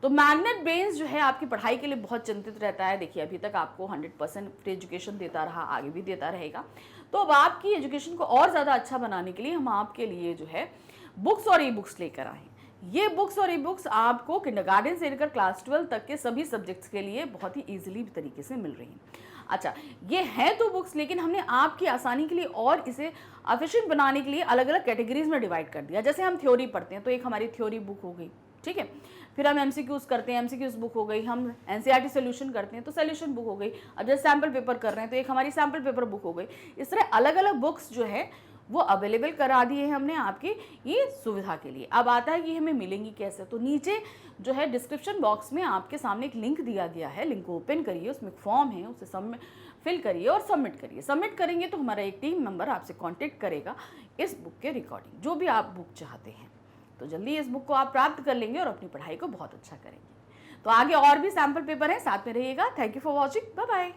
तो मैग्नेट ब्रेन्स जो है आपकी पढ़ाई के लिए बहुत चिंतित रहता है। देखिए अभी तक आपको 100% फ्री एजुकेशन देता रहा, आगे भी देता रहेगा। तो अब आपकी एजुकेशन को और ज़्यादा अच्छा बनाने के लिए हम आपके लिए जो है बुक्स और ई बुक्स लेकर आए हैं। ये बुक्स और ई बुक्स आपको किंडरगार्टन से लेकर क्लास 12 तक के सभी सब्जेक्ट्स के लिए बहुत ही ईजिली तरीके से मिल रही हैं। अच्छा, ये हैं तो बुक्स, लेकिन हमने आपकी आसानी के लिए और इसे एफिशिएंट बनाने के लिए अलग अलग कैटेगरीज में डिवाइड कर दिया। जैसे हम थ्योरी पढ़ते हैं तो एक हमारी थ्योरी बुक हो गई, ठीक है। फिर हम एमसीक्यूज करते हैं, एमसीक्यूज बुक हो गई। हम एनसीईआरटी सोल्यूशन करते हैं तो सोल्यूशन बुक हो गई। अब जैसे सैम्पल पेपर कर रहे हैं तो एक हमारी सैम्पल पेपर बुक हो गई। इस तरह अलग अलग बुक्स जो है वो अवेलेबल करा दिए हैं हमने आपकी ये सुविधा के लिए। अब आता है कि हमें मिलेंगी कैसे, तो नीचे जो है डिस्क्रिप्शन बॉक्स में आपके सामने एक लिंक दिया गया है। लिंक को ओपन करिए, उसमें फॉर्म है, उसे फिल करिए और सबमिट करिए। सबमिट करेंगे तो हमारा एक टीम मेंबर आपसे कांटेक्ट करेगा इस बुक के रिकॉर्डिंग, जो भी आप बुक चाहते हैं। तो जल्दी इस बुक को आप प्राप्त कर लेंगे और अपनी पढ़ाई को बहुत अच्छा करेंगे। तो आगे और भी सैम्पल पेपर है, साथ में रहिएगा। Thank you for watching, bye bye.